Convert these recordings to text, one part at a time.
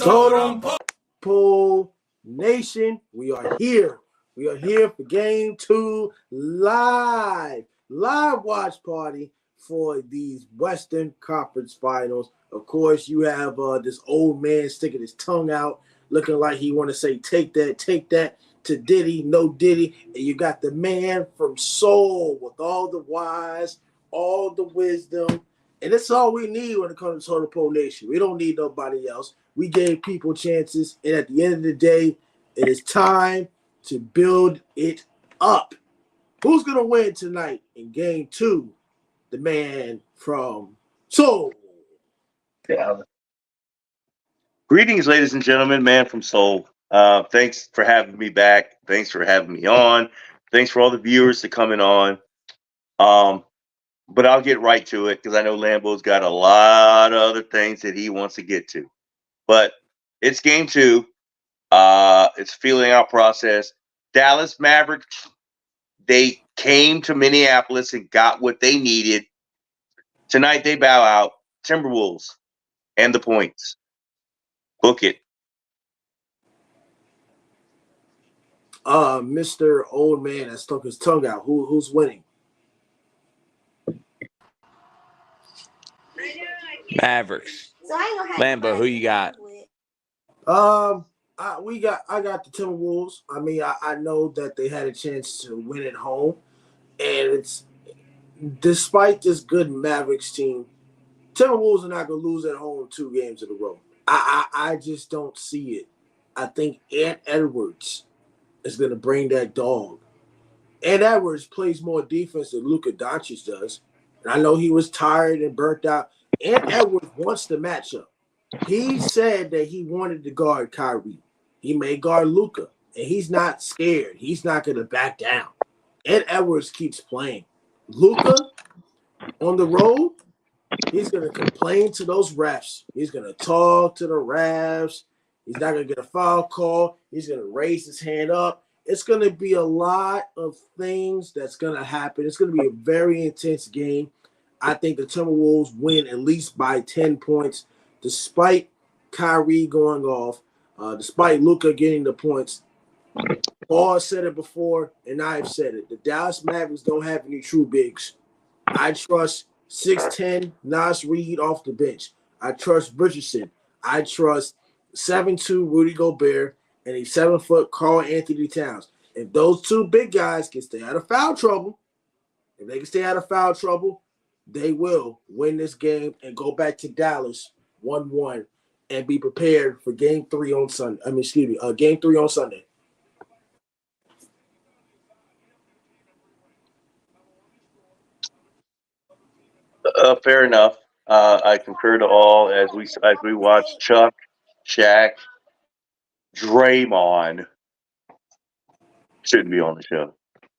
Totem Pole Nation, we are here. We are here for Game 2 live watch party for these Western Conference Finals. Of course, you have this old man sticking his tongue out, looking like he want to say, take that, to Diddy, no Diddy. And you got the man from Seoul with all the wise, all the wisdom. And that's all we need when it comes to Totem Pole Nation. We don't need nobody else. We gave people chances. And at the end of the day, it is time to build it up. Who's going to win tonight in Game 2? The man from Seoul. Yeah. Greetings, ladies and gentlemen, man from Seoul. Thanks for having me back. Thanks for having me on. Thanks for all the viewers that coming on. But I'll get right to it because I know Lambo's got a lot of other things that he wants to get to. But it's Game 2. It's a feeling out process. Dallas Mavericks, they came to Minneapolis and got what they needed. Tonight they bow out. Timberwolves and the points. Book it. Mr. Old Man that stuck his tongue out. Who's winning? Mavericks. Lambo, who you got? I got the Timberwolves. I mean, I know that they had a chance to win at home, and it's despite this good Mavericks team, Timberwolves are not gonna lose at home 2 games in a row. I just don't see it. I think Ant Edwards is gonna bring that dog. Ant Edwards plays more defense than Luka Doncic does, and I know he was tired and burnt out. Ant Edwards wants the matchup. He said that he wanted to guard Kyrie. He may guard Luka, and he's not scared. He's not going to back down. Ed Edwards keeps playing. Luka, on the road, he's going to complain to those refs. He's going to talk to the refs. He's not going to get a foul call. He's going to raise his hand up. It's going to be a lot of things that's going to happen. It's going to be a very intense game. I think the Timberwolves win at least by 10 points. Despite Kyrie going off, despite Luka getting the points. Paul said it before, and I've said it. The Dallas Mavericks don't have any true bigs. I trust 6'10" Nas Reed off the bench. I trust Richardson. I trust 7'2" Rudy Gobert and a 7-foot Karl-Anthony Towns. If those 2 big guys can stay out of foul trouble, they will win this game and go back to Dallas 1-1 and be prepared for Game 3 on Sunday. Game 3 on Sunday. Fair enough. I concur to all as we watch Chuck, Shaq, Draymond shouldn't be on the show.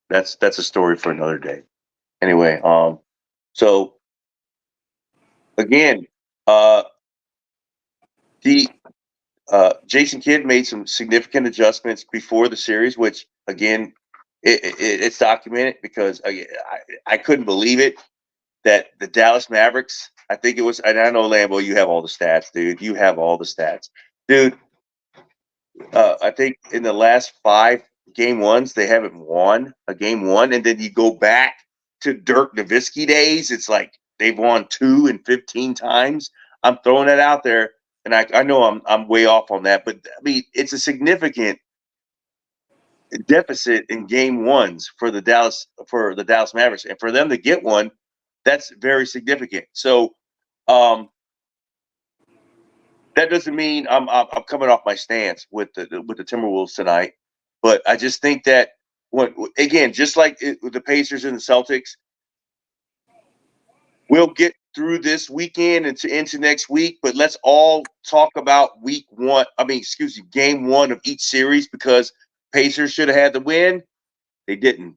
That's a story for another day. Anyway, so again, Jason Kidd made some significant adjustments before the series, which again, it's documented because I couldn't believe it that the Dallas Mavericks, I think it was, and I know Lambo, you have all the stats, dude. You have all the stats, dude. I think in the last 5 game ones, they haven't won a game 1, and then you go back to Dirk Nowitzki days. It's like they've won 2 and 15 times. I'm throwing that out there. And I know I'm way off on that, but I mean it's a significant deficit in game 1s for the Dallas Mavericks, and for them to get one, that's very significant. So that doesn't mean I'm coming off my stance with the Timberwolves tonight, but I just think that again, just like with the Pacers and the Celtics, we'll get through this weekend into next week, but let's all talk about game 1 of each series, because Pacers should have had the win. They didn't.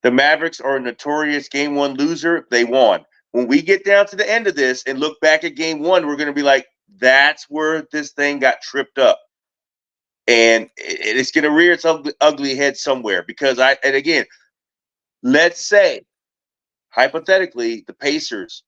The Mavericks are a notorious game 1 loser. They won. When we get down to the end of this and look back at game 1, we're going to be like, that's where this thing got tripped up. And it's going to rear its ugly head somewhere, because let's say, hypothetically, the Pacers,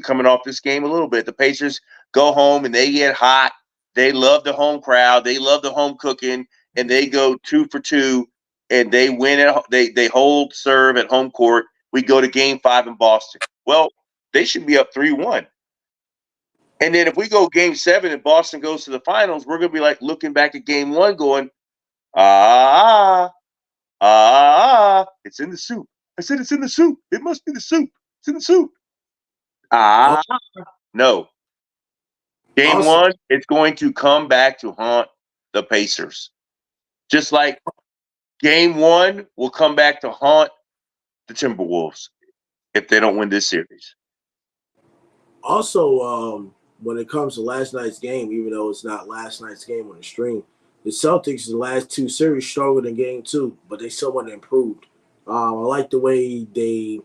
coming off this game a little bit, the Pacers go home and they get hot. They love the home crowd. They love the home cooking, and they go 2 for 2, and they win it. They hold serve at home court. We go to Game 5 in Boston. Well, they should be up 3-1. And then if we go Game 7 and Boston goes to the finals, we're going to be like looking back at Game 1 going, it's in the soup. I said it's in the soup. It must be the soup. It's in the soup. No. Game 1, it's going to come back to haunt the Pacers. Just like Game 1 will come back to haunt the Timberwolves if they don't win this series. Also, when it comes to last night's game, even though it's not last night's game on the stream, the Celtics in the last 2 series struggled in Game 2, but they somewhat improved. I like the way they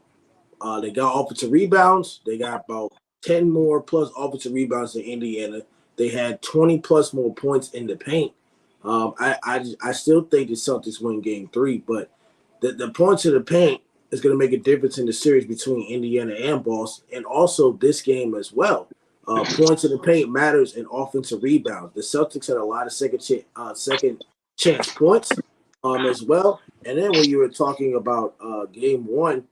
got offensive rebounds. They got about 10 more plus offensive rebounds than Indiana. They had 20 plus more points in the paint. I still think the Celtics win Game 3, but the points in the paint is going to make a difference in the series between Indiana and Boston, and also this game as well. Points in the paint matters in offensive rebounds. The Celtics had a lot of second chance points as well. And then when you were talking about Game 1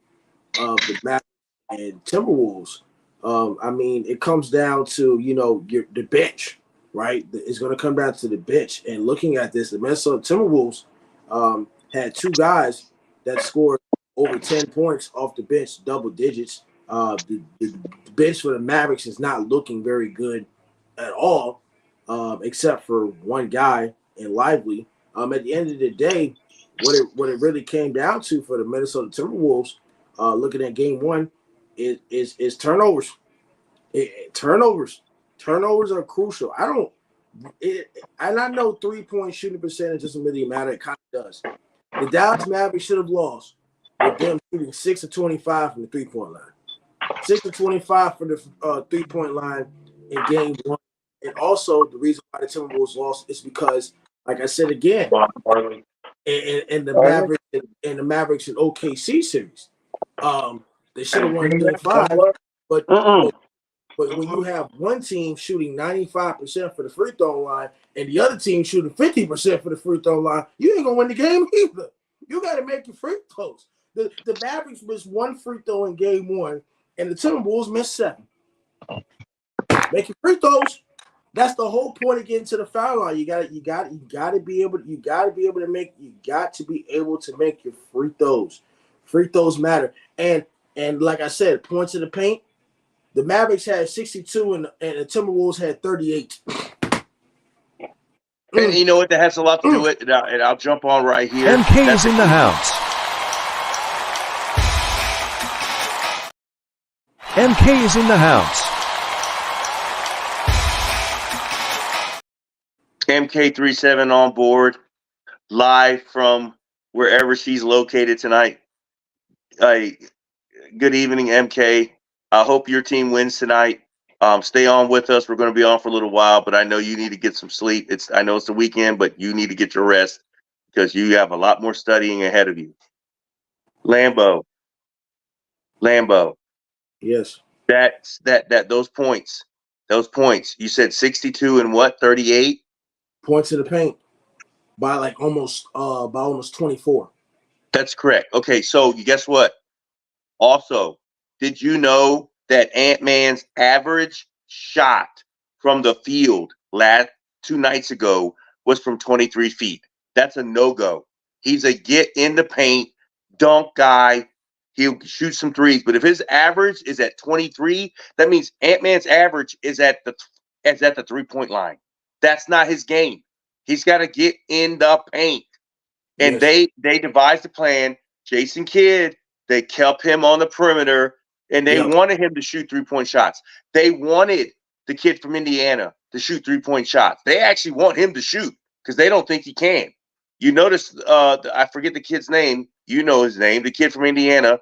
of the Mavericks and Timberwolves, I mean, it comes down to, the bench, right? It's going to come down to the bench. And looking at this, the Minnesota Timberwolves had 2 guys that scored over 10 points off the bench, double digits. The bench for the Mavericks is not looking very good at all, except for one guy in Lively. At the end of the day, what it really came down to for the Minnesota Timberwolves, looking at Game 1, is turnovers. Turnovers are crucial. And I know 3-point shooting percentage doesn't really matter. It kind of does. The Dallas Mavericks should have lost with them shooting 6 of 25 from the 3-point line. 6 of 25 from the 3-point line in Game 1. And also, the reason why the Timberwolves lost is because, like I said again, in the Mavericks and OKC series, they should have won Game 5. But when you have one team shooting 95% for the free throw line and the other team shooting 50% for the free throw line, you ain't gonna win the game either. You got to make your free throws. The Mavericks missed 1 free throw in Game 1, and the Timberwolves missed 7. Make your free throws. That's the whole point of getting to the foul line. You got to be able to make your free throws. Free throws matter. And like I said, points in the paint. The Mavericks had 62 and the Timberwolves had 38. And you know what? That has a lot to do with it. And I'll jump on right here. MK is in the house. MK is in the house. MK37 on board, live from wherever she's located tonight. Good evening, MK. I hope your team wins tonight. Stay on with us. We're going to be on for a little while, but I know you need to get some sleep. I know it's the weekend, but you need to get your rest because you have a lot more studying ahead of you. Lambo. Yes. Those points. You said 62 and what? 38 points in the paint by almost 24. That's correct. Okay, so guess what? Also, did you know that Ant-Man's average shot from the field 2 nights ago was from 23 feet? That's a no-go. He's a get in the paint, dunk guy. He'll shoot some threes. But if his average is at 23, that means Ant-Man's average is at the 3-point line. That's not his game. He's got to get in the paint. And yes, they devised a plan. Jason Kidd, they kept him on the perimeter, and they wanted him to shoot 3-point shots. They wanted the kid from Indiana to shoot 3-point shots. They actually want him to shoot because they don't think he can. You notice, I forget the kid's name. You know his name. The kid from Indiana,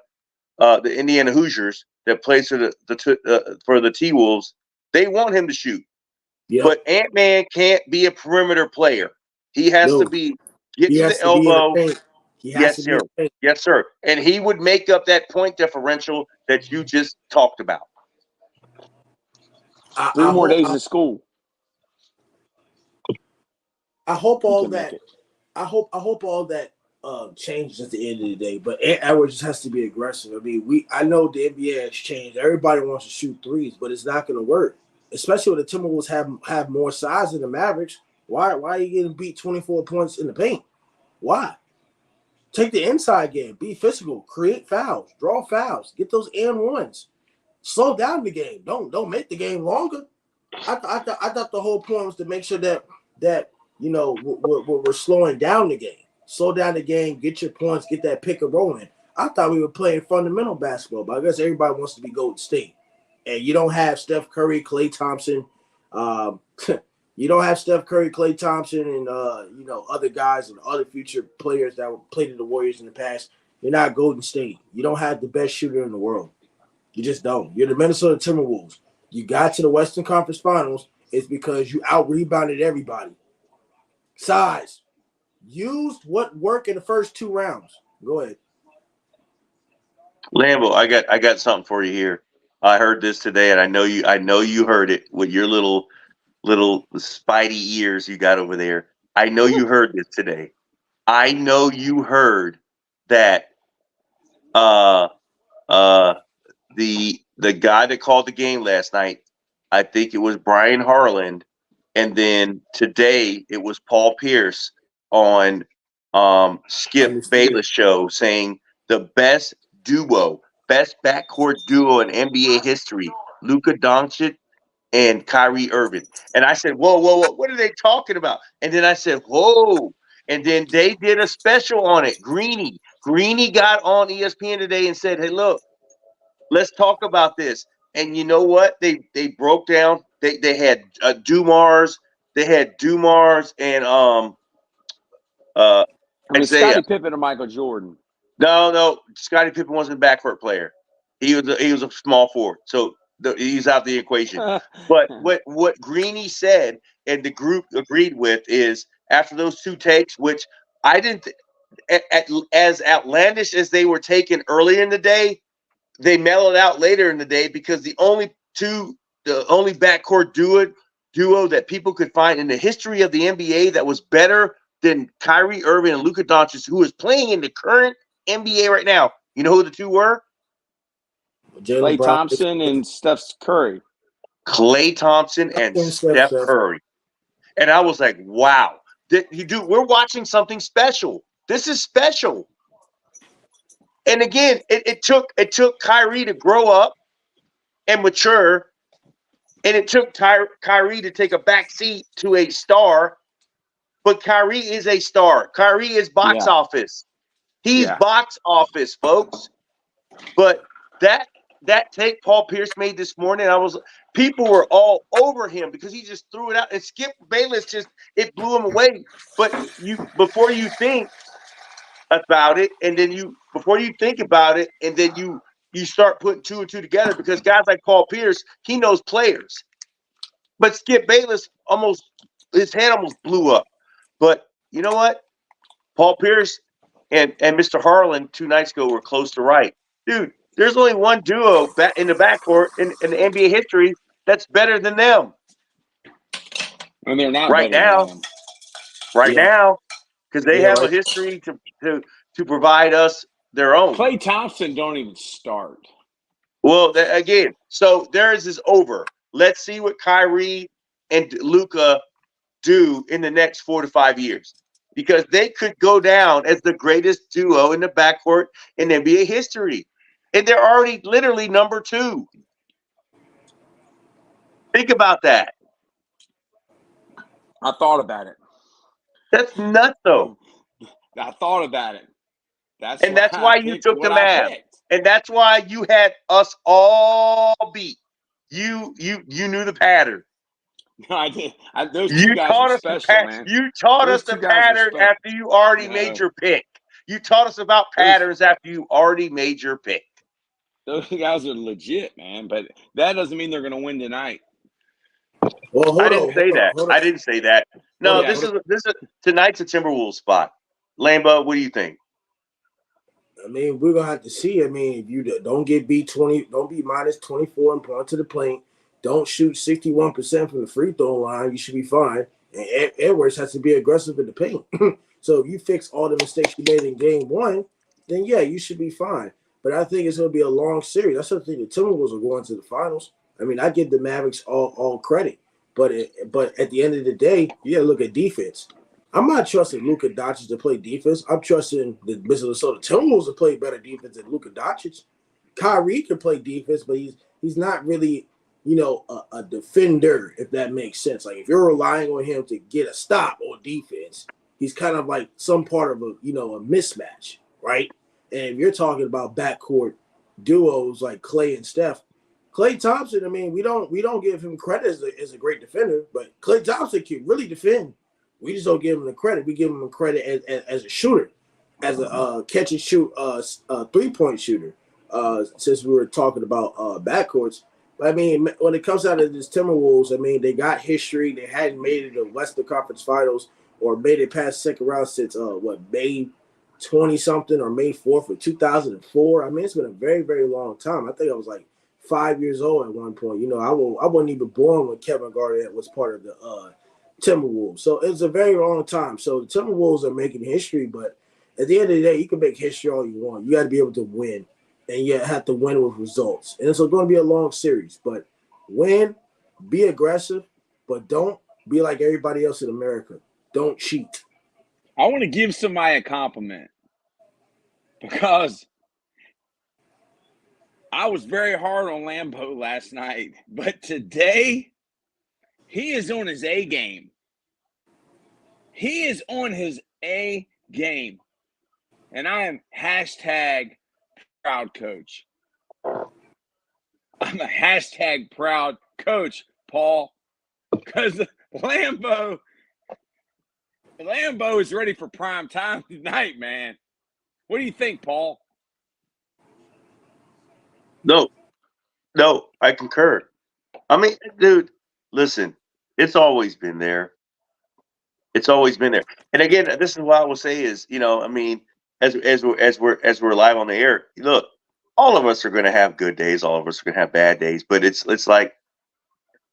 the Indiana Hoosiers that plays for the T-Wolves. They want him to shoot. Yep. But Ant-Man can't be a perimeter player. He has to be to the elbow. Yes, sir. Yes, sir. And he would make up that point differential that you just talked about. 3 more days of school. I hope he all can make that. it. I hope all that changes at the end of the day. But Edwards just has to be aggressive. I mean, I know the NBA has changed. Everybody wants to shoot threes, but it's not going to work. Especially when the Timberwolves have more size than the Mavericks. Why are you getting beat 24 points in the paint? Why? Take the inside game. Be physical. Create fouls. Draw fouls. Get those and ones. Slow down the game. Don't make the game longer. I thought the whole point was to make sure that we're slowing down the game. Slow down the game. Get your points. Get that pick and roll in. I thought we were playing fundamental basketball, but I guess everybody wants to be Golden State, and you don't have Steph Curry, Klay Thompson. You don't have Steph Curry, Klay Thompson, and other guys and other future players that played in the Warriors in the past. You're not Golden State. You don't have the best shooter in the world. You just don't. You're the Minnesota Timberwolves. You got to the Western Conference Finals. It's because you out-rebounded everybody. Size. Used what worked in the first 2 rounds. Go ahead. Lambo, I got something for you here. I heard this today, and I know you heard it with your little spidey ears you got over there. I know you heard this today. I know you heard that the guy that called the game last night, I think it was Brian Harland, and then today it was Paul Pierce on Skip Bayless show saying the best backcourt duo in NBA history, Luka Doncic and Kyrie Irving. And I said, whoa, what are they talking about? And then I said, whoa. And then they did a special on it. Greeny got on ESPN today and said, hey, look, let's talk about this. And you know what? They broke down. They had Dumars. They had Dumars and Isaiah. Scottie Pippen or Michael Jordan? No. Scottie Pippen wasn't a backcourt player. He was a small forward. So he's out the equation. But what Greeny said and the group agreed with is after those 2 takes, which I didn't as outlandish as they were taken early in the day, they mellowed out later in the day because the only backcourt duo that people could find in the history of the NBA that was better than Kyrie Irving and Luka Doncic, who is playing in the current NBA right now. You know who the 2 were? Klay Thompson and Steph Curry. Klay Thompson and Steph Curry. And I was like, wow. We're watching something special. This is special. And again, it took Kyrie to grow up and mature, and it took Kyrie to take a back seat to a star. But Kyrie is a star. Kyrie is box office. He's box office, folks. But that take Paul Pierce made this morning, people were all over him because he just threw it out. And Skip Bayless it blew him away. But before you think about it, and then before you think about it, and then you start putting 2 and 2 together, because guys like Paul Pierce, he knows players. But Skip Bayless his head almost blew up. But you know what? Paul Pierce and Mr. Harlan 2 nights ago were close to right. Dude, there's only one duo in the backcourt in the NBA history that's better than them. And they're not right now. Right now, because they have a history to provide us their own. Klay Thompson don't even start. Well, again, so theirs is over. Let's see what Kyrie and Luka do in the next 4 to 5 years, because they could go down as the greatest duo in the backcourt in NBA history. And they're already literally number 2. Think about that. I thought about it. That's nuts, though. I thought about it. That's why you took the Mavs. And that's why you had us all beat. You knew the pattern. No, I did. Those 2 guys are special, man. You taught us the pattern after you already made your pick. You taught us about patterns after you already made your pick. Those guys are legit, man. But that doesn't mean they're going to win tonight. Well, I didn't say that. No, this is tonight's a Timberwolves spot. Lambo, what do you think? I mean, we're gonna have to see. I mean, if you don't get beat don't be minus 24 and point to the paint. Don't shoot 61% from the free throw line. You should be fine. And Edwards has to be aggressive in the paint. So if you fix all the mistakes you made in game one, then yeah, you should be fine. But I think it's going to be a long series. I still think the Timberwolves are going to the finals. I mean, I give the Mavericks all credit, but at the end of the day, you got to look at defense. I'm not trusting Luka Doncic to play defense. I'm trusting the Minnesota Timberwolves to play better defense than Luka Doncic. Kyrie can play defense, but he's not really, a defender, if that makes sense. Like if you're relying on him to get a stop on defense, he's kind of like some part of a mismatch, right? And if you're talking about backcourt duos like Clay and Steph, Clay Thompson, I mean, we don't give him credit as a great defender, but Clay Thompson can really defend. We just don't give him the credit. We give him the credit as a shooter, as a catch and shoot 3-point shooter. Since we were talking about backcourts, I mean, when it comes out of this Timberwolves, I mean, they got history. They hadn't made it to Western Conference Finals or made it past second round since May 20 something or May 4th of 2004. I mean, it's been a very, very long time. I think I was like 5 years old at one point. I wasn't even born when Kevin Garnett was part of the Timberwolves. So it's a very long time. So the Timberwolves are making history, but at the end of the day, you can make history all you want. You got to be able to win, and you have to win with results. And it's going to be a long series, but win, be aggressive, but don't be like everybody else in America. Don't cheat. I want to give somebody a compliment because I was very hard on Lambeau last night, but today he is on his A game. He is on his A game. And I am hashtag proud coach. I'm a hashtag proud coach, Paul, because Lambeau is ready for prime time tonight, man. What do you think, Paul? No, I concur. I mean, dude, listen, it's always been there. It's always been there. And again, this is what I will say is, I mean, as we're live on the air, look, all of us are going to have good days. All of us are going to have bad days. But it's like,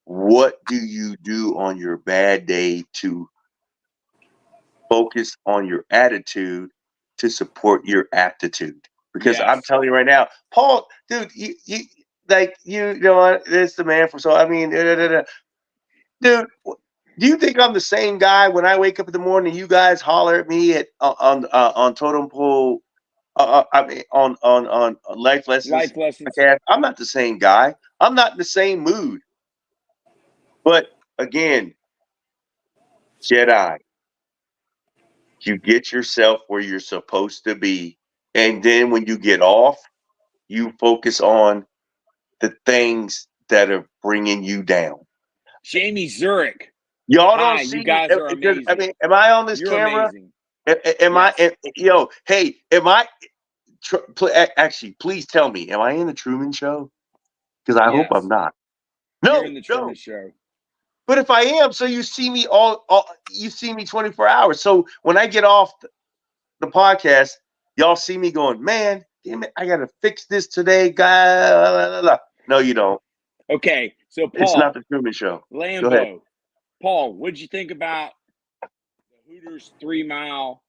what do you do on your bad day to focus on your attitude to support your aptitude? Because I'm Yes. telling you right now, Paul, dude, you know what? It's the man for so. I mean, dude. Do you think I'm the same guy when I wake up in the morning? You guys holler at me on Totem Pole. I mean, on life lessons. Life lessons. Okay, I'm not the same guy. I'm not in the same mood. But again, Jedi, you get yourself where you're supposed to be, and then when you get off, you focus on the things that are bringing you down. Jamie Zurich. Y'all Hi, don't see you guys are amazing. I mean, am I on this You're camera? amazing. Am Yes. Hey, am I? Actually, please tell me, am I in the Truman Show? Because I hope Yes. I'm not. You're No, in the Truman no. Show. But if I am, so you see me you see me 24 hours. So when I get off the podcast, y'all see me going, man, damn it, I got to fix this today, guy. No, you don't. Okay, so Paul. It's not the Truman Show. Lambeau. Go ahead. Paul, what'd you think about the Hooters 3 Mile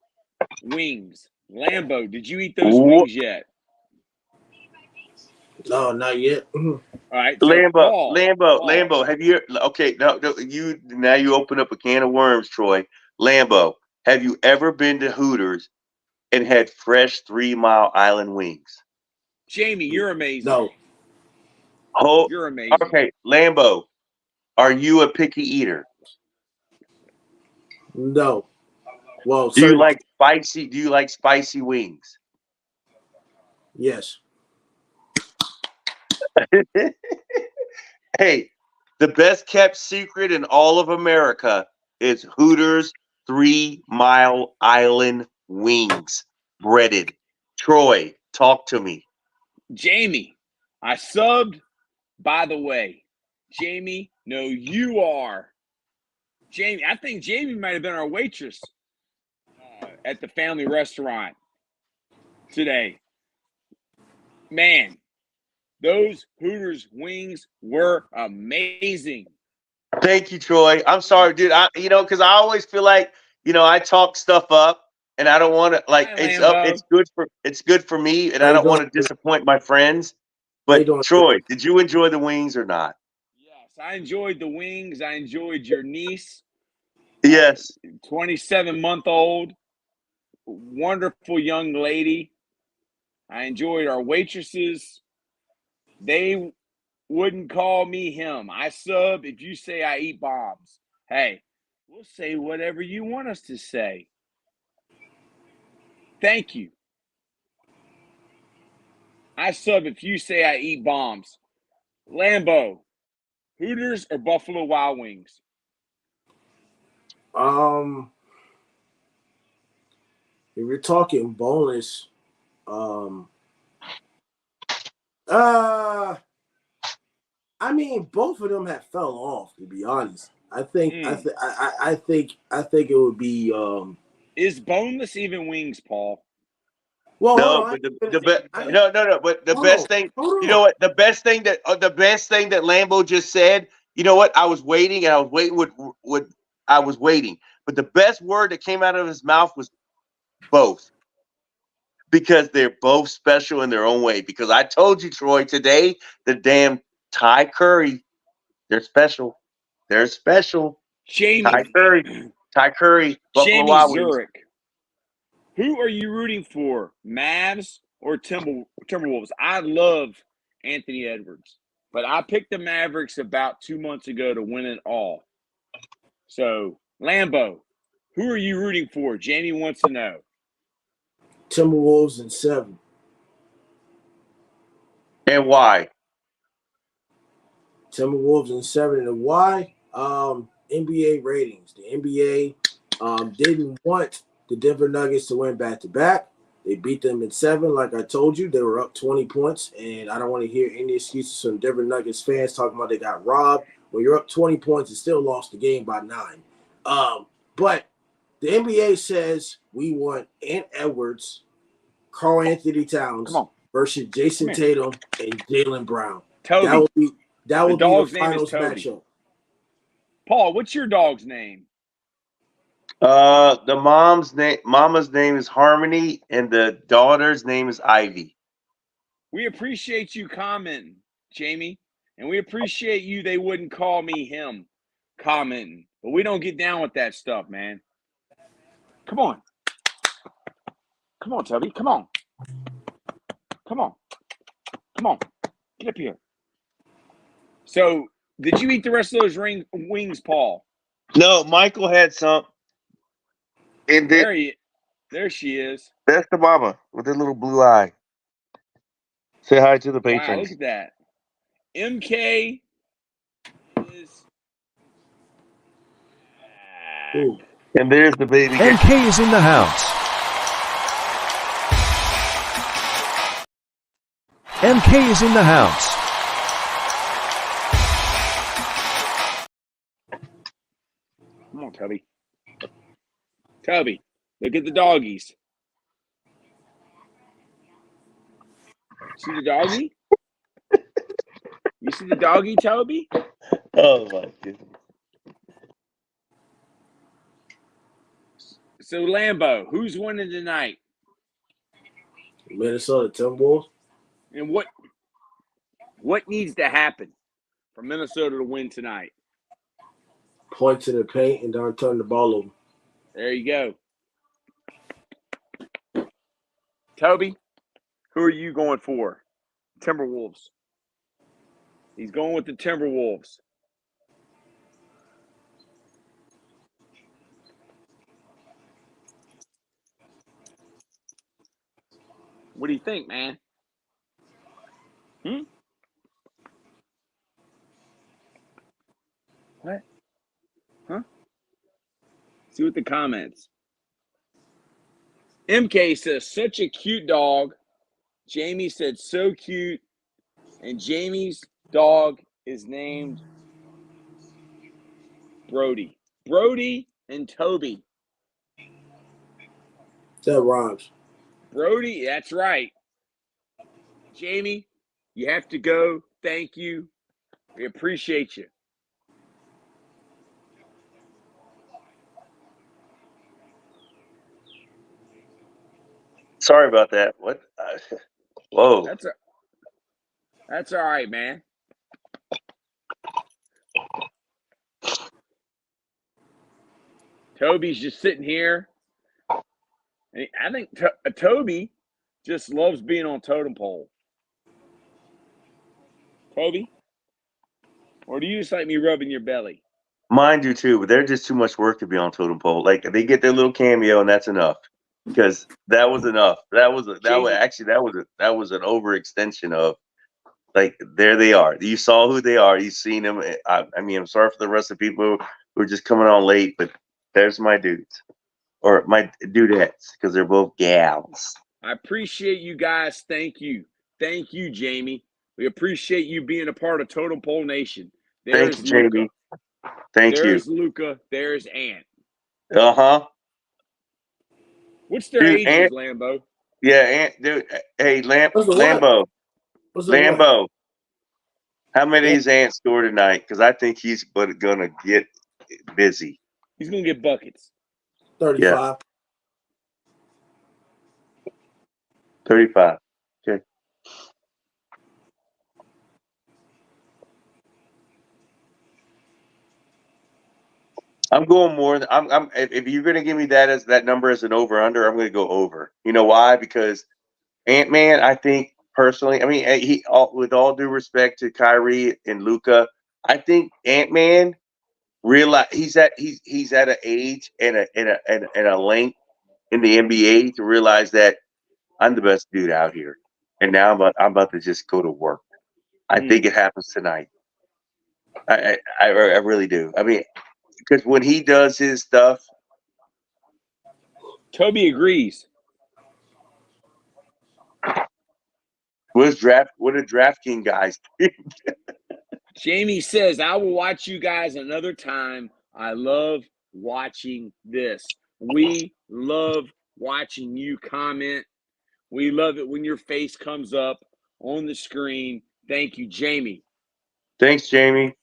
wings? Lambeau, did you eat those wings yet? No, not yet. All right, so Lambeau. Have you? Okay, no, you open up a can of worms, Troy. Lambeau, have you ever been to Hooters and had fresh 3 Mile Island wings? Jamie, you're amazing. No. You're amazing. Okay, Lambeau, are you a picky eater? No. Well, Do you like spicy? Do you like spicy wings? Yes. Hey, the best kept secret in all of America is Hooters 3 Mile Island wings, breaded. Troy, talk to me. Jamie, I subbed. By the way, Jamie, no, you are. Jamie, I think Jamie might have been our waitress at the family restaurant today. Man, those Hooters wings were amazing. Thank you, Troy. I'm sorry, dude. Because I always feel like, I talk stuff up, and I don't want to Hi, Lambo. It's good for me, and How I you don't doing? want to disappoint my friends. How you But doing? Troy, did you enjoy the wings or not? Yes, I enjoyed the wings. I enjoyed your niece, Yes. 27-month-old, wonderful young lady. I enjoyed our waitresses. They wouldn't call me him. I sub if you say I eat bombs. Hey, we'll say whatever you want us to say. Thank you. I sub if you say I eat bombs. Lambo, Hooters or Buffalo Wild Wings? If you're talking bonus, uh, I mean, both of them have fell off. To be honest, I think it would be. Is boneless even wings, Paul? Well, No, hold but on. no. But the Hold best on. thing, Hold you know on. what? The best thing that Lambo just said. You know what? I was waiting, and I was waiting with I was waiting. But the best word that came out of his mouth was both, because they're both special in their own way. Because I told you, Troy, today the damn Thai curry, they're special. They're special. Thai Jamie. curry, Thai curry, Buffalo Jamie Wild Wings. Zurich. Who are you rooting for, Mavs or Timberwolves? I love Anthony Edwards, but I picked the Mavericks about 2 months ago to win it all. So, Lambo, who are you rooting for? Jamie wants to know. Timberwolves in 7. And why? Timberwolves in 7, and why? NBA ratings. The NBA didn't want the Denver Nuggets to win back to back. They beat them in 7. Like I told you, they were up 20 points, and I don't want to hear any excuses from Denver Nuggets fans talking about they got robbed. When you're up 20 points and still lost the game by 9. But the NBA says we want Ant Edwards, Karl-Anthony Towns versus Jason Tatum and Jaylen Brown. Toby. That The would be the dog's name is finals Toby. matchup. Paul, what's your dog's name? The mama's name is Harmony, and the daughter's name is Ivy. We appreciate you commenting, Jamie, and we appreciate you. They wouldn't call me him commenting, but we don't get down with that stuff, man. Come on, Toby. Come on, get up here. So, did you eat the rest of those wings, Paul? No, Michael had some. And There she is. that's the mama with the little blue eye. Say hi to the Wow, patrons. look at that. MK is. Ooh. And there's the baby. MK is in the house. MK is in the house. Come on, Toby. Toby, look at the doggies. See the doggy? You see the doggy, Toby? Oh my goodness. So, Lambo, who's winning tonight? Minnesota Timberwolves. And what needs to happen for Minnesota to win tonight? Point to the paint and don't turn the ball over. There you go. Toby, who are you going for? Timberwolves. He's going with the Timberwolves. What do you think, man? What? Huh? See what the comments. MK says, such a cute dog. Jamie said, so cute. And Jamie's dog is named Brody. Brody and Toby. That rhymes. Brody, that's right. Jamie, you have to go. Thank you. We appreciate you. Sorry about that. What? Whoa. That's all right, man. Toby's just sitting here. And I think Toby just loves being on Totem Pole. Toby? Or do you just like me rubbing your belly? Mine do too, but they're just too much work to be on Totem Pole. Like they get their little cameo and that's enough. Because that was enough. That was an overextension of like there they are. You saw who they are. You've seen them. I mean, I'm sorry for the rest of the people who are just coming on late, but there's my dudes or my dudettes because they're both gals. I appreciate you guys. Thank you, Jamie. We appreciate you being a part of Totem Pole Nation. There's Thank you, Luka. Jamie. Thank There's you. Luka. There's Ant. What's their Dude, ages, Lambo? Yeah, Ant. Dude, hey, Lambo. Lambo. How many is Ant score tonight? Because I think he's gonna get busy. He's gonna get buckets. 35. Yeah. 35. Okay. I'm going more. I'm. If you're gonna give me that number as an over under, I'm gonna go over. You know why? Because Ant-Man, I think personally. I mean, with all due respect to Kyrie and Luka, I think Ant-Man realize he's at an age and a length in the NBA to realize that I'm the best dude out here, and now I'm about to just go to work. I think it happens tonight. I really do. I mean, because when he does his stuff, Toby agrees. what do DraftKings guys do? Jamie says, I will watch you guys another time. I love watching this. We love watching you comment. We love it when your face comes up on the screen. Thank you, Jamie. Thanks, Jamie.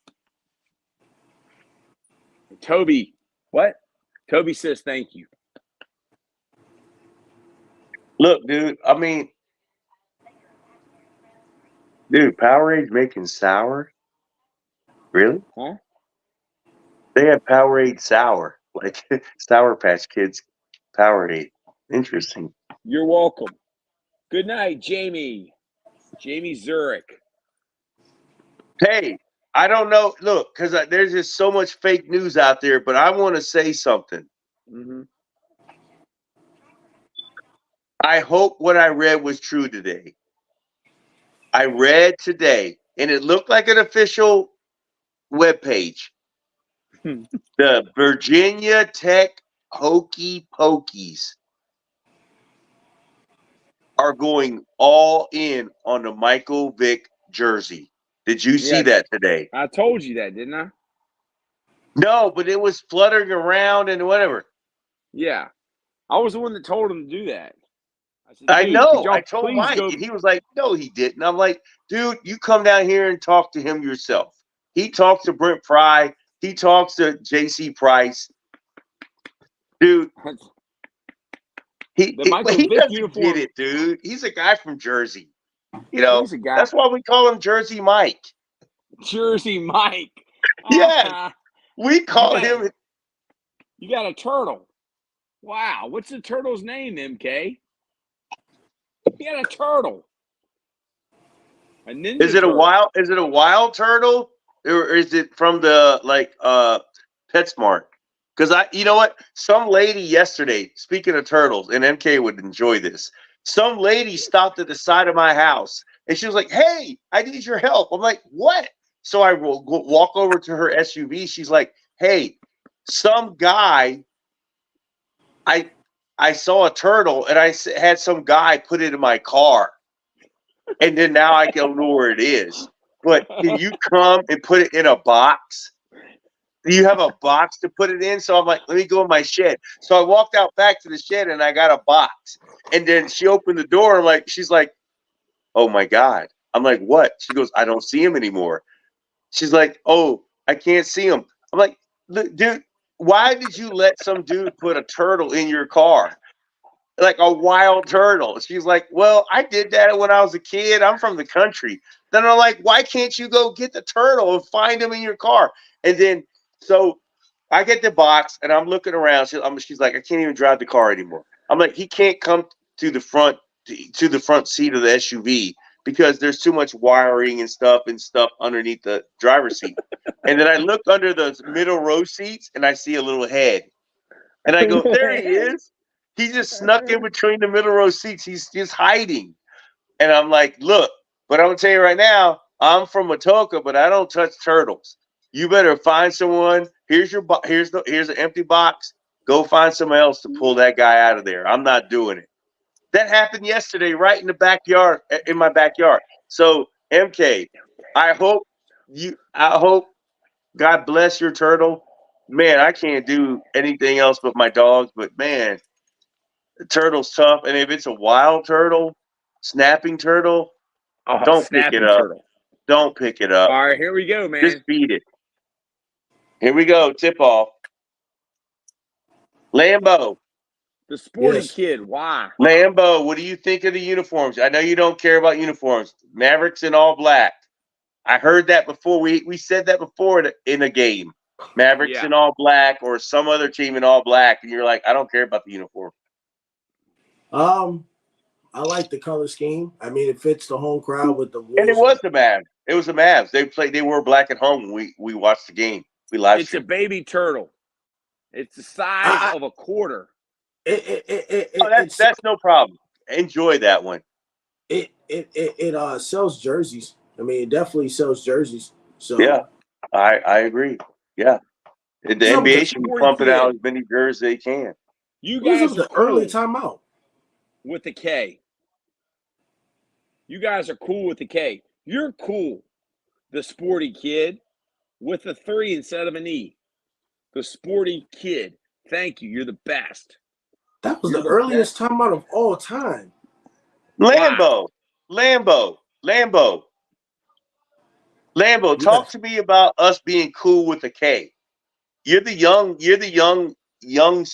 Toby, what? Toby says thank you. Look, dude, I mean, Powerade making sour? Really? Huh? They have Powerade sour, like Sour Patch Kids Powerade. Interesting. You're welcome. Good night, Jamie. Jamie Zurich. Hey, I don't know. Look, because there's just so much fake news out there, but I want to say something. Mm-hmm. I hope what I read was true today. I read today, and it looked like an official webpage. The Virginia Tech Hokey Pokies are going all in on the Michael Vick jersey. Did you see that today? I told you that, didn't I? No, but it was fluttering around and whatever. Yeah. I was the one that told him to do that. I said, know. I told Mike, and he was like, no, he didn't. I'm like, dude, you come down here and talk to him yourself. He talks to Brent Fry. He talks to J.C. Price. Dude, he doesn't get it, dude. He's a guy from Jersey. You know, that's why we call him Jersey Mike. Jersey Mike. Yeah. We call him. You got a turtle. Wow. What's the turtle's name, MK? You got a turtle. A ninja Is it a wild turtle? Or is it from the PetSmart? Because you know what? Some lady yesterday, speaking of turtles, and MK would enjoy this. Some lady stopped at the side of my house and she was like, "Hey, I need your help." I'm like, "What?" So I will walk over to her SUV. She's like, "Hey, some guy, I saw a turtle and I had some guy put it in my car. And then now I don't know where it is. But can you come and put it in a box? Do you have a box to put it in?" So I'm like, let me go in my shed. So I walked out back to the shed and I got a box. And then she opened the door. She's like, "Oh my God." I'm like, "What?" She goes, "I don't see him anymore." She's like, "Oh, I can't see him." I'm like, "Dude, why did you let some dude put a turtle in your car?" like a wild turtle. She's like, well, I did that when I was a kid. I'm from the country. Then I'm like, why can't you go get the turtle and find him in your car? And then, so I get the box and I'm looking around. She's like, I can't even drive the car anymore. I'm like, he can't come to the front seat of the SUV because there's too much wiring and stuff underneath the driver's seat. And then I look under the middle row seats and I see a little head. And I go, there he is. He just snuck in between the middle row seats. He's just hiding. And I'm like, look, but I'm gonna tell you right now, I'm from Atoka, but I don't touch turtles. You better find someone. Here's an empty box. Go find someone else to pull that guy out of there. I'm not doing it. That happened yesterday, right in the backyard, in my backyard. So MK, I hope God bless your turtle. Man, I can't do anything else but my dogs, but man, the turtle's tough. And if it's a wild turtle, snapping turtle, don't pick it snapping up. turtle. Don't pick it up. All right, here we go, man. Just beat it. Here we go. Tip off. Lambo. The sporty Yes. kid. Why? Lambo, what do you think of the uniforms? I know you don't care about uniforms. Mavericks in all black. I heard that before. We said that before in a game. Mavericks in all black or some other team in all black. And you're like, I don't care about the uniform. I like the color scheme. I mean, it fits the home crowd with the Wolves. And it was the Mavs. It was the Mavs. They wore black at home when we watched the game. We live It's streamed. a baby turtle. It's the size of a quarter. That's no problem. Enjoy that one. It sells jerseys. I mean, it definitely sells jerseys. So yeah, I agree. Yeah, the NBA should be pumping out as many jerseys as they can. You guys are the early timeout with the K. You guys are cool with the K. You're cool. The sporty kid with a 3 instead of an E. The sporty kid. Thank you. You're the best. That was the earliest timeout of all time. Lambo, talk to me about us being cool with the K. You're the young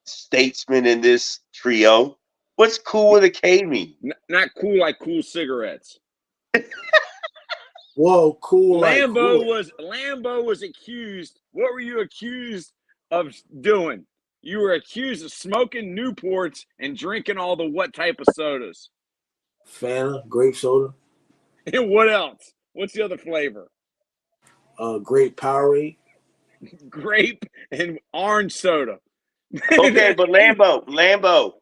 statesman in this trio. What's cool with a K mean? Not cool like cool cigarettes. Whoa, cool. Lambo was accused. What were you accused of doing? You were accused of smoking Newports and drinking all the what type of sodas? Fanta, grape soda. And what else? What's the other flavor? Grape Powerade. Grape and orange soda. Okay, but Lambo,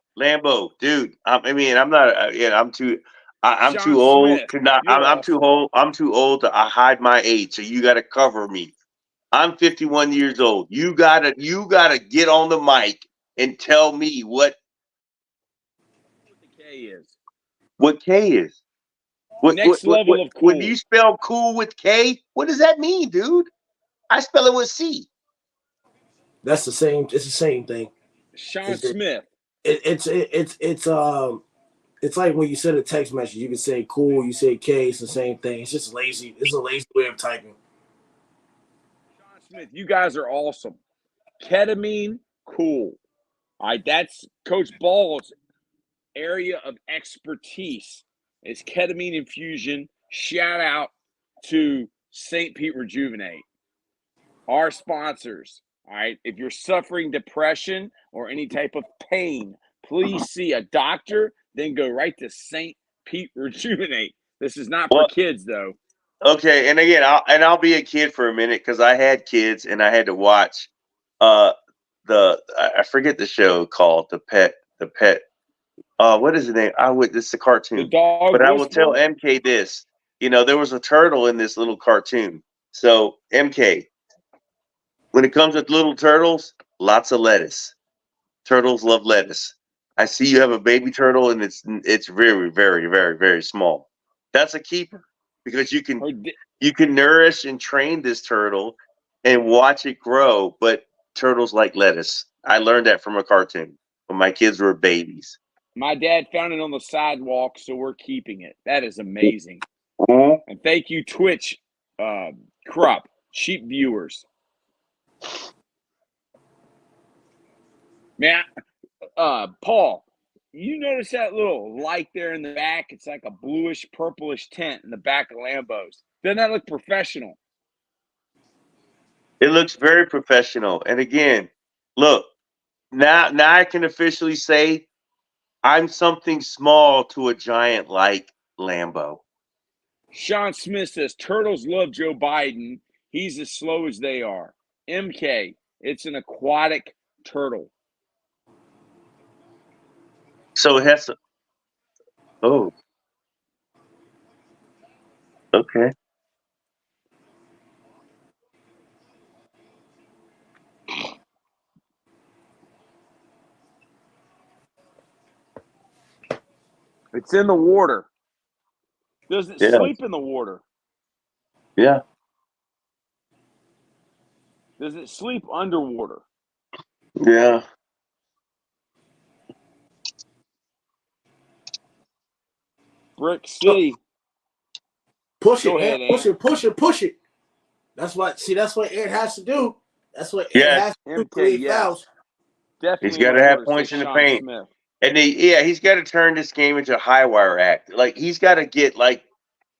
dude. I'm not. I'm too. I'm too old. I'm too old. I'm too old to hide my age. So you got to cover me. I'm 51 years old. You gotta get on the mic and tell me what the K is. What K is? Next level of cool. When you spell cool with K, what does that mean, dude? I spell it with C. That's the same. It's the same thing. Sean Smith. It's like when you send a text message. You can say cool. You say K. It's the same thing. It's just lazy. It's a lazy way of typing. Sean Smith, you guys are awesome. Ketamine, cool. All right, that's Coach Ball's area of expertise. It's ketamine infusion. Shout out to St. Pete Rejuvenate, our sponsors. All right, if you're suffering depression or any type of pain, please see a doctor. Then go right to St. Pete Rejuvenate. This is not for kids, though. Okay, and again, I'll be a kid for a minute because I had kids and I had to watch I forget the show called the pet. What is the name? This is a cartoon. The dog but I will whisperer? tell MK this. There was a turtle in this little cartoon. So MK, when it comes with little turtles, lots of lettuce. Turtles love lettuce. I see you have a baby turtle and it's very, very, very, very small. That's a keeper because you can nourish and train this turtle and watch it grow. But turtles like lettuce. I learned that from a cartoon when my kids were babies. My dad found it on the sidewalk, so we're keeping it. That is amazing. Mm-hmm. And thank you, Twitch, Crop, cheap viewers. Man, Paul, You notice that little light there in the back? It's like a bluish, purplish tint in the back of Lambos. Doesn't that look professional? It looks very professional. And again, look, now I can officially say I'm something small to a giant like Lambo. Sean Smith says, turtles love Joe Biden. He's as slow as they are. MK, it's an aquatic turtle. So it has to. Oh, okay. It's in the water. Does it Yeah. sleep in the water? Yeah. Does it sleep underwater? Yeah. Brick City. Push Go it, ahead, Ant. Ant. Push it. That's what Ant has to do. That's what Ant Yes. has to do. MK, Create yes. fouls. Definitely He's got to have points in the paint. Smith. And he's got to turn this game into a high wire act. Like he's got to get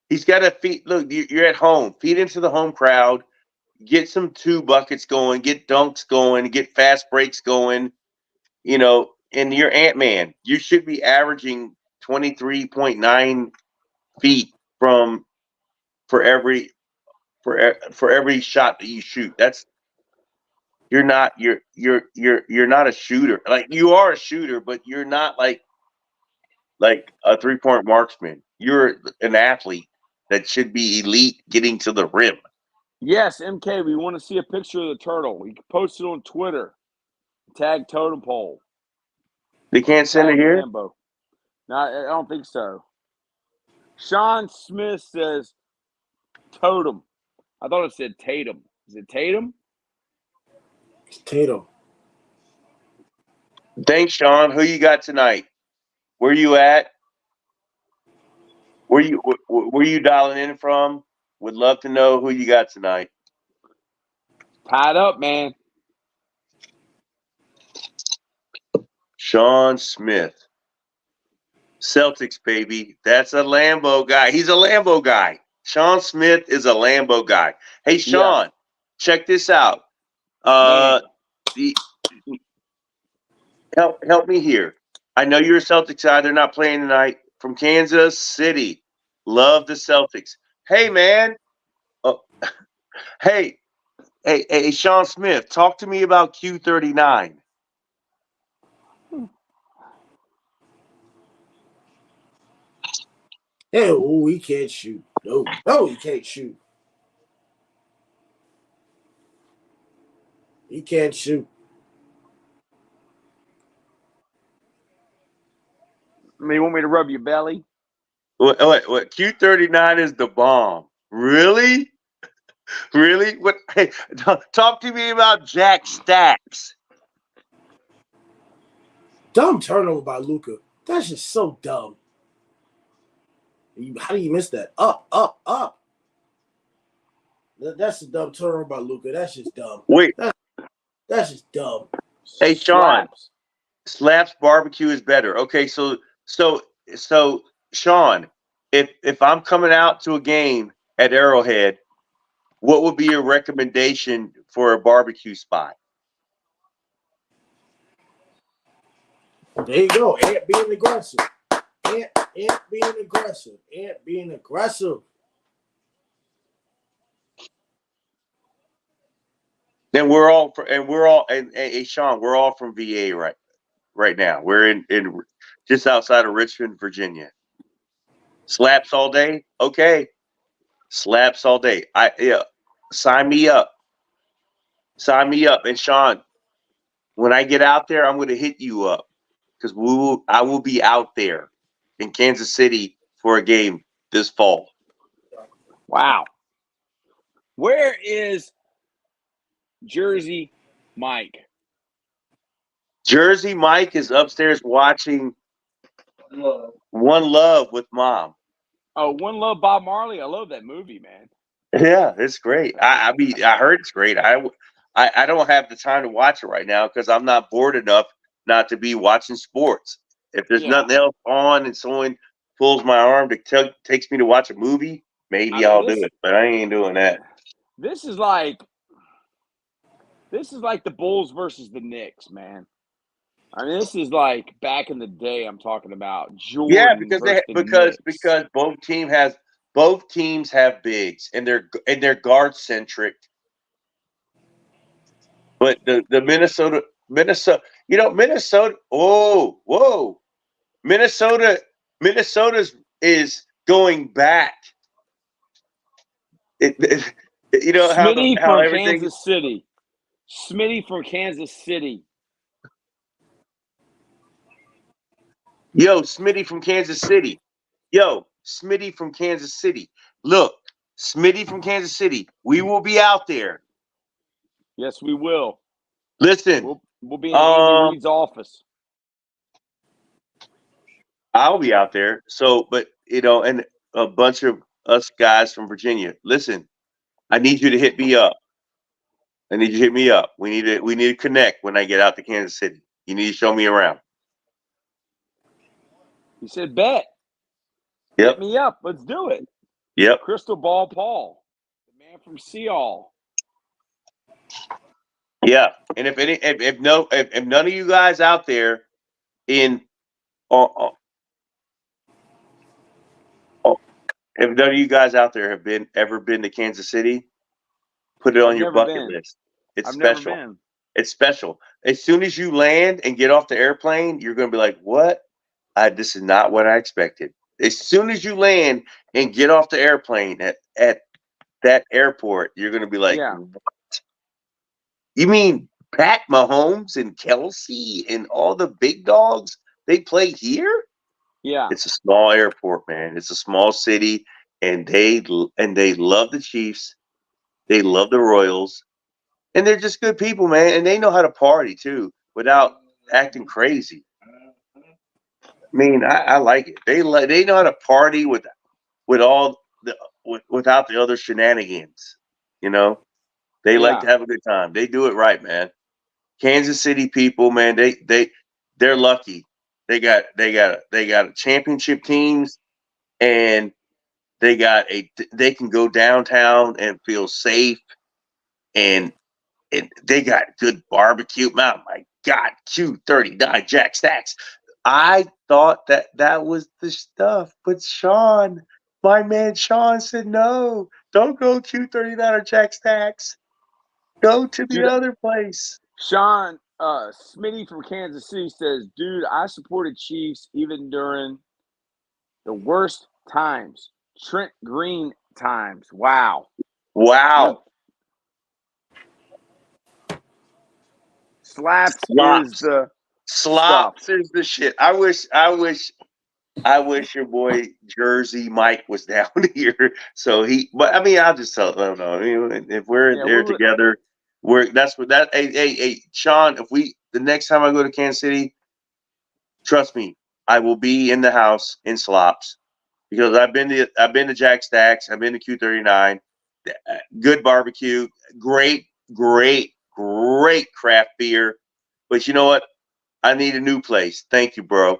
he's got to feed. Look, you're at home. Feed into the home crowd. Get some 2 buckets going. Get dunks going. Get fast breaks going. You know, and you're Ant-Man. You should be averaging 23.9 feet for every shot that you shoot. You're not a shooter. Like you are a shooter, but you're not like a 3-point marksman. You're an athlete that should be elite getting to the rim. Yes, MK, we want to see a picture of the turtle. You can post it on Twitter. Tag Totem Pole. They can't send it here? Lambo. No, I don't think so. Sean Smith says Totem. I thought it said Tatum. Is it Tatum? It's Tatum. Thanks, Sean. Who you got tonight? Where you at? Where you dialing in from? Would love to know who you got tonight. Tied up, man. Sean Smith. Celtics, baby. That's a Lambo guy. He's a Lambo guy. Sean Smith is a Lambo guy. Hey, Sean, check this out. Help me here. I know you're a Celtics guy. They're not playing tonight. From Kansas City. Love the Celtics. Hey, man. Hey, Sean Smith, talk to me about Q39. Hey, he can't shoot. No, he can't shoot. He can't shoot. You want me to rub your belly? What? Q39 is the bomb. Really? Really? What? Hey, talk to me about Jack Stacks. Dumb turnover by Luka. That's just so dumb. How do you miss that? Up. That's a dumb turnover by Luka. That's just dumb. Wait. That's just dumb. Hey, Sean. Slaps barbecue is better. Okay, so Sean, if I'm coming out to a game at Arrowhead, what would be your recommendation for a barbecue spot? There you go. Ant being aggressive. Ant being aggressive. Then hey, Sean, we're all from VA right now. We're in just outside of Richmond, Virginia. Slaps all day? Okay. Slaps all day. Sign me up. And Sean, when I get out there, I'm going to hit you up because I will be out there in Kansas City for a game this fall. Wow. Where is Jersey Mike? Jersey Mike is upstairs watching One Love with Mom. Oh, One Love, Bob Marley. I love that movie, man. Yeah, it's great. I mean, I heard it's great. I don't have the time to watch it right now because I'm not bored enough not to be watching sports. If there's nothing else on and someone pulls my arm takes me to watch a movie, maybe I'll do it. But I ain't doing that. This is like the Bulls versus the Knicks, man. I mean, this is like back in the day. I'm talking about Jordan. Yeah, because both teams have bigs and they're guard centric. But the Minnesota, Minnesota's is going back. You know Smitty how from everything. Kansas City. Smitty from Kansas City. Yo, Smitty from Kansas City. Yo, Smitty from Kansas City. Look, Smitty from Kansas City. We will be out there. Yes, we will. Listen, we'll be in Andy Reid's office. I'll be out there. So, but and a bunch of us guys from Virginia. Listen, I need you to hit me up. I need you to hit me up. We need to connect when I get out to Kansas City. You need to show me around. He said, bet. Yep. Hit me up. Let's do it. Yep. Crystal Ball Paul, the man from Seall. Yeah. And if none of you guys out there in if none of you guys out there have ever been to Kansas City, put it on your bucket list. It's special. Never been. It's special. As soon as you land and get off the airplane, you're going to be like, what? This is not what I expected. As soon as you land and get off the airplane at that airport, you're going to be like, what? You mean Pat Mahomes and Kelsey and all the big dogs, they play here? Yeah. It's a small airport, man. It's a small city, and they love the Chiefs. They love the Royals. And they're just good people, man. And they know how to party, too, without acting crazy. I mean, I like it. They know how to party without the other shenanigans. They like to have a good time. They do it right, man. Kansas City people, man, they're lucky. They got a championship teams, and they can go downtown and feel safe, and they got good barbecue. Oh my God, Q39 Jack Stacks. I thought that was the stuff, but Sean, my man Sean said no. Don't go Q39 or Jack Stacks. Go to the other place. Sean, Smitty from Kansas City says, dude, I supported Chiefs even during the worst times. Trent Green times. Wow. Slaps is the Slops is the shit. I wish your boy Jersey Mike was down here. So but I mean, I'll just tell him, no. I mean, if we're there together, hey, Sean, the next time I go to Kansas City, trust me, I will be in the house in slops because I've been to Jack Stacks, I've been to Q39, good barbecue, great craft beer. But you know what? I need a new place. Thank you, bro.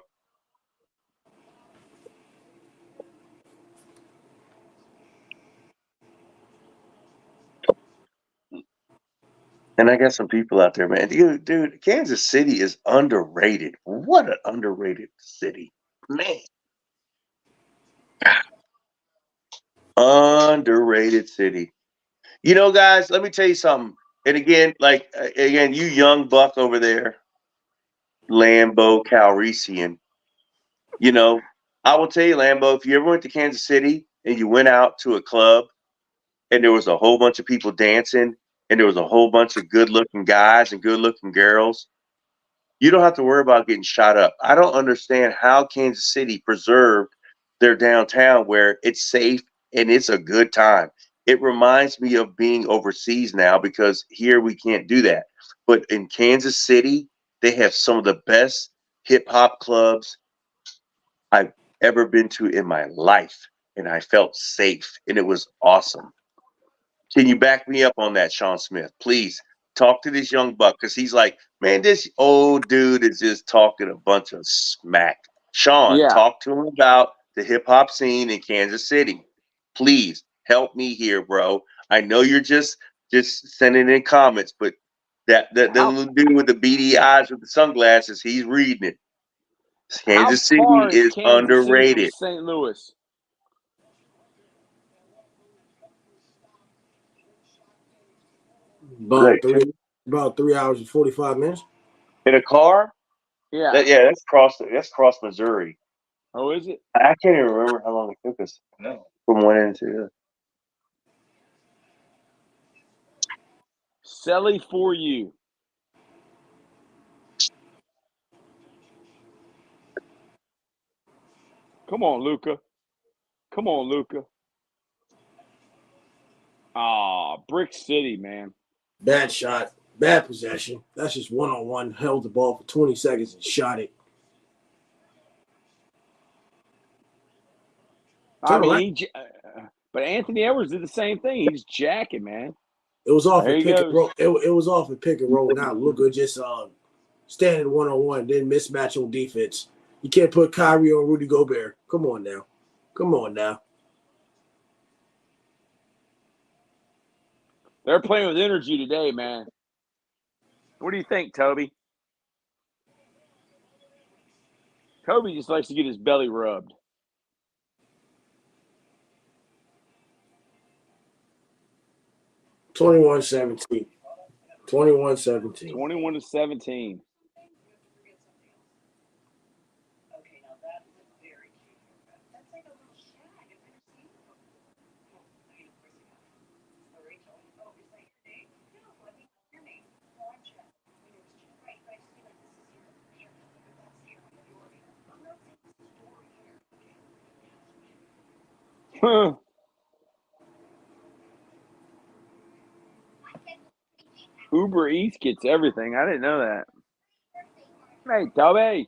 And I got some people out there, man. Dude, Kansas City is underrated. What an underrated city, man. Underrated city. Guys, let me tell you something. And again, you young buck over there, Lambo Calrissian. I will tell you, Lambo, if you ever went to Kansas City and you went out to a club and there was a whole bunch of people dancing and there was a whole bunch of good-looking guys and good-looking girls, you don't have to worry about getting shot up. I don't understand how Kansas City preserved their downtown where it's safe and it's a good time. It reminds me of being overseas now because here we can't do that. But in Kansas City, they have some of the best hip-hop clubs I've ever been to in my life. And I felt safe, and it was awesome. Can you back me up on that, Sean Smith? Please talk to this young buck because he's like, man, this old dude is just talking a bunch of smack. Sean, Yeah. talk to him about the hip hop scene in Kansas City. Please help me here, bro. I know you're just sending in comments, but that little dude with the beady eyes with the sunglasses, he's reading it. How Kansas City far is is Kansas City from underrated. St. Louis? About 3 hours and 45 minutes. In a car? Yeah. That's cross Missouri. Oh, is it? I can't even remember how long it took us from one end to the other. Selly for you. Come on, Luka. Come on, Luka. Brick City, man. Bad shot. Bad possession. That's just one-on-one. Held the ball for 20 seconds and shot it. I mean, but Anthony Edwards did the same thing. He's jacking, man. It was off There a he pick goes. and roll. It was off a pick and roll. Now Luka just standing one-on-one, then mismatch on defense. You can't put Kyrie on Rudy Gobert. Come on now. Come on now. They're playing with energy today, man. What do you think, Toby? Toby just likes to get his belly rubbed. $21-17. 21-17. 21-17. Uber Eats gets everything. I didn't know that. Hey, Toby.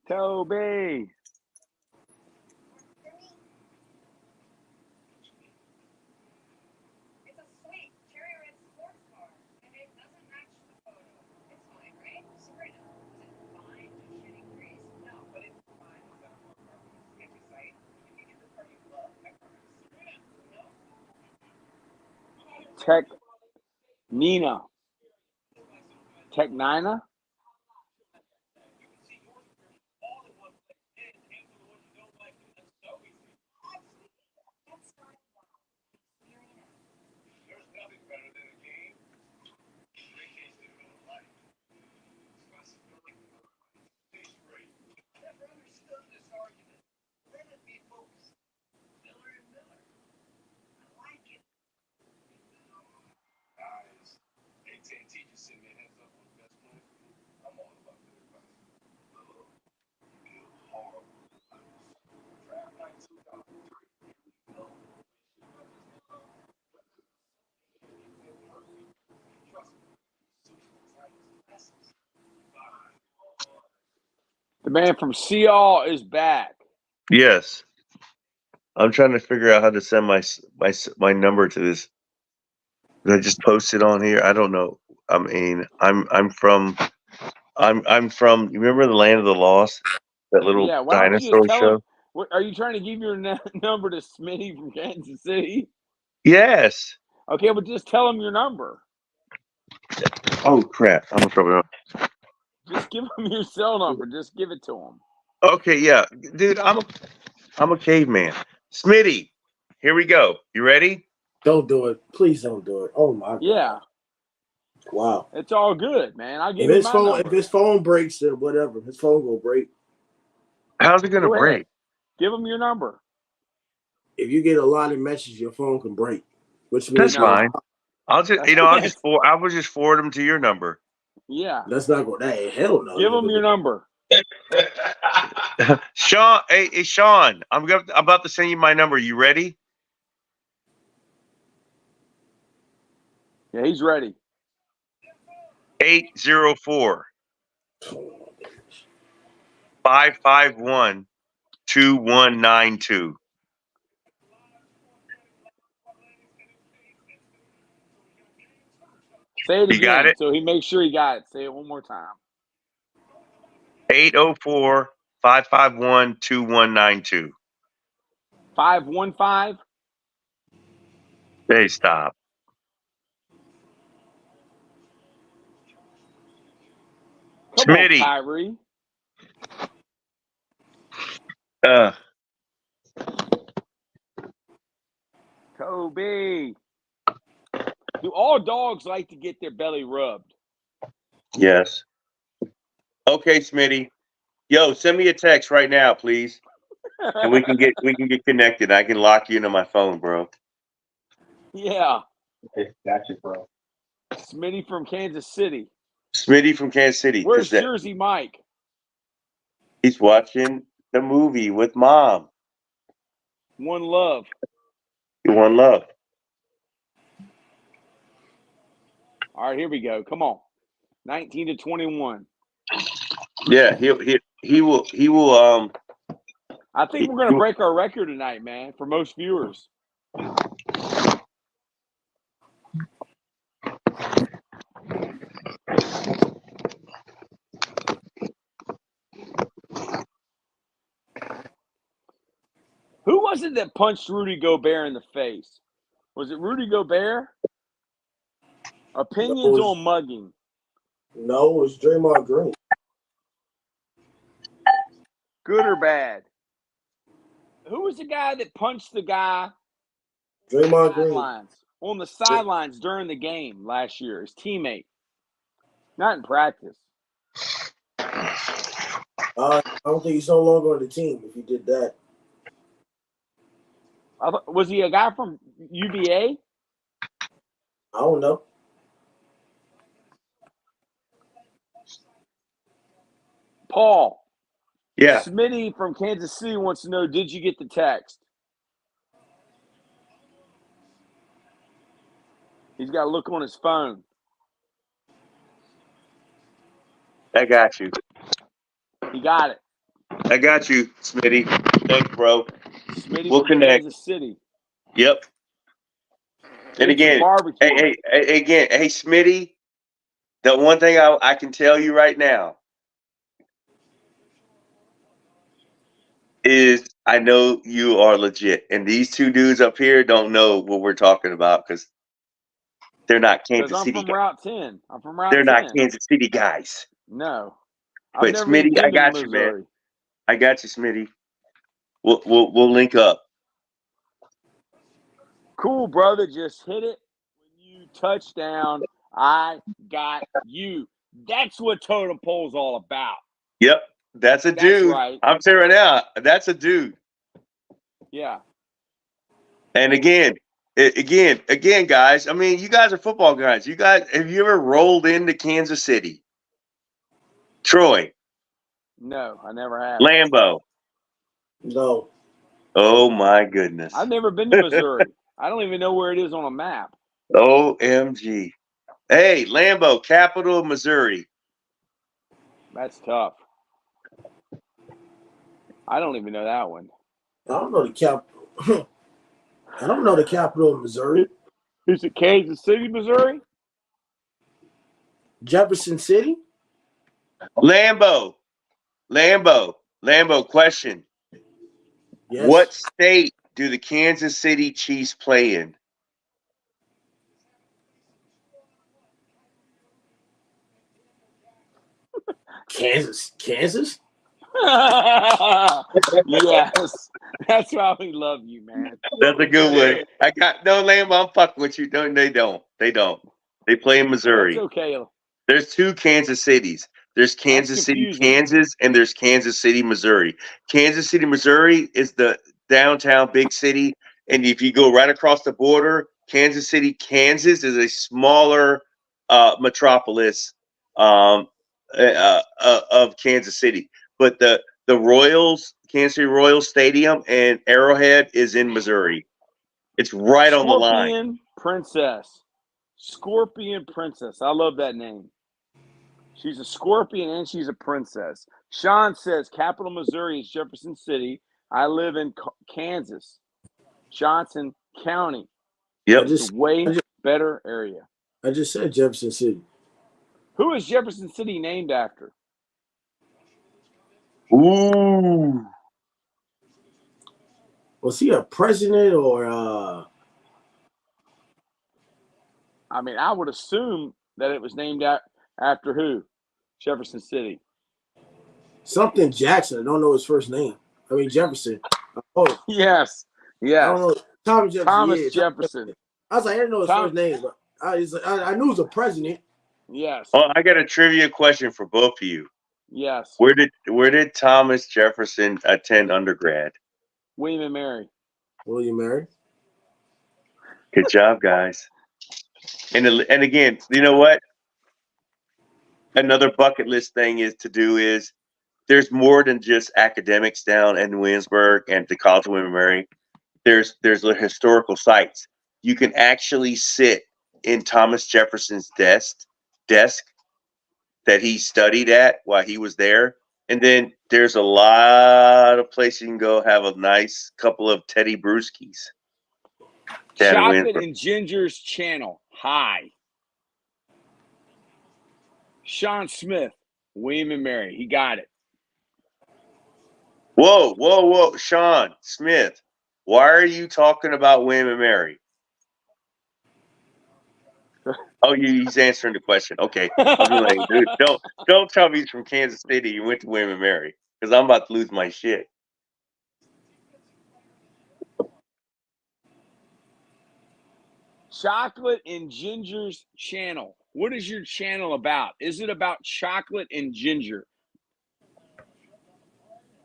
Toby. Tech Nina. Tech Nina? The man from Seattle is back. Yes. I'm trying to figure out how to send my number to this. Did I just post it on here? I don't know. I mean, I'm from. You remember the Land of the Lost? That little Why don't you just dinosaur tell show? him? Are you trying to give your number to Smitty from Kansas City? Yes. Okay, but just tell him your number. Oh crap! I'm in trouble. Just give him your cell number. Just give it to him. Okay, yeah, dude. I'm a caveman. Smitty, here we go. You ready? Don't do it. Please don't do it. Oh my God. Yeah. Wow. It's all good, man. I'll give you my number. If his phone breaks, then whatever. His phone will break. How's it gonna Go ahead. break? Give him your number. If you get a lot of messages, your phone can break. Which That's means fine. I will just forward them to your number. Yeah. That's not going. Hey, hell no. Give him your number. Sean, hey Sean, I'm about to send you my number. You ready? Yeah, he's ready. 804 551 2192. Say it You got again it? so he makes sure he got it. Say it one more time. 804-551-2192. 515. Hey, stop. Come on, Smitty. Kyrie. Kobe. Do all dogs like to get their belly rubbed? Yes. Okay, Smitty. Yo, send me a text right now, please. And we can get connected. I can lock you into my phone, bro. Yeah. Okay, gotcha, bro. Smitty from Kansas City. Smitty from Kansas City. Where's Jersey Mike? He's watching the movie with mom. One love. One love. All right, here we go. Come on. 19 to 21. Yeah, he will I think we're gonna break our record tonight, man, for most viewers. Who was it that punched Rudy Gobert in the face? Was it Rudy Gobert? Opinions on mugging. No, it was Draymond Green. Good or bad? Who was the guy that punched the guy Draymond Green. on the sidelines during the game last year? His teammate. Not in practice. I don't think he's no longer on the team if he did that. Was he a guy from UVA? I don't know. Paul. Yeah. Smitty from Kansas City wants to know, did you get the text? He's got to look on his phone. I got you. He got it. I got you, Smitty. Thanks, bro. Smitty We'll from connect. Kansas City. Yep. And again, hey, Smitty, the one thing I can tell you right now is I know you are legit. And these two dudes up here don't know what we're talking about because they're not Kansas City guys. Route 10. I'm from Route 10. They're not Kansas City guys. No. But Smitty, I got you, man. I got you, Smitty. We'll link up. Cool, brother. Just hit it when you touch down. I got you. That's what Totem Pole's all about. Yep. That's a dude. Right. I'm saying right now, that's a dude. Yeah. And again, guys, I mean, you guys are football guys. Have you ever rolled into Kansas City? Troy? No, I never have. Lambeau? No. Oh, my goodness. I've never been to Missouri. I don't even know where it is on a map. OMG. Hey, Lambeau, capital of Missouri. That's tough. I don't even know that one. I don't know the capital. I don't know the capital of Missouri. Is it Kansas City, Missouri? Jefferson City? Lambeau, question. Yes. What state do the Kansas City Chiefs play in? Kansas? Yes. That's why we love you, man. That's a good one. I got no Lambeau. I'm fucking with you. No, they don't. They play in Missouri. That's okay. There's two Kansas Cities. There's Kansas City, Kansas, and there's Kansas City, Missouri. Kansas City, Missouri is the downtown big city. And if you go right across the border, Kansas City, Kansas is a smaller metropolis of Kansas City. But the Royals, Kansas City Royals Stadium and Arrowhead is in Missouri. It's right on the line. Scorpion Princess. I love that name. She's a scorpion and she's a princess. Sean says capital Missouri is Jefferson City. I live in Kansas, Johnson County. Yep. It's a way better area. I just said Jefferson City. Who is Jefferson City named after? Ooh. Was he a president or I mean, I would assume that it was named after who? Jefferson City. something Jackson? I don't know his first name. I mean Jefferson. Oh, Yes. I Yes. don't know. Thomas Jefferson. Thomas Yeah, Jefferson. I was like, I didn't know his Tom- first name, but I knew he was a president. Yes. Oh, I got a trivia question for both of you. Yes. Where did Thomas Jefferson attend undergrad? William and Mary. William Mary. Good job, guys. And again, you know what? Another bucket list thing is there's more than just academics down in Williamsburg and the College of William and Mary. There's the historical sites. You can actually sit in Thomas Jefferson's desk that he studied at while he was there. And then there's a lot of places you can go have a nice couple of Teddy Brewskis. Chocolate and Ginger's Channel. Hi. Sean Smith, William and Mary. He got it. Whoa. Sean Smith, why are you talking about William and Mary? Oh, he's answering the question. Okay. I was like, dude, don't tell me he's from Kansas City. You went to William and Mary because I'm about to lose my shit. Chocolate and Ginger's Channel. What is your channel about? Is it about chocolate and ginger?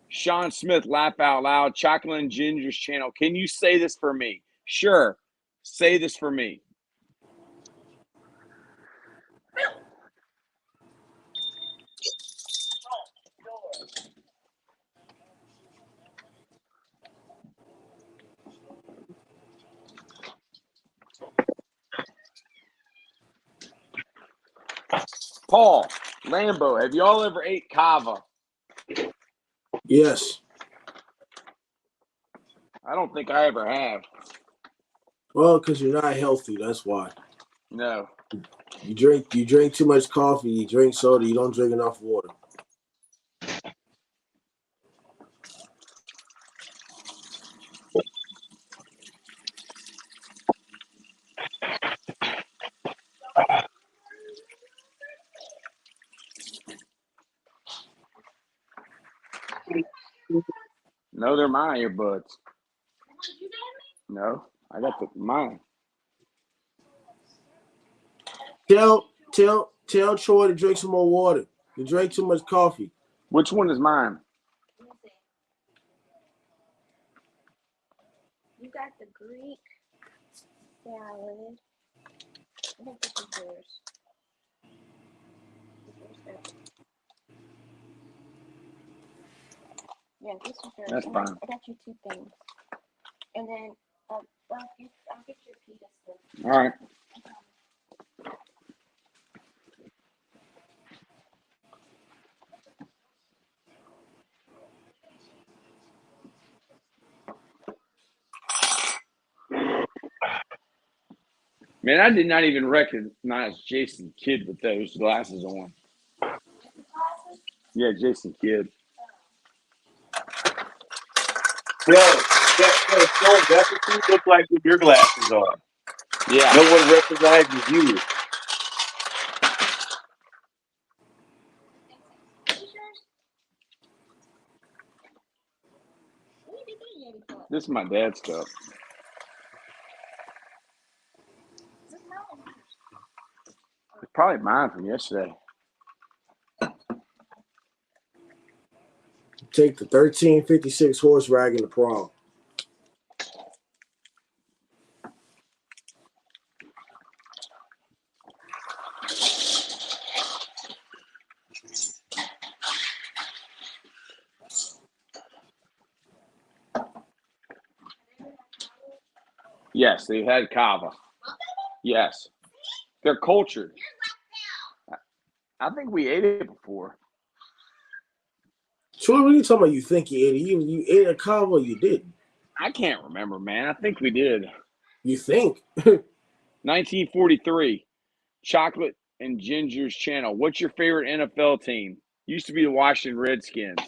Sean Smith, laugh out loud. Chocolate and Ginger's Channel. Can you say this for me? Sure. Say this for me. Paul, Lambo, have y'all ever ate kava? Yes. I don't think I ever have. Well, because you're not healthy. That's why. No. You drink too much coffee. You drink soda. You don't drink enough water. No, they're my earbuds. No, I got mine. Tell Troy to drink some more water. You drank too much coffee. Which one is mine? You got the Greek salad. I think this is yours. Yeah, this is yours. That's fine. I got you 2 things. And then I'll get your pita stuff. All right. Man, I did not even recognize Jason Kidd with those glasses on. Yeah, Jason Kidd. Yo, that's what you look like with your glasses on. Yeah. No one recognizes you. This is my dad's cup. It's probably mine from yesterday. Take the 1356 horse wagon to prom. Yes, they've had kava. Yes. They're cultured. I think we ate it before. Troy, what are you talking about? You think you ate it? You ate a kava or you didn't? I can't remember, man. I think we did. You think? 1943. Chocolate and Ginger's channel. What's your favorite NFL team? Used to be the Washington Redskins.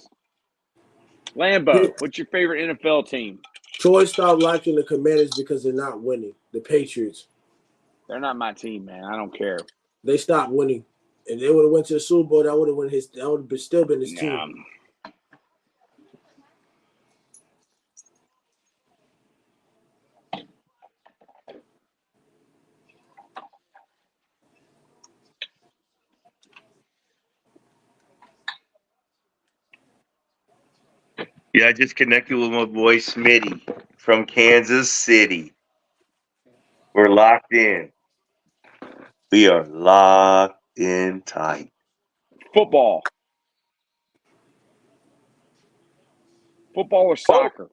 Lambo, what's your favorite NFL team? Troy stopped liking the Commanders because they're not winning. The Patriots. They're not my team, man. I don't care. They stopped winning. If they would have went to the Super Bowl, that would have still been his team. Yeah, I just connected with my boy Smitty from Kansas City. We're locked in. We are locked in tight. Football. Football or soccer?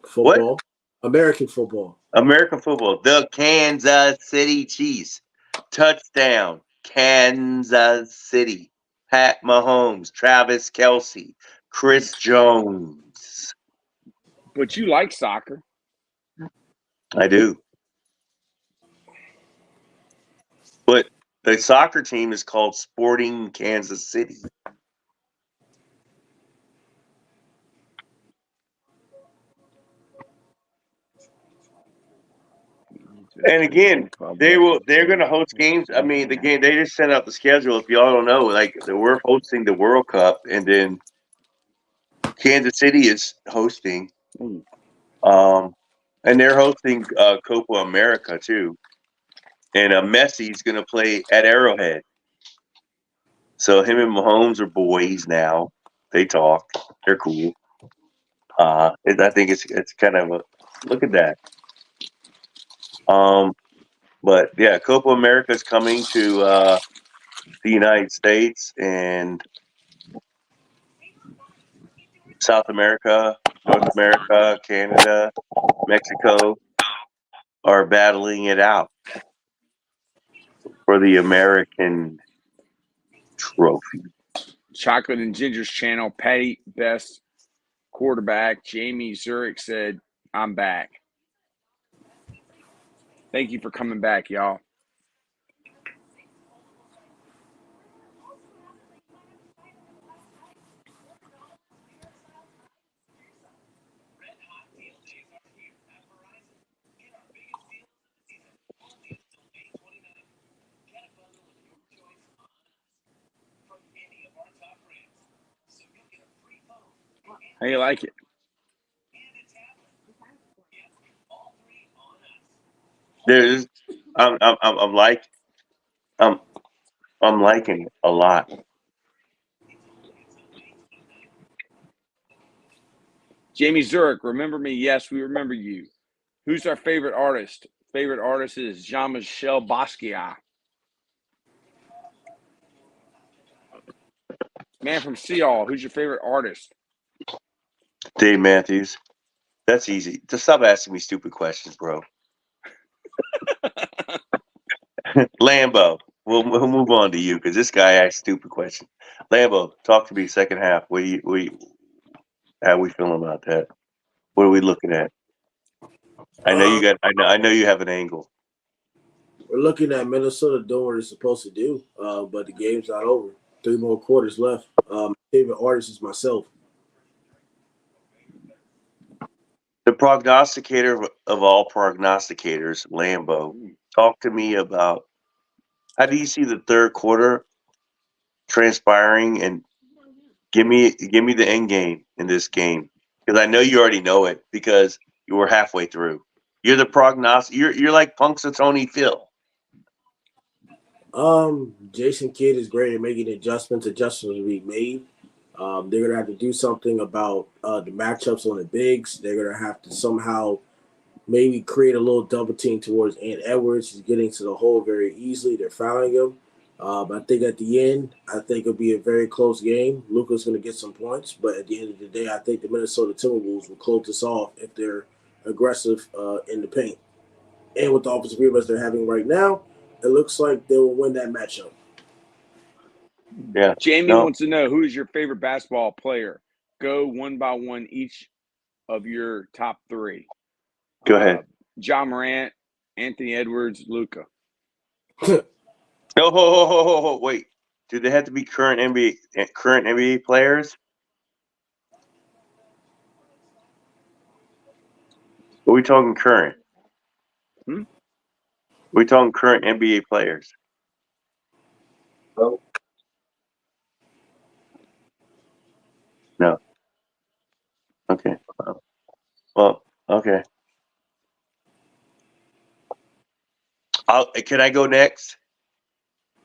Football. What? American football. American football. The Kansas City Chiefs. Touchdown. Kansas City. Pat Mahomes. Travis Kelce. Chris Jones. But you like soccer. I do. But the soccer team is called Sporting Kansas City. And again, they're going to host games. I mean, the game they just sent out the schedule. If y'all don't know, like we're hosting the World Cup, and then Kansas City is hosting, and they're hosting Copa America too. And Messi's going to play at Arrowhead. So him and Mahomes are boys now. They talk. They're cool. I think it's kind of a look at that. But yeah, Copa America is coming to the United States, and South America, North America, Canada, Mexico are battling it out for the American trophy. Chocolate and Ginger's channel. Patty Best quarterback. Jamie Zurich said, I'm back. Thank you for coming back, y'all. How you like it? There's, I'm liking it a lot. Jamie Zurich, remember me? Yes, we remember you. Who's our favorite artist? Favorite artist is Jean-Michel Basquiat. Man from Seattle, who's your favorite artist? Dave Matthews. That's easy. Just stop asking me stupid questions, bro. Lambo. We'll move on to you because this guy asks stupid questions. Lambo, talk to me second half. How are we feeling about that? What are we looking at? I know you have an angle. We're looking at Minnesota doing what it's supposed to do, but the game's not over. 3 more quarters left. Favorite artist is myself. The prognosticator of all prognosticators, Lambo. Talk to me about how do you see the third quarter transpiring, and give me the end game in this game, because I know you already know it because you were halfway through. You're the You're like Punxsutawney Phil. Jason Kidd is great at making adjustments. Adjustments will be made. They're gonna have to do something about the matchups on the bigs. They're gonna have to somehow maybe create a little double team towards Ant Edwards. He's getting to the hole very easily. They're fouling him. I think at the end, it'll be a very close game. Luka's going to get some points, but at the end of the day, I think the Minnesota Timberwolves will close this off if they're aggressive in the paint. And with the offensive rebounds they're having right now, it looks like they will win that matchup. Yeah. Jamie wants to know, who is your favorite basketball player? Go one by one each of your top 3. Go ahead. John Morant, Anthony Edwards, Luka. No, wait. Do they have to be current NBA players? Are we talking current? Hmm? Are we talking current NBA players? No. Okay. Well, okay. Can I go next?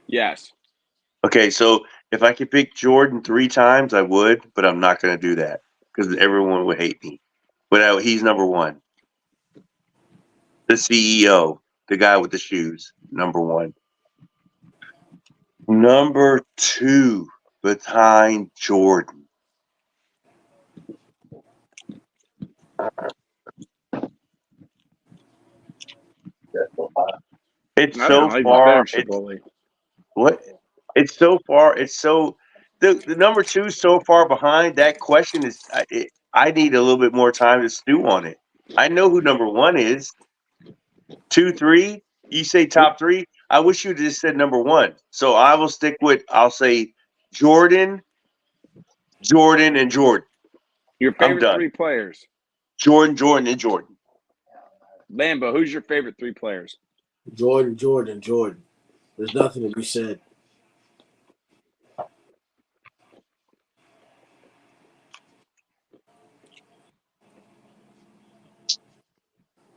Yes. Okay, so if I could pick Jordan 3 times, I would, but I'm not going to do that because everyone would hate me. But he's number 1. The CEO, the guy with the shoes, number 1. Number 2, behind Jordan. It's I so don't like far. better It's Chipotle. what? It's so far. It's so the number 2 is so far behind. That question is. I need a little bit more time to stew on it. I know who number 1 is. 2, 3. You say top 3. I wish you just said number 1. So I will stick with. I'll say Jordan, Jordan, and Jordan. Your I'm favorite done. 3 players. Jordan, Jordan, and Jordan. Lambo, who's your favorite 3 players? Jordan, Jordan, Jordan. There's nothing to be said.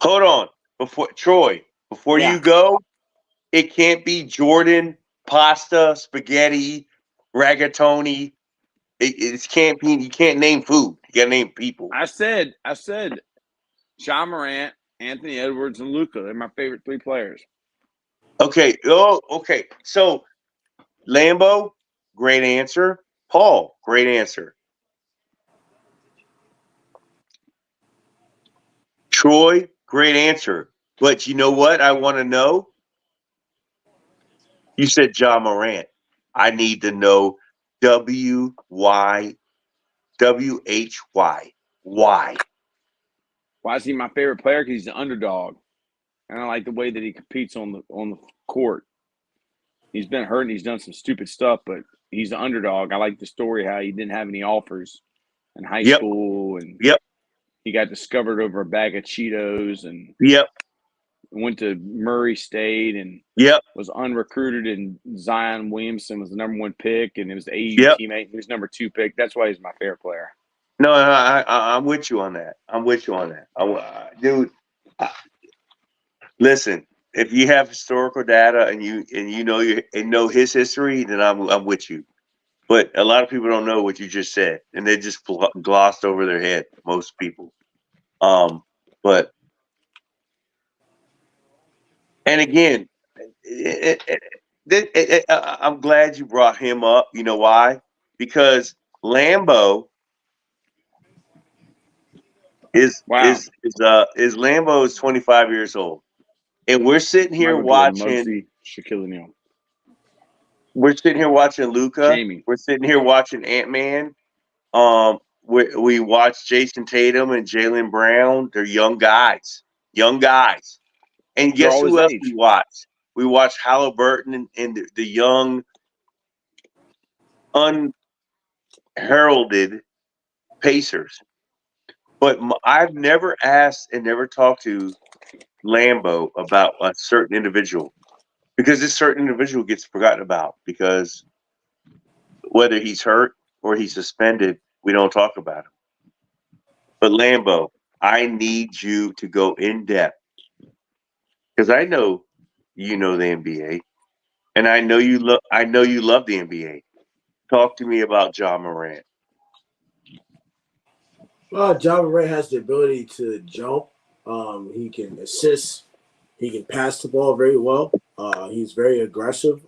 Hold on. Before Yeah. you go, it can't be Jordan, pasta, spaghetti, ragatoni. It can't be. You can't name food. You gotta name people. I said John Morant, Anthony Edwards, and Luka. They're my favorite 3 players. Okay. Oh, okay. So Lambo, great answer. Paul, great answer. Troy, great answer. But you know what? I want to know. You said John Morant. I need to know WHY. Why? Why is he my favorite player? Because he's the underdog, and I like the way that he competes on the court. He's been hurt and he's done some stupid stuff, but he's the underdog. I like the story how he didn't have any offers in high Yep. school, and Yep. he got discovered over a bag of Cheetos and Yep. went to Murray State and Yep. was unrecruited, and Zion Williamson was the number 1 pick, and it was the AU Yep. teammate. He was number 2 pick. That's why he's my favorite player. No, I'm with you on that. Dude. Listen, if you have historical data and you know his history, then I'm with you. But a lot of people don't know what you just said, and they just glossed over their head. Most people. But and again, I'm glad you brought him up. You know why? Because Lambo Wow. is Lambo is 25 years old, and we're sitting here Michael Jordan, watching. Muggsy, Shaquille O'Neal, We're sitting here watching Luka. Jamie. We're sitting here watching Ant-Man. We watch Jason Tatum and Jaylen Brown. They're young guys. And They're guess all his who else we age. watch? We watch Halliburton and the young, unheralded Pacers. But I've never asked and never talked to Lambo about a certain individual because this certain individual gets forgotten about because whether he's hurt or he's suspended, we don't talk about him. But Lambo, I need you to go in depth because I know you know the NBA, and I know you love. I know you love the NBA. Talk to me about John Morant. Well, John Morant has the ability to jump. He can assist. He can pass the ball very well. He's very aggressive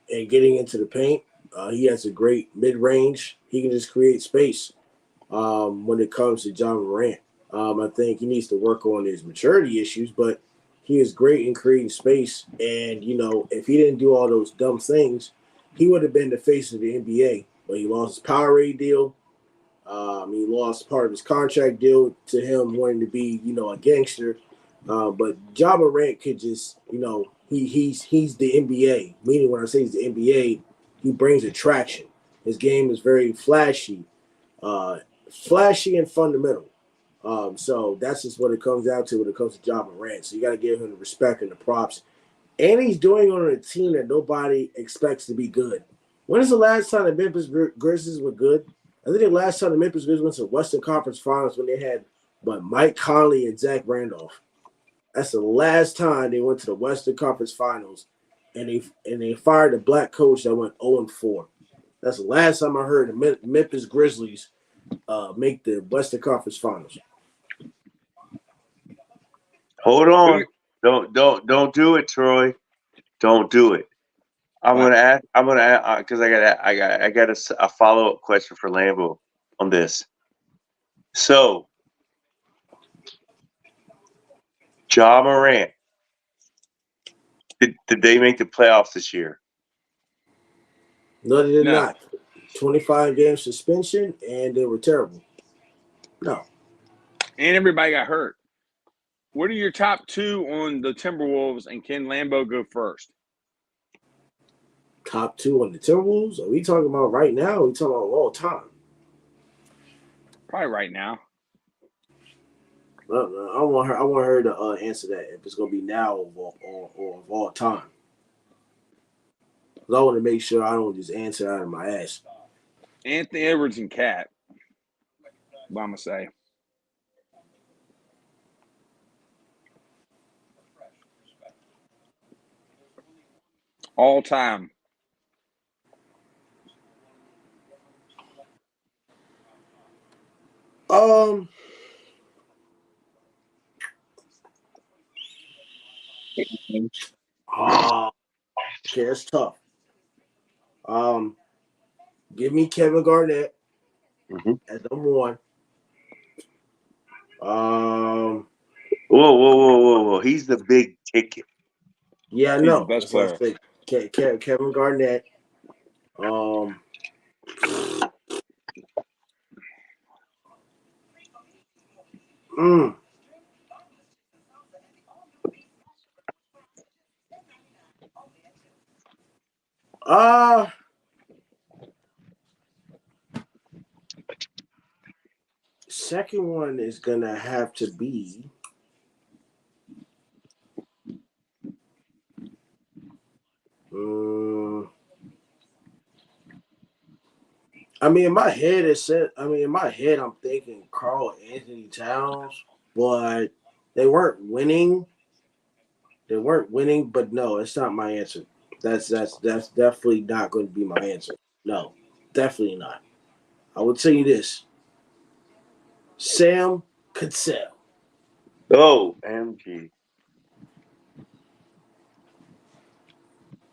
in getting into the paint. He has a great mid range. He can just create space when it comes to John Morant. I think he needs to work on his maturity issues, but he is great in creating space. And, if he didn't do all those dumb things, he would have been the face of the NBA. But he lost his Powerade deal. He lost part of his contract deal to him wanting to be, a gangster. But Ja Morant could just, he's the NBA. Meaning, when I say he's the NBA, he brings attraction. His game is very flashy and fundamental. So that's just what it comes down to when it comes to Ja Morant. So you got to give him the respect and the props. And he's doing it on a team that nobody expects to be good. When is the last time the Memphis Grizzlies were good? I think the last time the Memphis Grizzlies went to the Western Conference Finals when they had Mike Conley and Zach Randolph. That's the last time they went to the Western Conference Finals, and they fired a black coach that went 0-4. That's the last time I heard the Memphis Grizzlies make the Western Conference Finals. Hold on. Don't do it, Troy. Don't do it. I'm gonna ask because I got a follow-up question for Lambo on this. So, Ja Morant, did they make the playoffs this year? No, they did No. not. 25-game suspension, and they were terrible. No. And everybody got hurt. What are your top two on the Timberwolves, and can Lambo go first? Top two on the Timberwolves? Are we talking about right now? Or are we talking about all time? Probably right now. No, I want her to answer that if it's gonna be now or of all time. Because I want to make sure I don't just answer out of my ass. Anthony Edwards and Cat. What I'm gonna say. All time. Okay, that's tough. Give me Kevin Garnett as number one. Whoa. He's the big ticket. Yeah, I He's know. the best That's what I say. Kevin Garnett. Mm. Second one is gonna have to be. I mean, in my head, I'm thinking Karl-Anthony Towns, but they weren't winning. They weren't winning, but no, it's not my answer. That's definitely not going to be my answer. No, definitely not. I will tell you this: Sam Cassell. Oh, MG.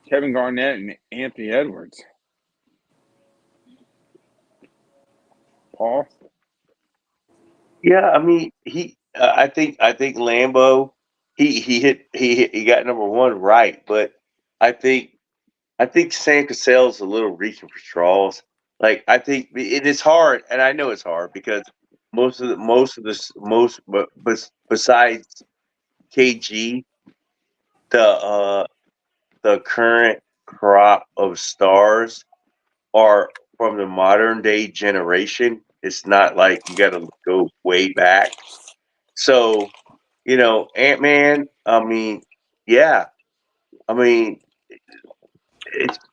Kevin Garnett and Anthony Edwards. Paul. Yeah, I mean I think Lambo he got number one right, but I think Sam Cassell's a little reaching for straws. Like I think it is hard, and I know it's hard because but besides KG, the current crop of stars are from the modern day generation. It's not like you got to go way back. So, Ant-Man, I mean, yeah. I mean,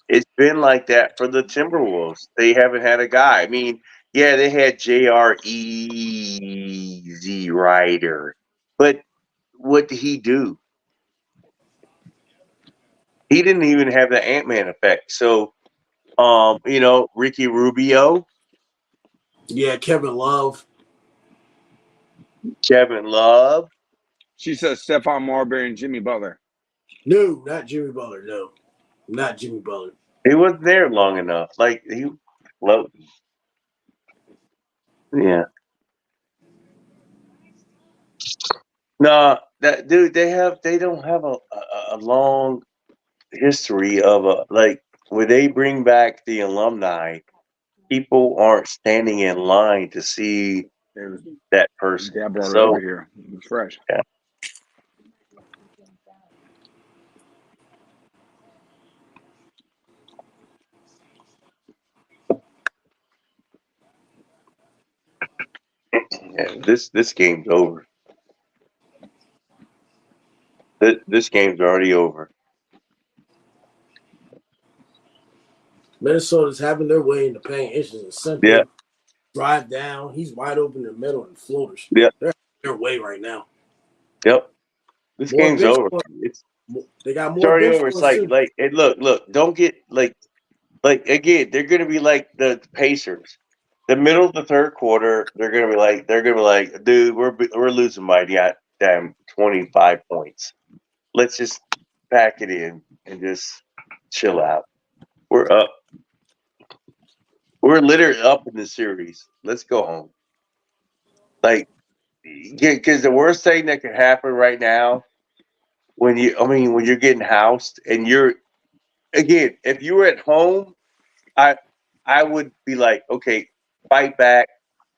it's been like that for the Timberwolves. They haven't had a guy. I mean, yeah, they had J.R. Easy Rider, but what did he do? He didn't even have the Ant-Man effect. So, Ricky Rubio, Yeah, Kevin Love. Kevin Love. She says Stephon Marbury and Jimmy Butler. No, not Jimmy Butler. No, not Jimmy Butler. He wasn't there long enough. Like he floating. Yeah. No, that dude. They don't have a long history of like when they bring back the alumni, people aren't standing in line to see that person. Dad brought it So over here. It's fresh. yeah. And this game's over. This game's already over. Minnesota's having their way in the paint. It's just a simple Yeah. drive down. He's wide open in the middle and floaters. Yeah. They're their way right now. Yep. This More game's bench over. points. They got It's more already bench over. It's points too. like, hey, look, don't get like again, they're gonna be like the Pacers. The middle of the third quarter, they're gonna be like, dude, we're losing by damn 25 points. Let's just pack it in and just chill out. We're up. We're literally up in the series. Let's go home. Like, because the worst thing that could happen right now when you're getting housed and if you were at home, I would be like, okay, fight back,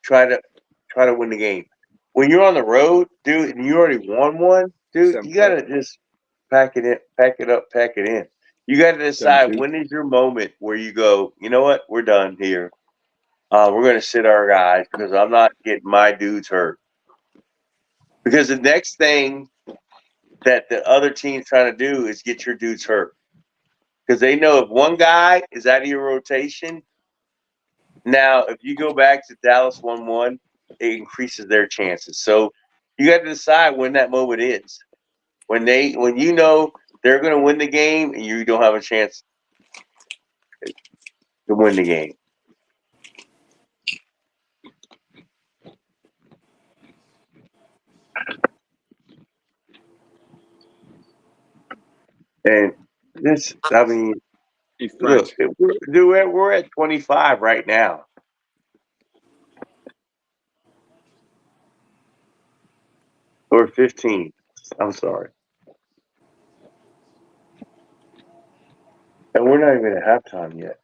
try to win the game. When you're on the road, dude, and you already won one, dude, you gotta just pack it in, pack it up, pack it in. You got to decide when is your moment where you go, you know what, we're done here. We're going to sit our guys because I'm not getting my dudes hurt. Because the next thing that the other team's trying to do is get your dudes hurt. Because they know if one guy is out of your rotation, now if you go back to Dallas 1-1, it increases their chances. So you got to decide when that moment is. When you know they're going to win the game and you don't have a chance to win the game. And this, I mean, He's look, French. we're at 25 right now. Or 15. I'm sorry. And we're not even at halftime yet.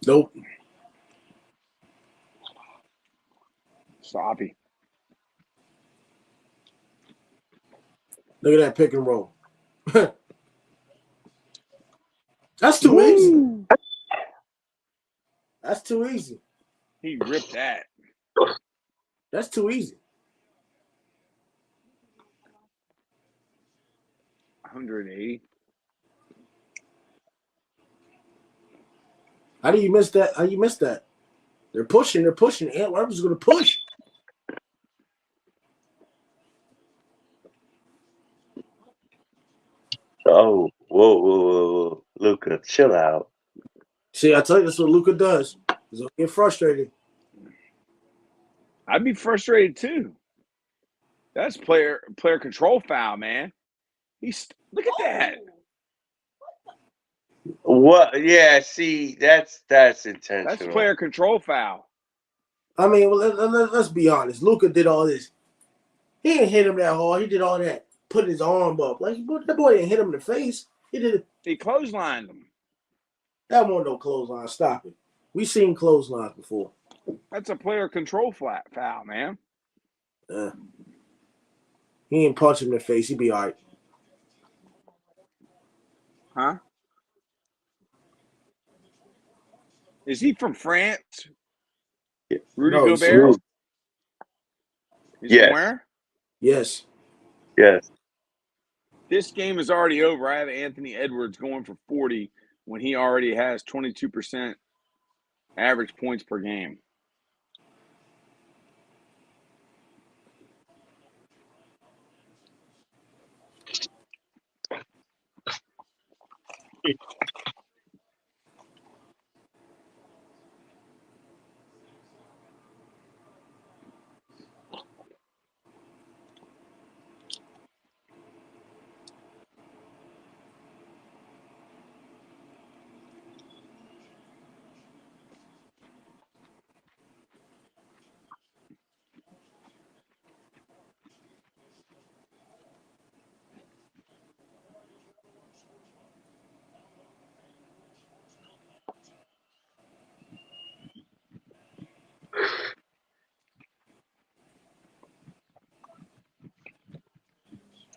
Nope. Sloppy. Look at that pick and roll. That's too easy. That's too easy. He ripped that. That's too easy. 180. How do you miss that? How you miss that? They're pushing. Ant Roberts is going to push. Oh, whoa. Luka, chill out. See, I tell you, that's what Luka does. He's going to get frustrated. I'd be frustrated too. That's player control foul, man. Look at that. What? Yeah, see, that's intentional. That's player control foul. I mean, let's be honest. Luka did all this. He didn't hit him that hard. He did all that, putting his arm up. Like, that boy didn't hit him in the face. He did it. He clotheslined him. That wasn't no clothesline. Stop it. We've seen clotheslines before. That's a player control foul, man. He didn't punch him in the face. He'd be all right. Huh? Is he from France? Rudy No, Gobert? He's from where? Yes. Yes. This game is already over. I have Anthony Edwards going for 40 when he already has 22% average points per game.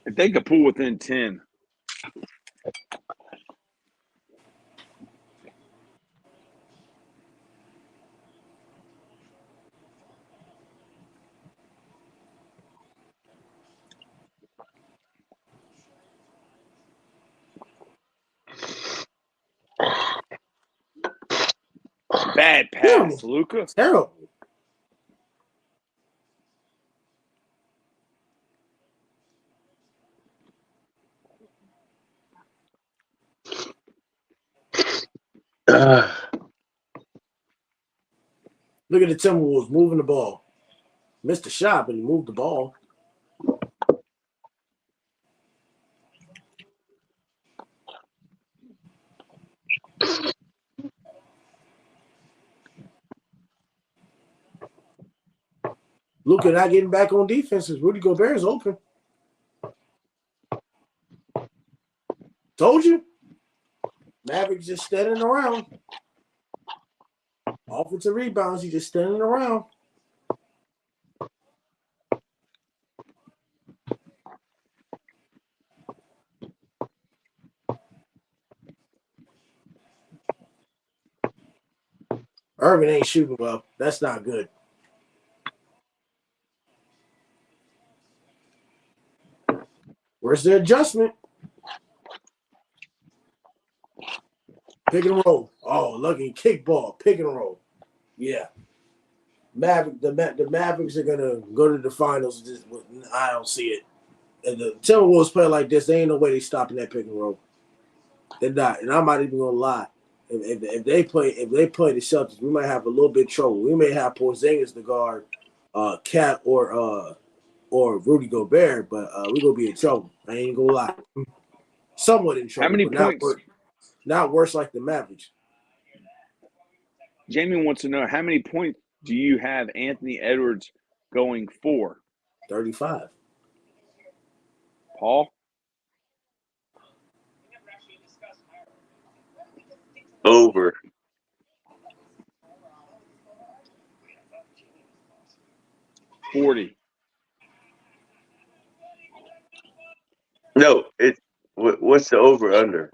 If they could pull within 10. Bad pass, Luka. Terrible. Look at the Timberwolves moving the ball. Missed the shot, but he moved the ball. Luka not getting back on defenses. Rudy Gobert is open. Told you. Mavericks just standing around. Offensive rebounds, he just standing around. Irvin ain't shooting well. That's not good. Where's the adjustment? Pick and roll. Oh, lucky kickball. Pick and roll. Yeah. The Mavericks are gonna go to the finals. I don't see it. And the Timberwolves play like this. There ain't no way they stopping that pick and roll. They're not. And I'm not even gonna lie. If they play the Celtics, we might have a little bit of trouble. We may have Porzingis to guard Cat or Rudy Gobert, but we're gonna be in trouble. I ain't gonna lie. Somewhat in trouble. How many but points? Not worse like the Mavericks. Jamie wants to know, how many points do you have Anthony Edwards going for? 35. Paul? Over. $40. No, what's the over under?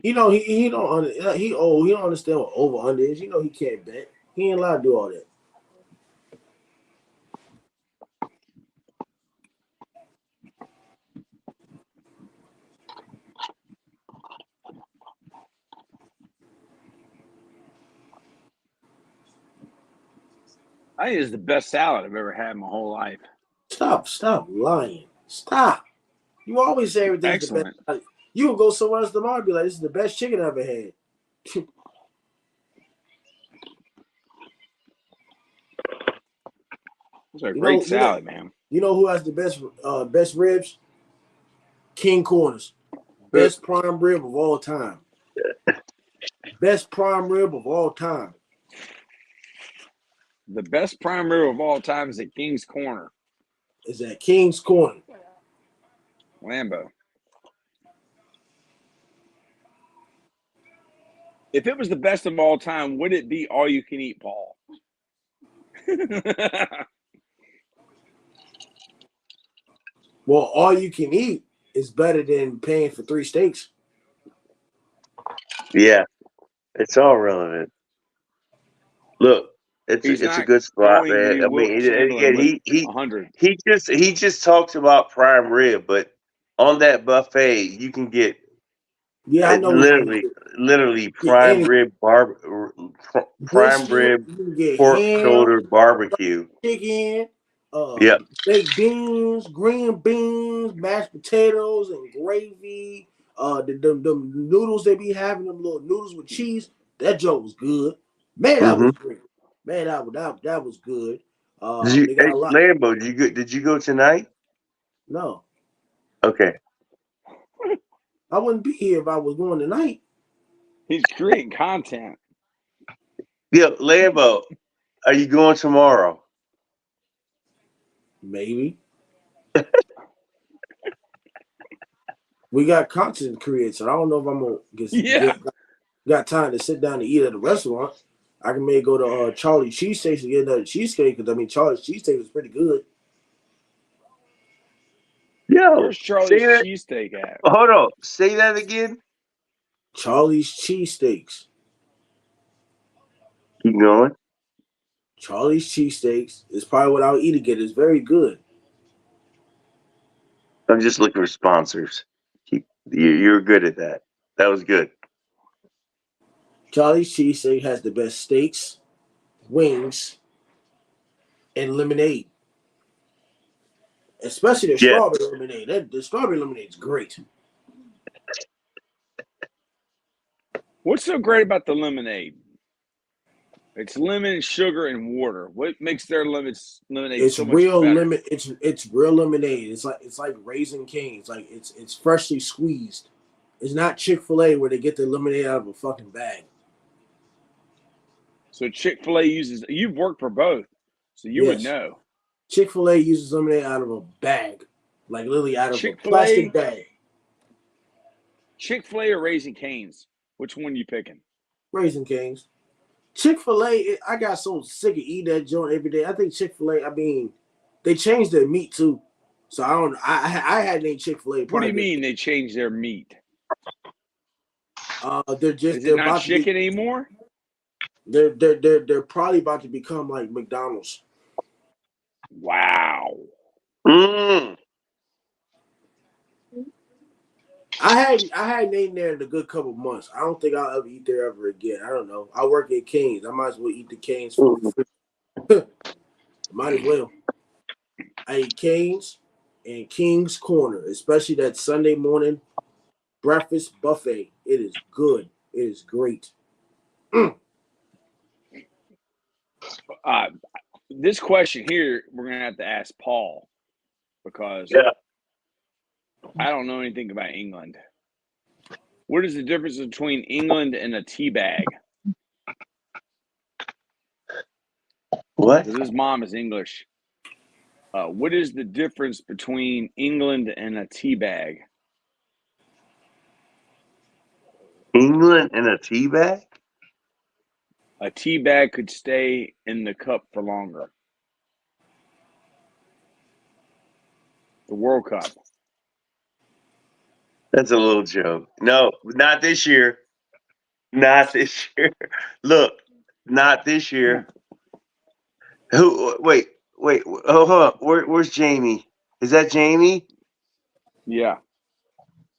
You know he don't he old. He don't understand what over under is. You know he can't bet. He ain't allowed to do all that. I think it's the best salad I've ever had in my whole life. Stop lying. Stop. You always say everything's Excellent. the best. You will go somewhere else tomorrow and be like, this is the best chicken I ever had. It's a great salad, man. You know who has the best ribs? King Corners. Best prime rib of all time. Best prime rib of all time. The best prime rib of all time is at King's Corner. Is at King's Corner. Lambeau. If it was the best of all time, would it be all you can eat, Paul? Well, all you can eat is better than paying for 3 steaks. Yeah, it's all relevant. Look, it's a good spot, man. I mean, again, he just talks about prime rib, but on that buffet you can get I know literally prime rib pork shoulder barbecue, chicken, yep, baked beans, green beans, mashed potatoes, and gravy. The noodles they be having, them little noodles with cheese. That joke was good. Man, that was great. Man, that was good. They got a lot. Lambo, did you go tonight? No. Okay. I wouldn't be here if I was going tonight. He's creating content. Yeah, Lambo, are you going tomorrow? Maybe. We got content to create, so I don't know if I'm gonna got time to sit down and eat at a restaurant. I can maybe go to Charlie Cheesesteaks and get another cheesesteak because I mean Charlie's cheesesteak is pretty good. Yo, Where's Charlie's cheesesteak at? Hold on. Say that again. Charlie's Cheesesteaks. Keep going. Charlie's Cheesesteaks is probably what I'll eat again. It's very good. I'm just looking for sponsors. You're good at that. That was good. Charlie's Cheesesteak has the best steaks, wings, and lemonade. Especially the strawberry lemonade. The strawberry lemonade is great. What's so great about the lemonade? It's lemon, sugar, and water. What makes their lemonade It's so much real better? lemon. It's real lemonade. It's like Raisin Cane's. Like it's freshly squeezed. It's not Chick-fil-A where they get the lemonade out of a fucking bag. So Chick-fil-A uses. You've worked for both, so you would know. Chick-fil-A uses lemonade out of a bag, like literally out of a Chick-fil-A? plastic bag. Chick-fil-A or Raising Cane's? Which one you picking? Raisin Cane's. Chick-fil-A, I got so sick of eating that joint every day. I think Chick-fil-A, I mean, they changed their meat too. So I hadn't ate Chick-fil-A. What do you mean they changed their meat? They're just Is they're it not about chicken anymore? They're probably about to become like McDonald's. Wow. I hadn't eaten there in a good couple months. I don't think I'll ever eat there ever again. I don't know. I work at Cane's. I might as well eat the Cane's for free. Might as well. I eat Cane's and King's Corner, especially that Sunday morning breakfast buffet. It is good. It is great. This question here, we're going to have to ask Paul because I don't know anything about England. What is the difference between England and a tea bag? What? Because his mom is English. What is the difference between England and a tea bag? England and a tea bag? A tea bag could stay in the cup for longer. The World Cup. That's a little joke. No, not this year. Not this year. Look, not this year. Who? Wait. Oh, hold on. Where's Jamie? Is that Jamie? Yeah.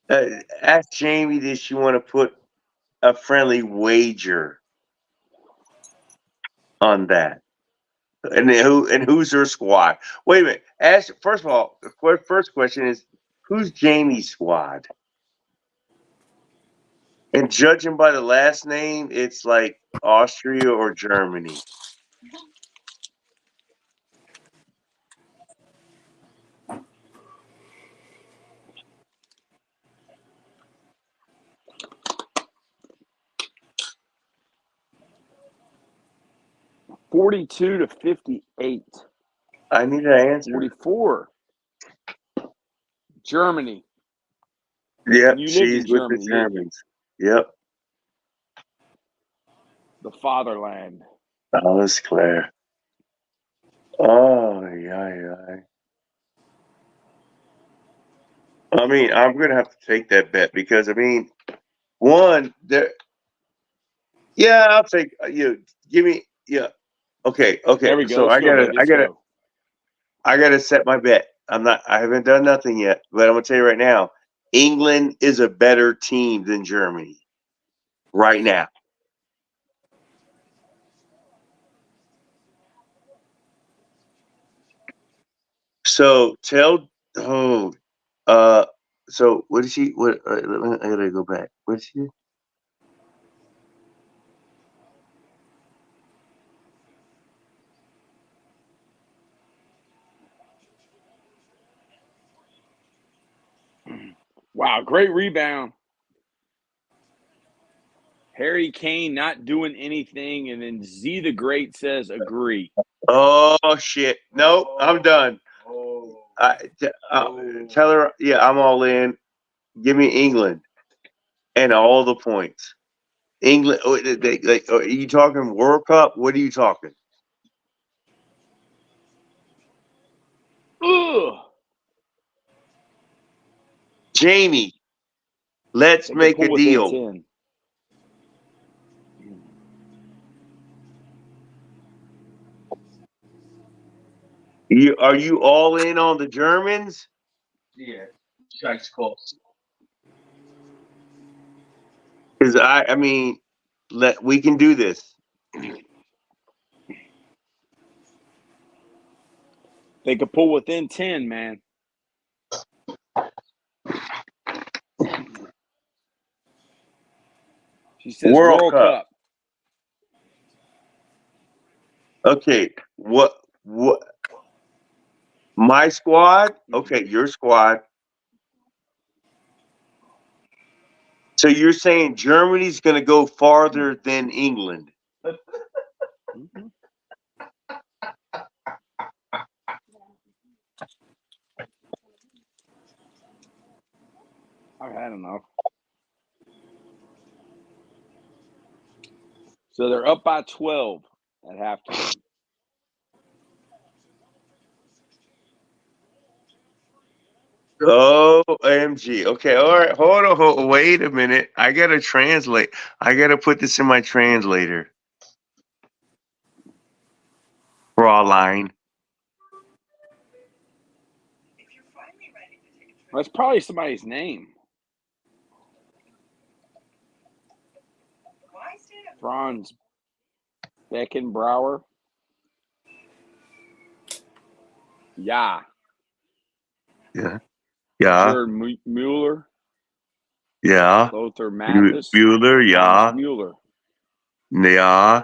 Ask Jamie if she want to put a friendly wager on that. And who's her squad? Wait a minute. First of all, the first question is who's Jamie's squad? And judging by the last name, it's like Austria or Germany. $42 to $58. I need an answer. 44. Germany. Yep, You lived she's in with Germany, the didn't you? Germans. Yep. The fatherland. Alice Claire. Oh, yeah. I mean, I'm gonna have to take that bet because I mean, one there. Yeah, I'll take you. Give me Okay. There we go. So Let's go. I gotta set my bet. I haven't done nothing yet, but I'm gonna tell you right now, England is a better team than Germany right now. So so what did she? What? I gotta go back. What did she do? Wow, great rebound. Harry Kane not doing anything, and then Z the Great says agree. Oh shit! Nope, I'm done. Tell her, yeah, I'm all in. Give me England and all the points. England. Are you talking World Cup? What are you talking? Ugh. Jamie, let's They could make pull a within deal. 10. Are you all in on the Germans? Yeah, strikes close. Because I mean, we can do this. They could pull within 10, man. She says World World Cup. Cup. Okay, what? My squad? Okay, your squad. So you're saying Germany's going to go farther than England? Mhm. I've had enough. So they're up by 12 at halftime. Oh, OMG. Okay, all right. Hold on. Wait a minute. I got to translate. I got to put this in my translator. Fraulein. That's probably somebody's name. Franz Beckenbauer. Yeah. Yeah. Yeah. Jared Mueller. Yeah. Lothar Matthias. Mueller. Thomas Yeah. Mueller. Yeah.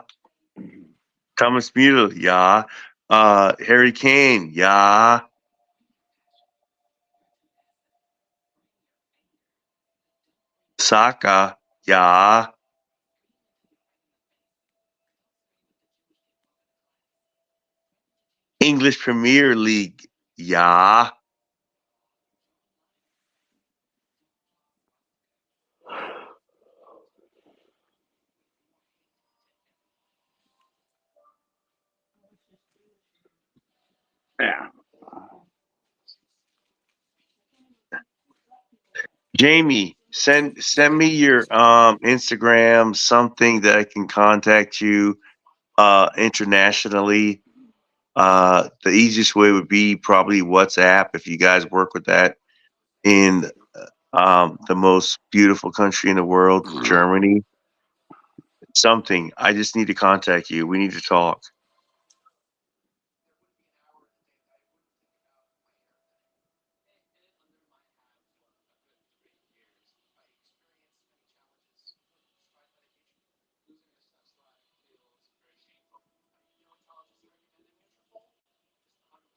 Thomas Mueller. Yeah. Harry Kane. Yeah. Saka. Yeah. English Premier League. Yeah. Yeah. Jamie, send me your Instagram, something that I can contact you internationally. The easiest way would be probably WhatsApp if you guys work with that in the most beautiful country in the world, Germany. Something. I just need to contact you. We need to talk.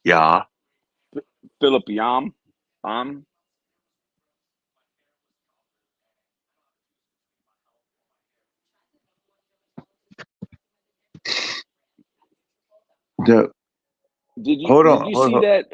Yeah. Philip Yam. The, hold Did on. you Hold see on. that?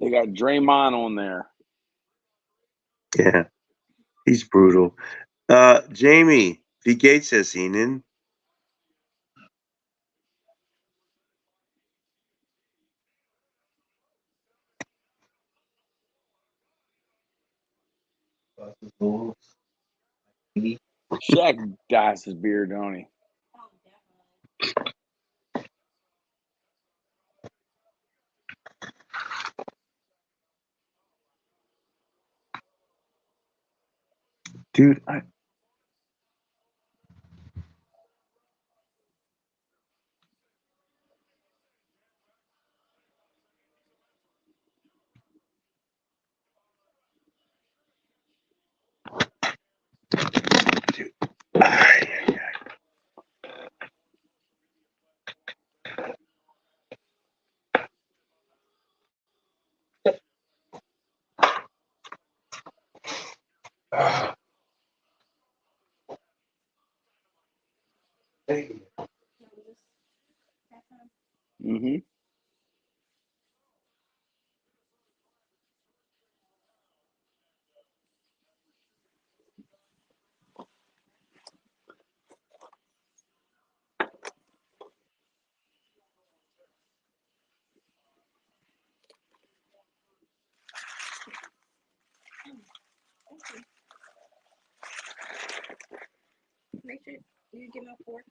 They got Draymond on there. Yeah, he's brutal. Jamie, V. Gates says Enan. Shaq dyes his beard, don't he? Dude, Mm-hmm. Make sure you get my fork.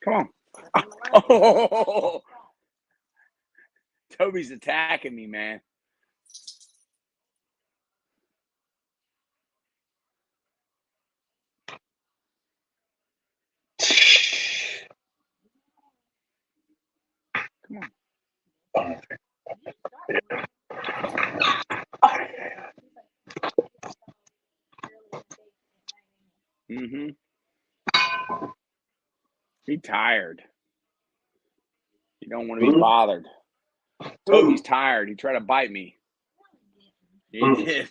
Come on. Oh, Toby's attacking me, man. Come on. Mm-hmm. He tired. You don't want to be bothered. Toby's tired. He tried to bite me. He did.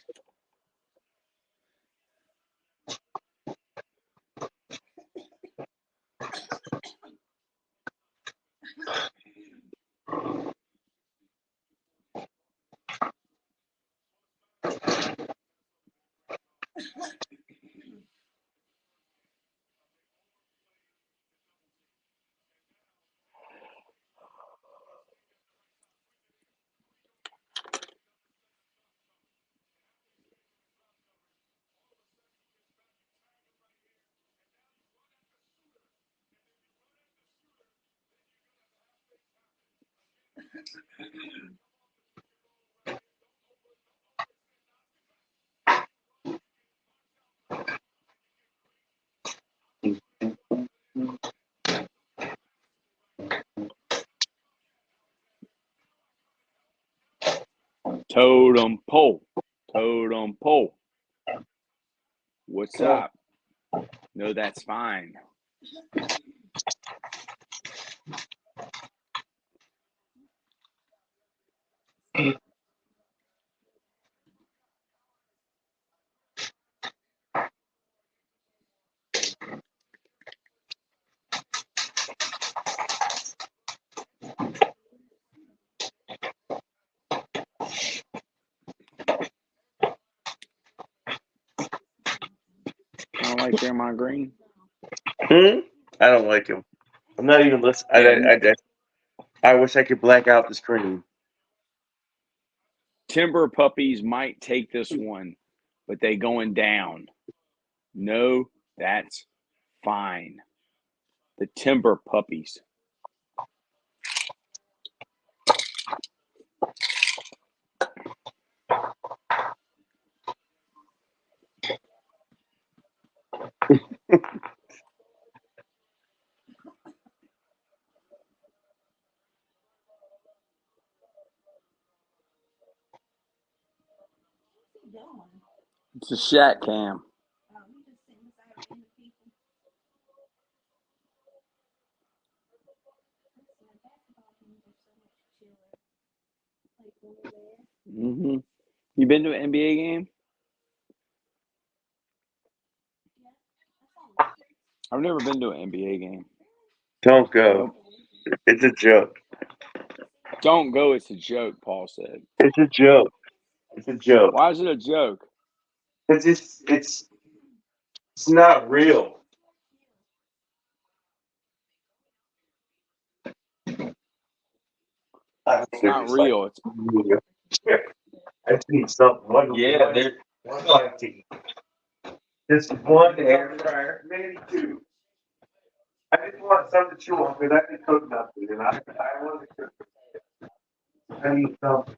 Totem Pole. Totem Pole. What's up? No, that's fine. I don't like Draymond Green. I don't like him. I'm not even listening. I wish I could black out the screen. Timber Puppies might take this one, but they going down. No, that's fine. The Timber Puppies. It's a Shaq cam. Mm-hmm. You been to an NBA game? I've never been to an NBA game. Don't go. Nope. It's a joke. Don't go. It's a joke, Paul said. It's a joke. It's a joke. Why is it a joke? Because it's not real. It's not real. It's I need something. Yeah, there's one team. This is one air fryer, maybe two. I just want something to chew on because I can cook nothing, and I want to cook. I need something.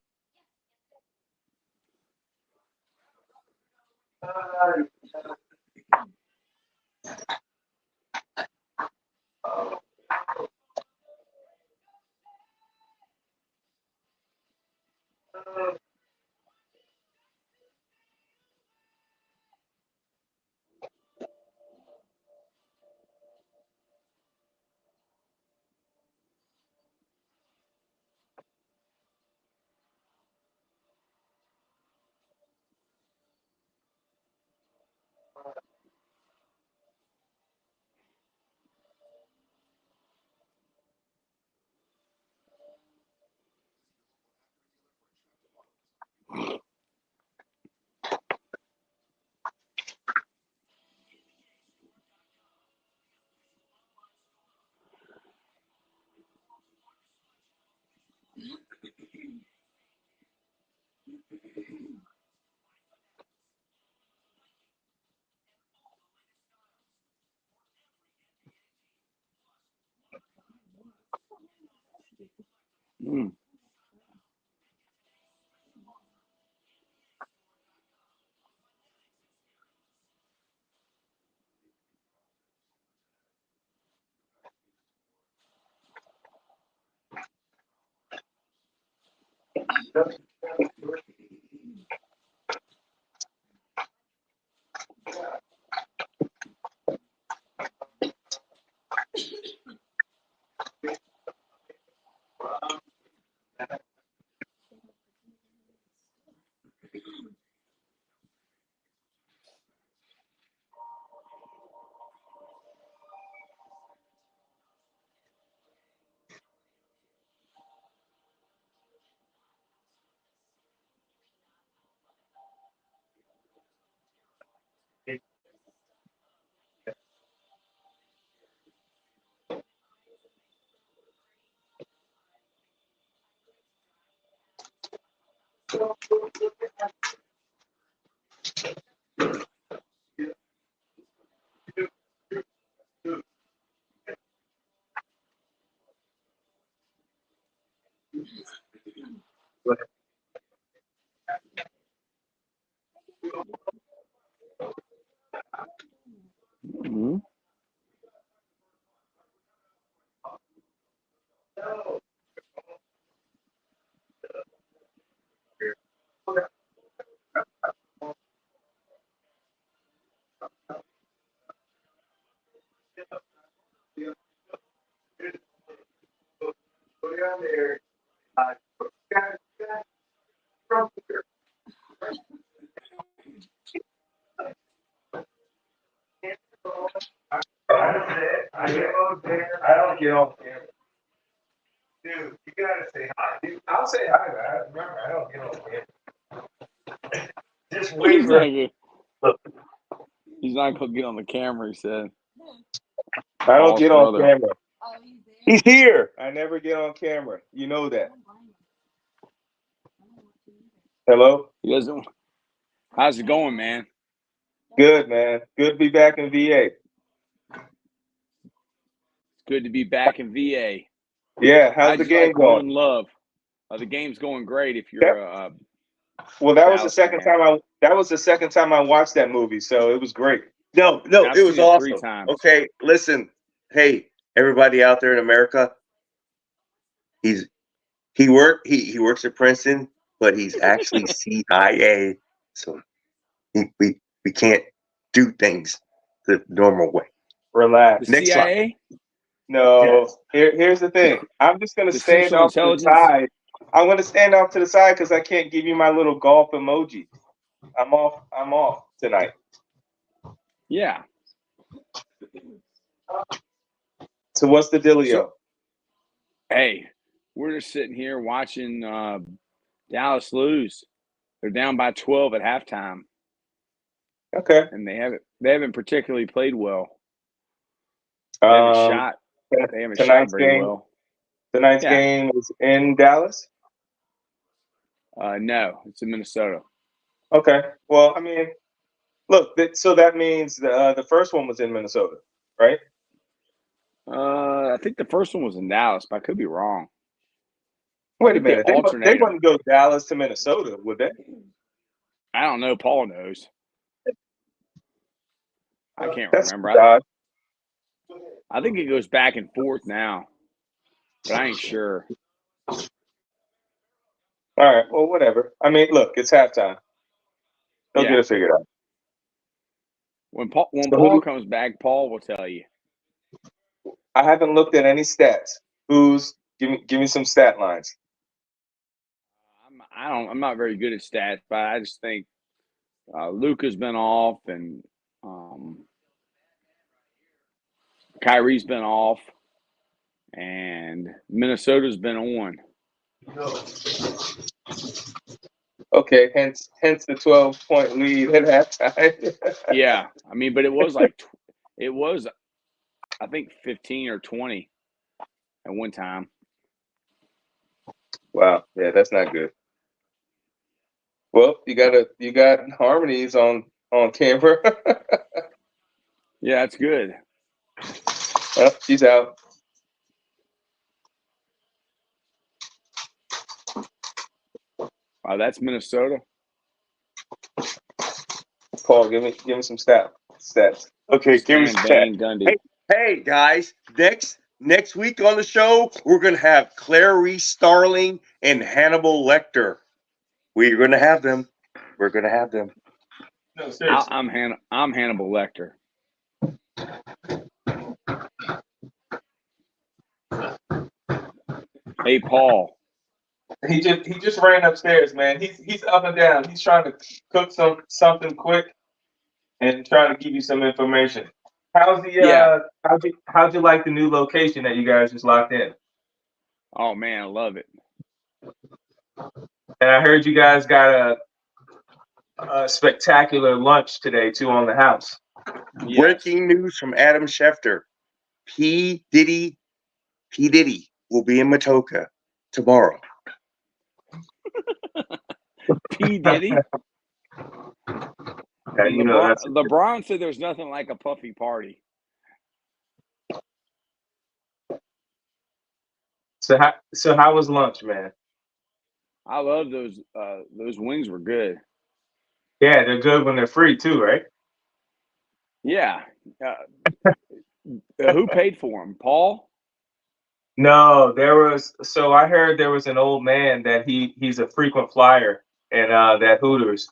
mm. Mm-hmm. I don't get on camera. Dude, you gotta say hi. Dude, I'll say hi, man. Remember, I don't get on camera. Just wait He's for not good. He's not gonna get on the camera. He said. I don't Paul's get on brother. camera. He's here. I never get on camera. You know that. Hello? He doesn't. How's it going, man? Good, man. Good to be back in VA. good to be back in VA. Yeah, how's the game going? One love. The game's going great if you're well, that was the Dallas second fan. time I watched that movie, so it was great. No, I've it was seen it 3 awesome. times. Okay, listen. Hey, everybody out there in America, he works at Princeton, but he's actually CIA. So we can't do things the normal way. Relax. The Next CIA? No. Yes. Here's the thing. I'm just gonna The stand Central off to the Intelligence? side. I'm gonna stand off to the side because I can't give you my little golf emoji. I'm off tonight. Yeah. So what's the dealio? So, hey, we're just sitting here watching Dallas lose. They're down by 12 at halftime, Okay. and they haven't particularly played well. They haven't shot. They haven't shot very well. Tonight's game is in Dallas? No, it's in Minnesota. Okay. Well, I mean, look, so that means the first one was in Minnesota, right? I think the first one was in Dallas, but I could be wrong. Wait a minute. They alternate wouldn't go Dallas to Minnesota, would they? I don't know. Paul knows. I can't That's remember. I think it goes back and forth now, but I ain't sure. All right. Well, whatever. I mean, look, it's halftime. They'll get it figured out. When Paul comes back, Paul will tell you. I haven't looked at any stats. Give me some stat lines. I'm not very good at stats, but I just think Luka's been off and Kyrie's been off and Minnesota's been on. Okay, hence the 12-point lead at halftime. Yeah, I mean, but it was I think 15 or 20 at one time. Wow, yeah, that's not good. Well, you got harmonies on camera. Yeah, that's good. Oh, she's out. Wow, that's Minnesota. Paul, give me some stats. Okay, give me some stats. Hey guys, next week on the show, we're gonna have Clarice Starling and Hannibal Lecter. We're gonna have them. We're gonna have them. No, seriously. I'm Hannibal Lecter. Hey, Paul. He just ran upstairs, man. He's up and down. He's trying to cook something quick and trying to give you some information. How'd you like the new location that you guys just locked in? Oh man, I love it. And I heard you guys got a spectacular lunch today too on the house. Yes. Breaking news from Adam Schefter. P. Diddy will be in Matoka tomorrow. P. Diddy? Yeah, LeBron said there's nothing like a puffy party. So how was lunch, man? I love those wings were good. Yeah, they're good when they're free too, right? Yeah. Who paid for them? Paul? No, I heard there was an old man that he's a frequent flyer in that Hooters.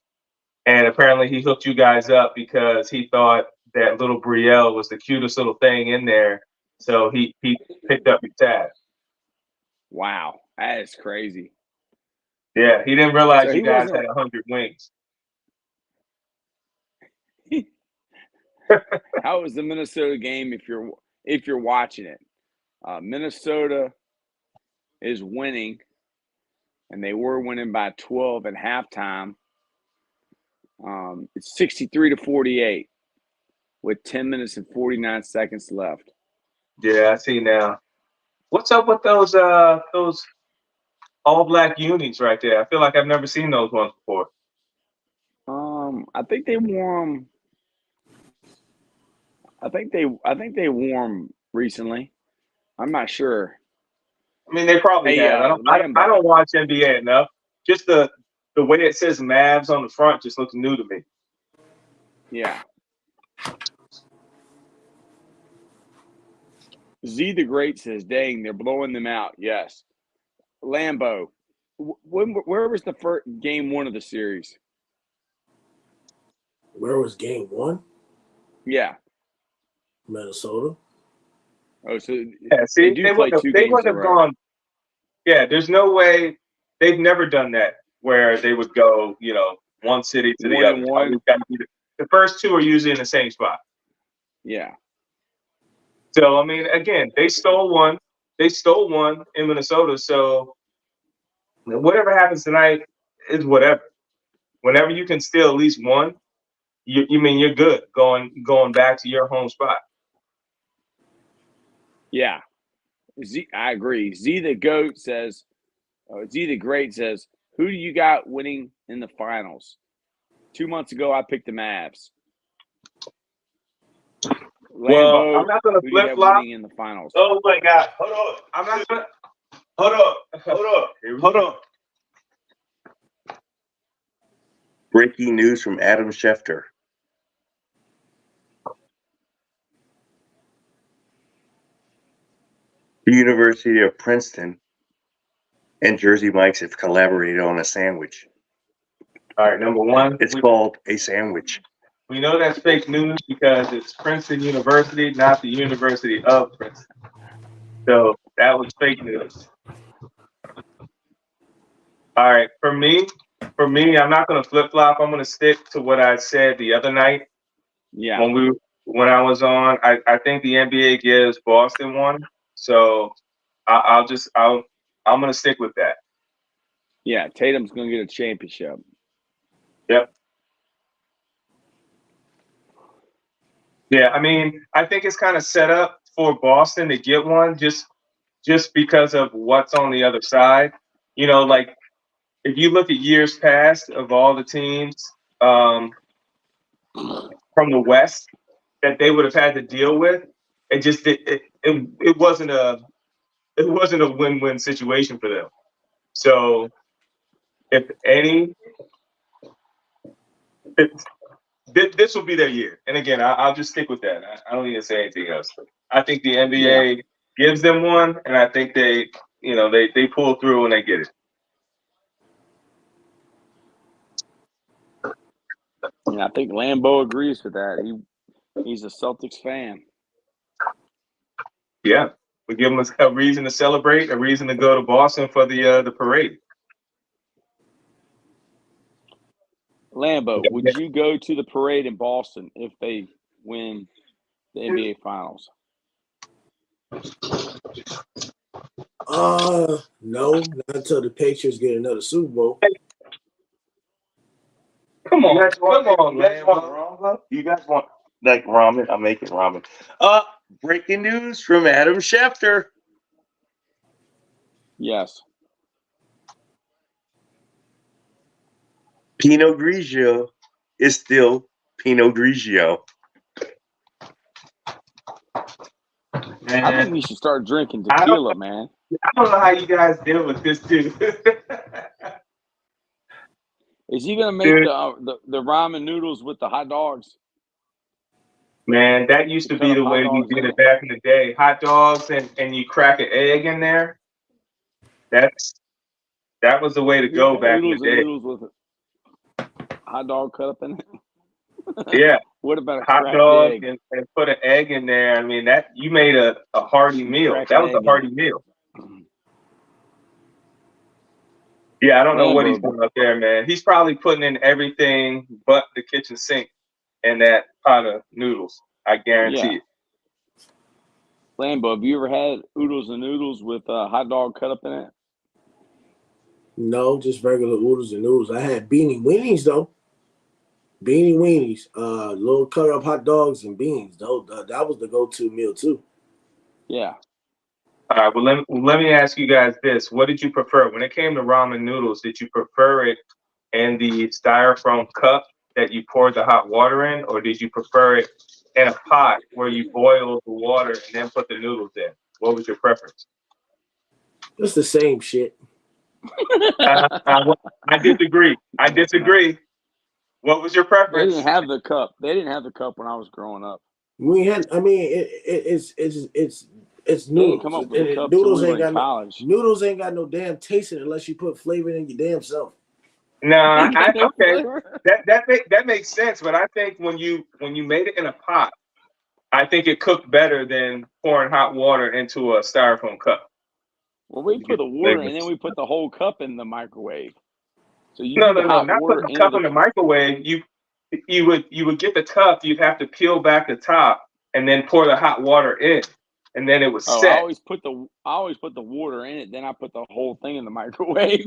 And apparently he hooked you guys up because he thought that little Brielle was the cutest little thing in there. So he picked up your tab. Wow, that is crazy. Yeah, he didn't realize you guys had 100 wings. How was the Minnesota game if you're watching it? Minnesota is winning, and they were winning by 12 at halftime. It's 63-48 with 10 minutes and 49 seconds left. Yeah, I see now. What's up with those all black unis right there? I feel like I've never seen those ones before. I think they wore them. I think they wore them recently. I'm not sure. I mean, they probably Hey, have. I Lambo. don't watch NBA enough. Just the way it says Mavs on the front just looks new to me. Yeah. Z the Great says, dang, they're blowing them out. Yes. Lambo, where was the first game one of the series? Where was game one? Yeah. Minnesota. Oh, so Yeah, see, they do play two they games wouldn't in a have row. gone. Yeah, there's no way. They've never done that where they would go, one city to the 1 other. and 1. The first two are usually in the same spot. Yeah. So, I mean, again, they stole one. They stole one in Minnesota. So, whatever happens tonight is whatever. Whenever you can steal at least one, you mean you're good going back to your home spot. Yeah. I agree. Z the Goat says, Z the Great says, who do you got winning in the finals? 2 months ago, I picked the Mavs. Well, Lambo, I'm not going to who do you flip have flop. winning in the finals? Oh my God! Hold on. I'm not going. Hold on. Breaking news from Adam Schefter. The University of Princeton and Jersey Mike's have collaborated on a sandwich. All right, number one. It's called a sandwich. We know that's fake news because it's Princeton University, not the University of Princeton. So that was fake news. All right, for me, I'm not going to flip flop. I'm going to stick to what I said the other night. Yeah. When I was on. I think the NBA gives Boston one, so I'm going to stick with that. Yeah, Tatum's going to get a championship. Yep. Yeah, I mean, I think it's kind of set up for Boston to get one just because of what's on the other side. Like if you look at years past of all the teams from the West that they would have had to deal with, it wasn't a win-win situation for them. So if any, this will be their year. And again, I'll just stick with that. I don't need to say anything else. I think the NBA gives them one, and I think they pull through and they get it. Yeah, I think Lambo agrees with that. He's a Celtics fan. Yeah, we give them a reason to celebrate, a reason to go to Boston for the parade. Lambo, would you go to the parade in Boston if they win the NBA Finals? No, not until the Patriots get another Super Bowl. Come on, Lambo. You guys want like ramen? I'm making ramen. Breaking news from Adam Schefter. Yes. Pinot Grigio is still Pinot Grigio. Man, I think we should start drinking tequila, man. I don't know how you guys deal with this too. Is he gonna make the ramen noodles with the hot dogs? Man, that used to be the way we did it back in the day. Hot dogs and you crack an egg in there. That was the way to go back in the day. Noodles with a hot dog cut up in it. Yeah. What about a hot dog and put an egg in there? I mean, that you made a hearty meal. That was a hearty meal. Yeah, I don't know what he's doing up there, man. He's probably putting in everything but the kitchen sink in that pot of noodles. I guarantee it. Lambo, have you ever had oodles and noodles with a hot dog cut up in it? No, just regular oodles and noodles. I had beanie weenies though. Beanie weenies, little cut up hot dogs and beans. Though that was the go-to meal too. Yeah. All right. Well, let me ask you guys this: what did you prefer when it came to ramen noodles? Did you prefer it in the styrofoam cup that you poured the hot water in, or did you prefer it in a pot where you boiled the water and then put the noodles in? What was your preference? It's the same shit. I disagree. What was your They preference? didn't have the cup. They didn't have the cup when I was growing up. We had. I mean, it's They didn't come noodles. up with a And cup till noodles we were ain't in got no, college. noodles ain't got no damn taste in it unless you put flavor in your damn self. No, Ain't got no okay. flavor. That makes sense, but I think when you made it in a pot, I think it cooked better than pouring hot water into a styrofoam cup. Well, we You put get the the water flavor. and then we put the whole cup in the microwave. So you No, do the hot not water putting the into cup in the microwave. You would get the cup. You'd have to peel back the top and then pour the hot water in, and then it was I set. always put the water in it. Then I put the whole thing in the microwave.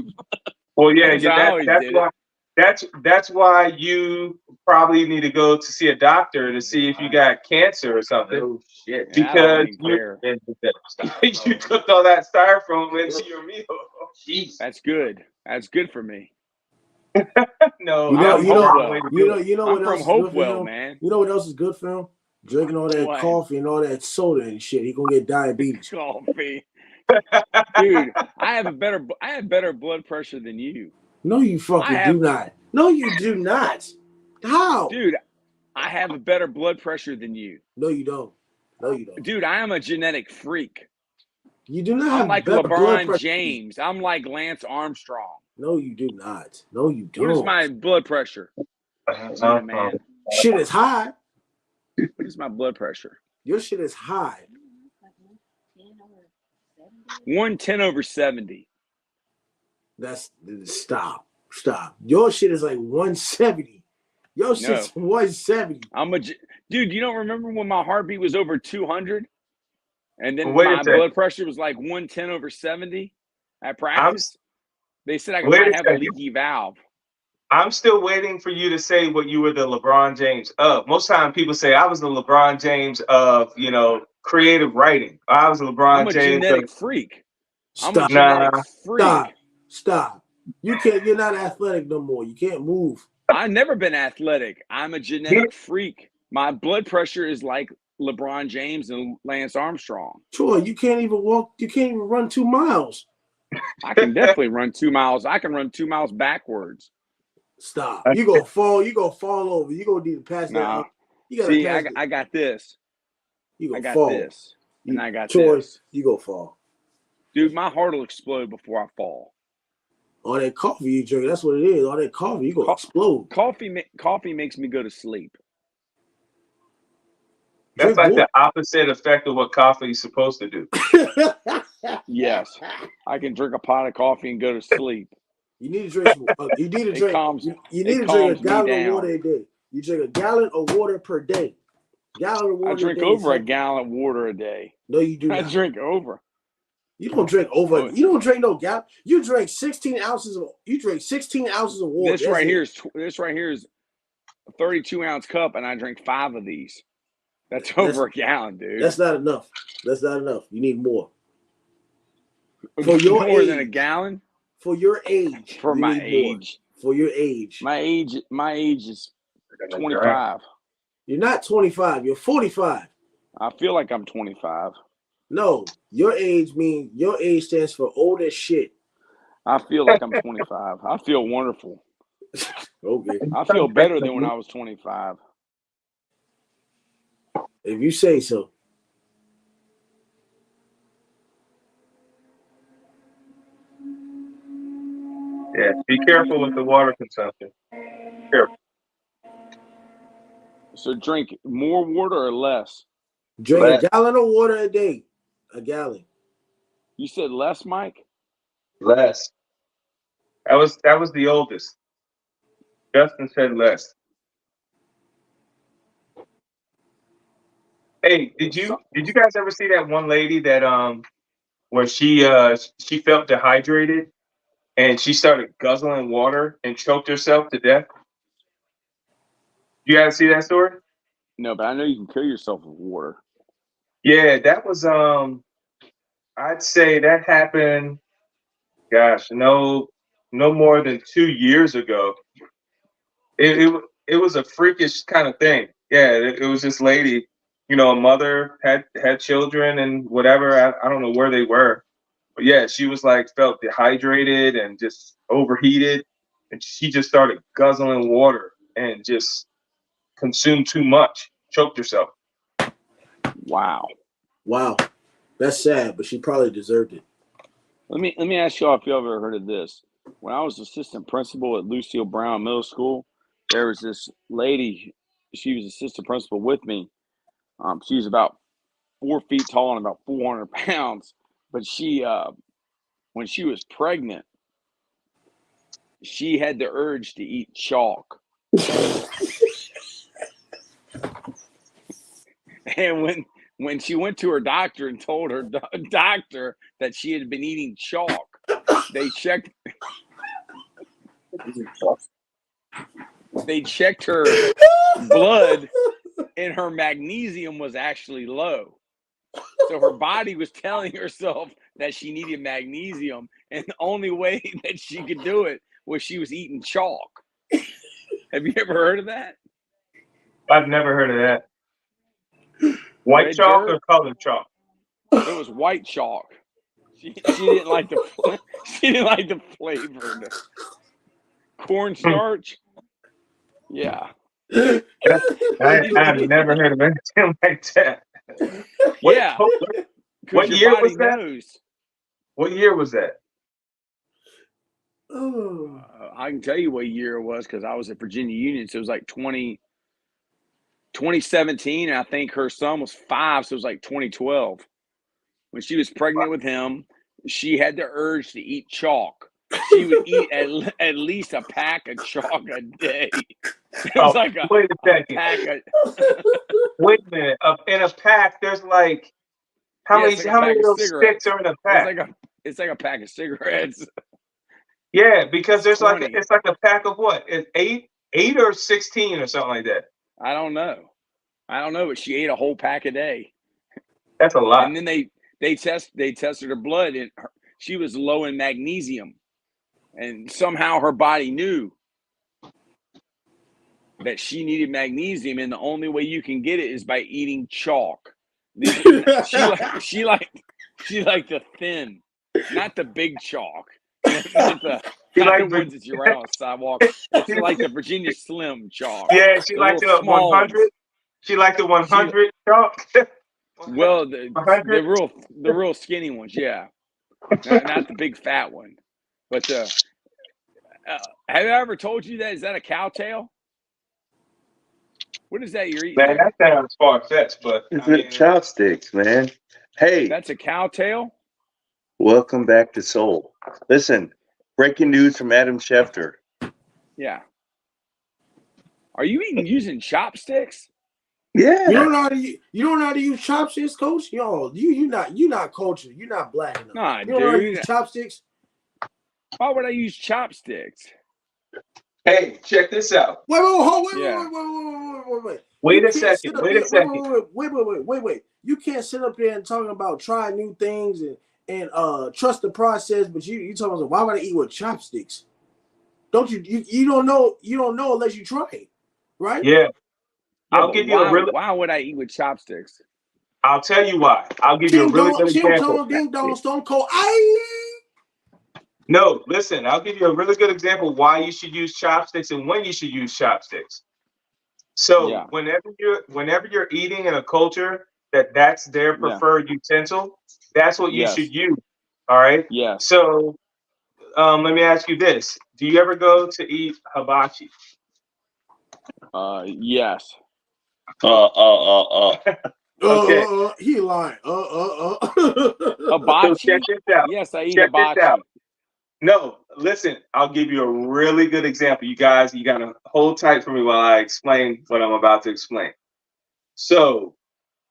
Well, yeah, That's how I always that's did why that's why you probably need to go to see a doctor to see if you got cancer or something. Oh shit. Yeah, I don't Because even care. you cooked all that styrofoam into your meal. Jeez. That's good. That's good for me. No, You I'm know, from you know, Hopewell. you know I'm what from else is good for Hopewell, him? man. You know what else is good for him? Drinking all that What? coffee and all that soda and shit. He gonna get diabetes. Coffee. Dude, I have better blood pressure than you. No, you fucking do not. No, you do not. How? Dude, I have a better blood pressure than you. No, you don't. No, you don't. Dude, I am a genetic freak. You do not I'm have like better blood LeBron pressure. James. I'm like Lance Armstrong. No, you do not. No, you don't. What is my blood pressure? Man, shit is high. what is my blood pressure? Your shit is high. 110/70. That's stop. Your shit is like 170. Your shit's 170. Dude. You don't remember when my heartbeat was over 200, and then Wait a my second. blood pressure was like 110/70 at practice? They said I Wait might a have a second. leaky valve. I'm still waiting for you to say what you were the LeBron James of. Most time people say I was the LeBron James of, creative writing. I was the LeBron I'm a James genetic of freak. Stop. Stop. You're not athletic no more. You can't move. I've never been athletic. I'm a genetic freak. My blood pressure is like LeBron James and Lance Armstrong. Troy, you can't even walk. You can't even run 2 miles. I can definitely run 2 miles. I can run 2 miles backwards. Stop. You gonna fall. You gonna fall over. You gonna need to pass that Nah. up. You gotta See, pass I got this. You I gonna got fall. this. And I got Troy, this. You gonna fall. Dude, my heart will explode before I fall. All that coffee you drink, that's what it is. All that coffee, you gonna explode. Coffee makes me go to sleep. That's like the opposite effect of what coffee is supposed to do. Yes, I can drink a pot of coffee and go to sleep. You need to drink. You need to drink. You need to drink a gallon of water a day. You drink a gallon of water per day. Gallon of water. I drink over a gallon of water a day. No, you do not. I drink over. You don't drink over. You don't drink no gallon. You drink 16 ounces of. You drink 16 ounces of water. This right here is a 32-ounce cup, and I drink 5 of these. That's over a gallon, dude. That's not enough. You need more. For your more age, than a gallon. For your age. For my age. For your age. My age is 25. You're not 25. You're 45. I feel like I'm 25. No, your age stands for old as shit. I feel like I'm 25. I feel wonderful. Okay. I feel better than when I was 25. If you say so. Yeah, be careful with the water consumption. Careful. So drink more water or less? Drink a gallon of water a day. A gallon. You said less, Mike? Less. That was the oldest. Justin said less. Hey, did you guys ever see that one lady that where she felt dehydrated and she started guzzling water and choked herself to death? You guys see that story? No, but I know you can kill yourself with water. Yeah, that was I'd say that happened, gosh, no more than 2 years ago. It was a freakish kind of thing. Yeah, it was this lady a mother had children and whatever. I don't know where they were, but yeah, she was like felt dehydrated and just overheated, and she just started guzzling water and just consumed too much, choked herself. Wow. Wow, that's sad, but she probably deserved it. Let me ask y'all if you ever heard of this. When I was assistant principal at Lucille Brown Middle School, there was this lady. She was assistant principal with me. She was about 4 feet tall and about 400 pounds. But she, when she was pregnant, she had the urge to eat chalk. And when she went to her doctor and told her doctor that she had been eating chalk, they checked her blood, and her magnesium was actually low. So her body was telling herself that she needed magnesium, and the only way that she could do it was she was eating chalk. Have you ever heard of that? I've never heard of that. White Red chalk dirt? or colored chalk? It was white chalk. She didn't like the flavor. Cornstarch. Yeah. I've never heard of anything like that. Yeah. What Your year body was that? knows. What year was that? I can tell you what year it was because I was at Virginia Union. So it was like 2017. And I think her son was 5. So it was like 2012. When she was pregnant with him, she had the urge to eat chalk. She would eat at least a pack of chalk a day. It was like wait a second. pack of. Wait a minute. In a pack, there's like how many of those sticks are in a pack? It's like a pack of cigarettes. Yeah, because there's 20. it's like a pack of what? It's 8 or 16 or something like that. I don't know, but she ate a whole pack a day. That's a lot. And then they tested her blood, and she was low in magnesium, and somehow her body knew that she needed magnesium, and the only way you can get it is by eating chalk. She liked the thin, not the big chalk. Not the ones that you write on the sidewalk. It's like the Virginia Slim chalk. Yeah, she liked the 100. She liked the 100 chalk. Well, the real skinny ones, yeah. Not the big fat one. But have I ever told you that? Is that a cow tail? What is that you're eating? Man, that sounds far-fetched, but it's chopsticks, man. Hey, that's a cow tail. Welcome back to Soul. Listen, breaking news from Adam Schefter. Yeah. Are you using chopsticks? Yeah. You don't know how to use chopsticks, Coach? Yo, you're not cultured. You're not black enough. Nah, you don't know how to use chopsticks? Why would I use chopsticks? Hey, check this out. Wait a second. Wait. You can't sit up here and talk about trying new things and trust the process, but you talking about why would I eat with chopsticks? Don't you don't know unless you try it, right? Yeah. I'll give you why would I eat with chopsticks? I'll tell you why. I'll give you a really good example. Ding dong, Stone Cold. No, listen, I'll give you a really good example why you should use chopsticks and when you should use chopsticks. So whenever you're eating in a culture that's their preferred utensil, that's what you should use. All right. Yeah. So let me ask you this: do you ever go to eat hibachi? Yes. He lying. Hibachi. So check this out. Yes, I eat hibachi. No, listen, I'll give you a really good example. You guys, you got to hold tight for me while I explain what I'm about to explain. So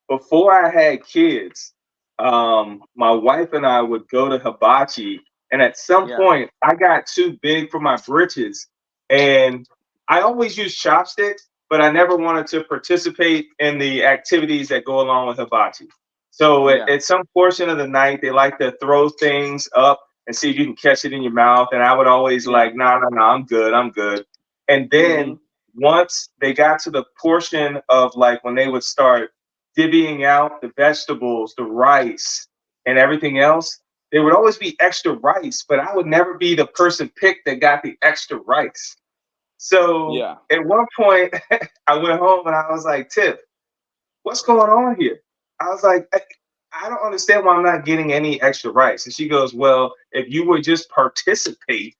before I had kids, my wife and I would go to hibachi. And at some point, I got too big for my britches. And I always use chopsticks, but I never wanted to participate in the activities that go along with hibachi. So at some portion of the night, they like to throw things up and see if you can catch it in your mouth. And I would always like, no, I'm good. And then once they got to the portion of like when they would start divvying out the vegetables, the rice, and everything else, there would always be extra rice, but I would never be the person picked that got the extra rice. So Yeah. at one point, I went home and I was like, Tiff, what's going on here? I was like, I don't understand why I'm not getting any extra rice. And she goes, well, if you would just participate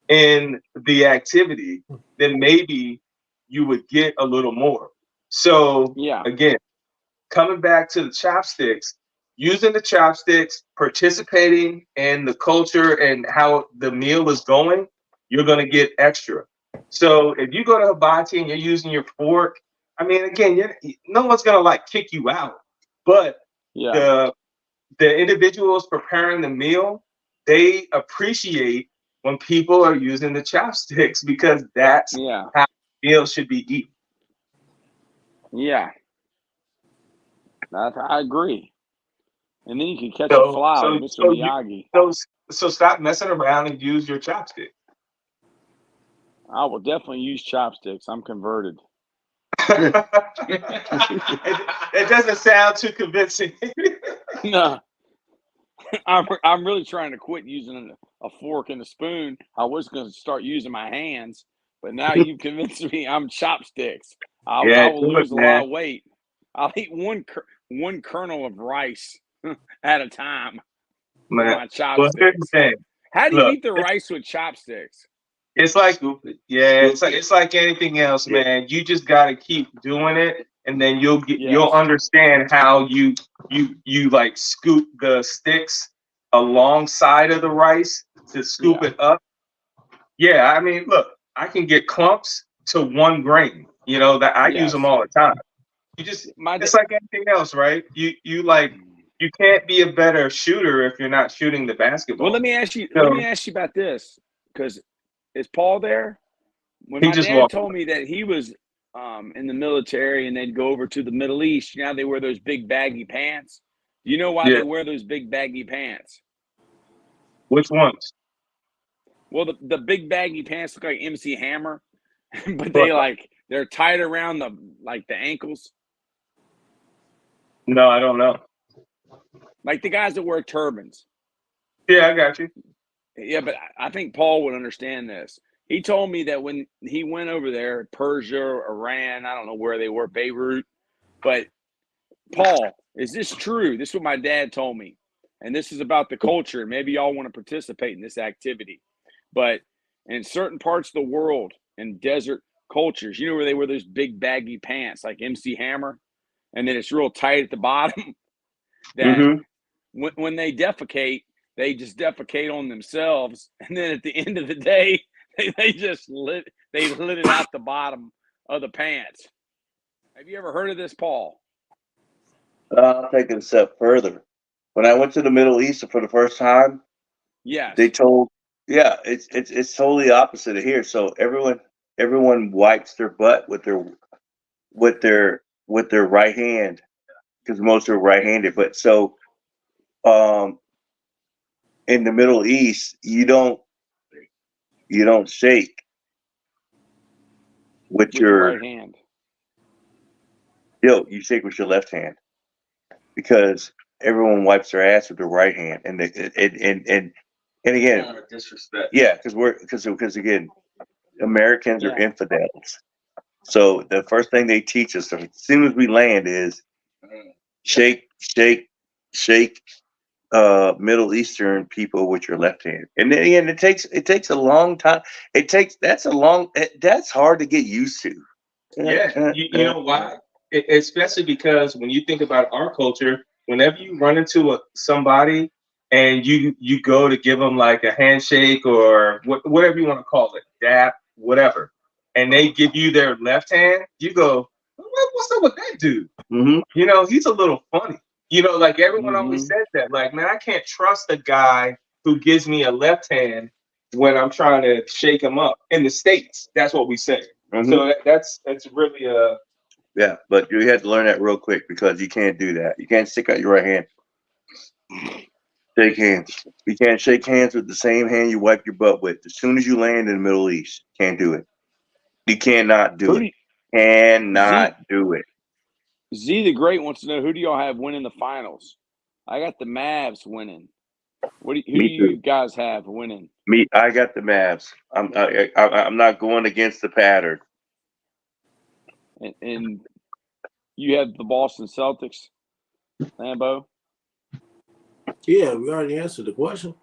in the activity, then maybe you would get a little more. So Yeah. again, coming back to the chopsticks, using the chopsticks, participating in the culture and how the meal is going, you're going to get extra. So if you go to hibachi and you're using your fork, I mean, again, no one's going to like kick you out. But Yeah. the individuals preparing the meal, they appreciate when people are using the chopsticks because that's Yeah. how meals should be eaten. Yeah. I agree. And then you can catch a So, fly so, like Mr. so, Miyagi. so stop messing around and use your chopstick. I will definitely use chopsticks. I'm converted. It doesn't sound too convincing. No. I'm really trying to quit using a fork and a spoon. I was going to start using my hands, but now you've convinced me I'm chopsticks. I will lose a lot of weight. I'll eat one kernel of rice at a time with my chopsticks. Well, here's the thing. How do you eat the rice with chopsticks? It's like, it's like anything else, man. You just got to keep doing it, and then you'll understand how you like scoop the sticks alongside of the rice to scoop it up. Yeah, I mean, look, I can get clumps to 1 grain. You know that I use them all the time. You just it's like anything else, right? You can't be a better shooter if you're not shooting the basketball. Well, let me ask you about this, because is Paul there? When my dad told me that he was in the military and they'd go over to the Middle East, now they wear those big baggy pants. Do you know why they wear those big baggy pants? Which ones? Well, the big baggy pants look like MC Hammer, but they're tied around the ankles. No, I don't know. Like the guys that wear turbans. Yeah, I got you. Yeah, but I think Paul would understand this. He told me that when he went over there, Persia, Iran, I don't know where they were, Beirut. But Paul, is this true? This is what my dad told me. And this is about the culture. Maybe y'all want to participate in this activity. But in certain parts of the world, in desert cultures, you know where they wear those big baggy pants like MC Hammer? And then it's real tight at the bottom. That when they defecate, they just defecate on themselves, and then at the end of the day, they just lit it out the bottom of the pants. Have you ever heard of this, Paul? I'll take it a step further. When I went to the Middle East for the first time, they told, it's totally opposite of here. So everyone wipes their butt with their right hand, because most are right-handed. But so, in the Middle East, you don't shake with your right hand. You shake with your left hand, because everyone wipes their ass with their right hand, and again, disrespect. Yeah, because again, Americans are infidels. So the first thing they teach us as soon as we land is shake Middle Eastern people with your left hand. And then again, it takes a long time. That's hard to get used to. Yeah, you know why? Especially because when you think about our culture, whenever you run into somebody and you go to give them like a handshake or whatever you want to call it, dap, whatever, and they give you their left hand, you go, what's up with that dude? Mm-hmm. You know, he's a little funny. You know, like everyone always says that. Like, man, I can't trust a guy who gives me a left hand when I'm trying to shake him up. In the States, that's what we say. Mm-hmm. So that's really yeah, but you had to learn that real quick, because you can't do that. You can't stick out your right hand. Shake hands. You can't shake hands with the same hand you wipe your butt with. As soon as you land in the Middle East, can't do it. You cannot do it. Cannot do it. Z the Great wants to know, who do y'all have winning the finals? I got the Mavs winning. Who do you guys have winning? I got the Mavs. I'm not going against the pattern. And you have the Boston Celtics, Lambo? Yeah, we already answered the question.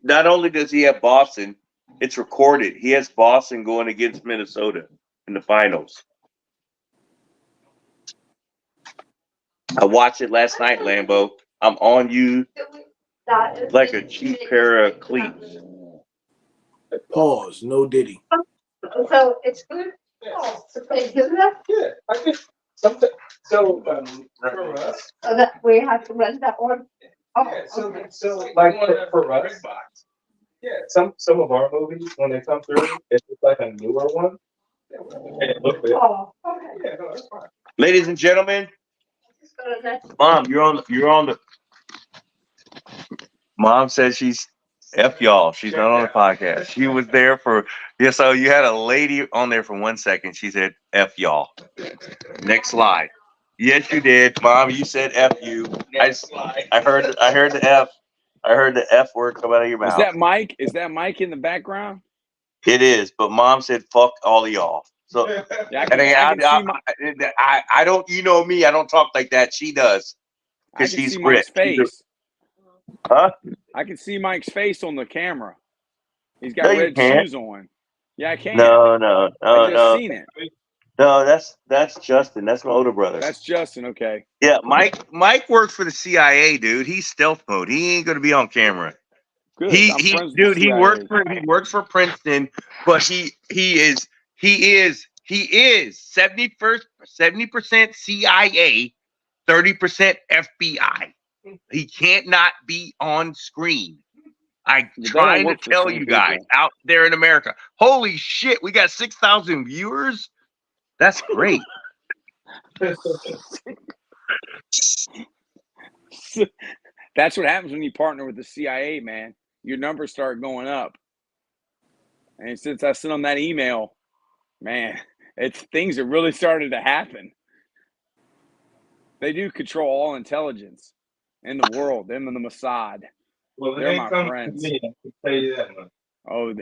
Not only does he have Boston, it's recorded. He has Boston going against Minnesota in the finals. I watched it last night, Lambo. I'm on you like a cheap pair of cleats. Pause. No Diddy. So it's good. Oh, so it's good enough. Yeah, I think something. So for us, So that we have to rent that one. Oh, yeah, okay. so like for us, yeah, some of our movies when they come through, it's just like a newer one. And it looks good. Oh, okay. Yeah, no, that's fine. Ladies and gentlemen, So that's Mom, you're on the. Mom says she's F y'all. She's not on the podcast. She was there for So you had a lady on there for 1 second. She said F y'all. Next slide. Yes, you did, Mom. You said F you. I heard the F. I heard the F word come out of your mouth. Is that Mike? Is that Mike in the background? It is, but Mom said fuck all of y'all. So Yeah, I don't. You know me. I don't talk like that. She does because she's Mike's rich. face. Huh? I can see Mike's face on the camera. He's got No, you red can't. shoes on. Yeah, I can. No. I just seen it. No, that's Justin. That's my older brother. That's Justin. Okay. Yeah, Mike works for the CIA, dude. He's stealth mode. He ain't gonna be on camera. Good. He friends with the he CIA. works for Princeton, but he is 70% CIA, 30% FBI. He can't not be on screen. I'm trying to tell you guys out there in America. Holy shit, we got 6,000 viewers. That's great. That's what happens when you partner with the CIA, man. Your numbers start going up. And since I sent them that email, man, things are really starting to happen. They do control all intelligence in the world. Them and the Mossad. Well, they're my friends. Me, I can tell you that much. Oh,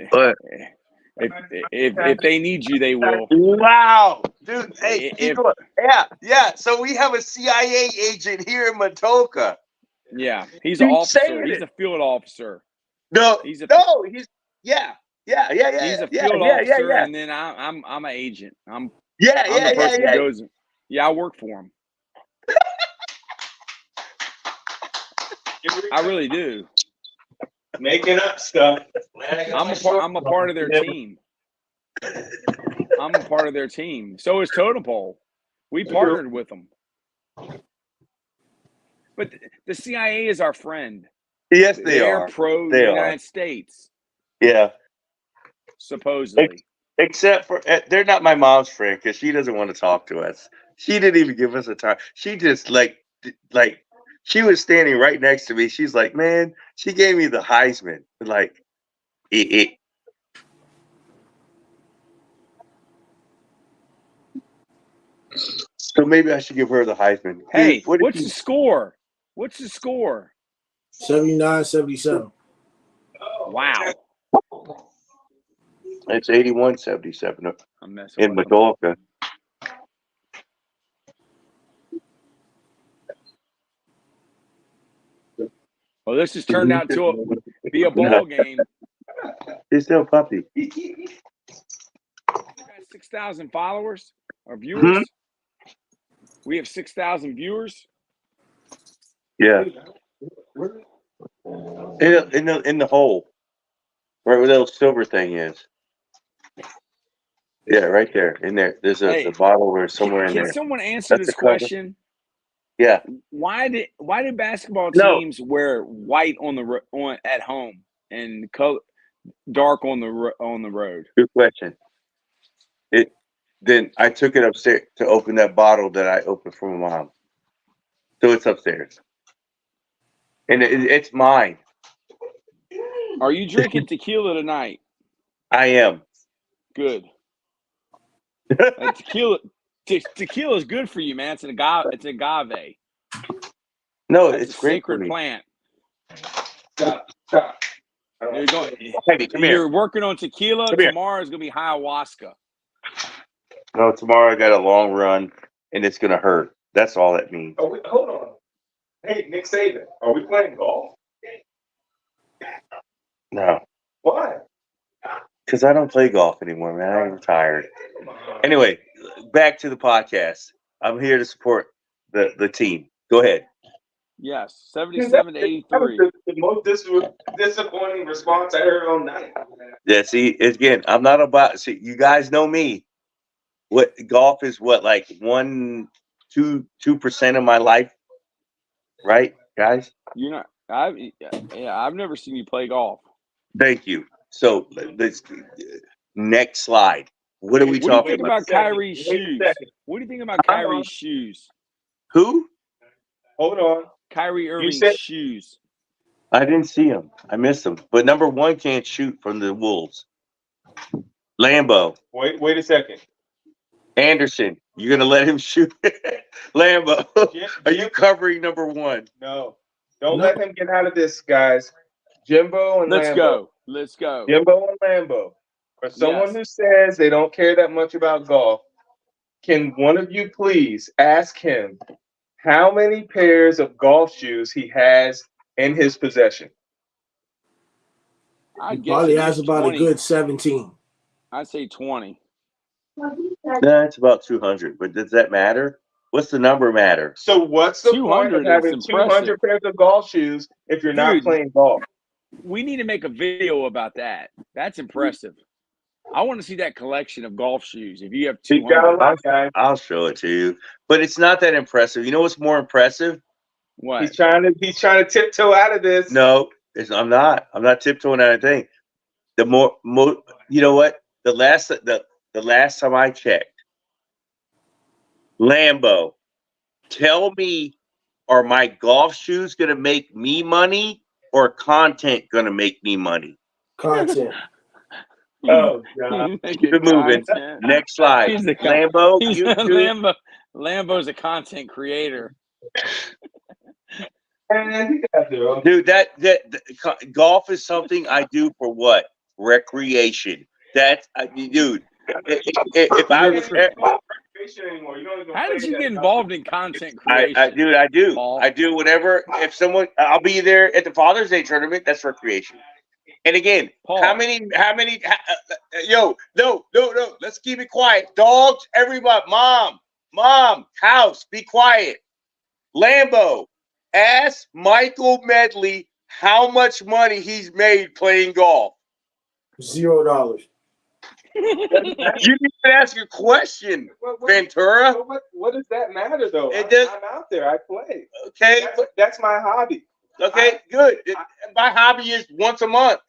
if they need you, they will. Wow, dude. Hey, yeah. So we have a CIA agent here in Matoka. Yeah, he's an officer. He's a field officer. He's a field officer, and then I'm an agent. I'm the person who goes. Yeah, I work for him. I really do. Making up stuff. I'm a part of their team. I'm a part of their team. So is Totem Pole. We partnered with them. But the CIA is our friend. Yes, they're pro United States. Yeah. Supposedly. Except for they're not my mom's friend because she doesn't want to talk to us. She didn't even give us a time. She just like she was standing right next to me. She's like, man, she gave me the Heisman. Like, So maybe I should give her the Heisman. Hey, what's the score? What's the score? 79-77. Wow. It's 81-77 in Madolka. Well, this has turned out to be a ball game. He's still a puppy. We got 6,000 followers or viewers. Mm-hmm. We have 6,000 viewers. Yeah. In the hole, right where that little silver thing is. Yeah, right there. In there. There's a bottle or somewhere in there. Can someone answer this question? Yeah. Why did basketball teams wear white on at home and dark on the road? Good question. Then I took it upstairs to open that bottle that I opened for my mom. So it's upstairs, and it's mine. Are you drinking tequila tonight? I am. Good. Tequila is good for you, man. It's an agave. It's agave. No, That's it's a great for sacred me. plant. Stop. You're Come here. working on tequila. Come here. Tomorrow is gonna be ayahuasca. No, tomorrow I got a long run, and it's gonna hurt. That's all that means. Oh, hold on. Hey, Nick Saban, are we playing golf? No, Why? because I don't play golf anymore, man. I'm retired. Anyway, back to the podcast. I'm here to support the team. Go ahead. Yes, 77 to 83. That was the most disappointing response I heard all night. Yeah, see, again, I'm not about. See, you guys know me. What golf is? What, like 2% of my life, right, guys? You're not. I've never seen you play golf. Thank you. So let's next slide. What are we What do you talking think about? about Kyrie's shoes? What do you think about Kyrie's shoes? Who? Hold on. Kyrie Irving's said- shoes. I didn't see him. I missed him. But number one can't shoot from the Wolves. Lambo. Wait a second. Anderson. You're gonna let him shoot? Lambo. Are you covering number one? No. Don't let him get out of this, guys. Jimbo and Lambo. Let's go. Jimbo and Lambo. For someone Yes. who says they don't care that much about golf, can one of you please ask him how many pairs of golf shoes he has in his possession? I He guess probably it's has about 20. a good 17. I'd say 20. Nah, it's about 200. But does that matter? What's the number matter? So what's the point of 200 is having impressive. 200 pairs of golf shoes if you're not Dude. playing golf? We need to make a video about that. That's impressive. I want to see that collection of golf shoes. If you have He's got a 200, lot, guys. I'll show it to you. But it's not that impressive. You know what's more impressive? what? He's trying to tiptoe out of this. No, I'm not. I'm not tiptoeing out of anything. The more, you know what? The last time I checked, Lambo, tell me, are my golf shoes gonna make me money or content gonna make me money? Content. Oh, God. Keep it moving. Next slide. He's a Lambo, He's YouTube. Lambo's a content creator. Man, you guys are Dude, golf is something I do for what? Recreation. That's dude. If I was, anymore. You don't even How did play you that get involved in content creation? I do. Paul? I do whatever. If someone, I'll be there at the Father's Day tournament. That's recreation. And again, Paul. how many? Yo, no. Let's keep it quiet. Dogs, everybody. Mom, house, be quiet. Lambo, ask Michael Medley how much money he's made playing golf. $0. You need to ask a question, Ventura. What does that matter, though? It does- I'm out there. I play. Okay, That's my hobby. okay, good. My hobby is once a month.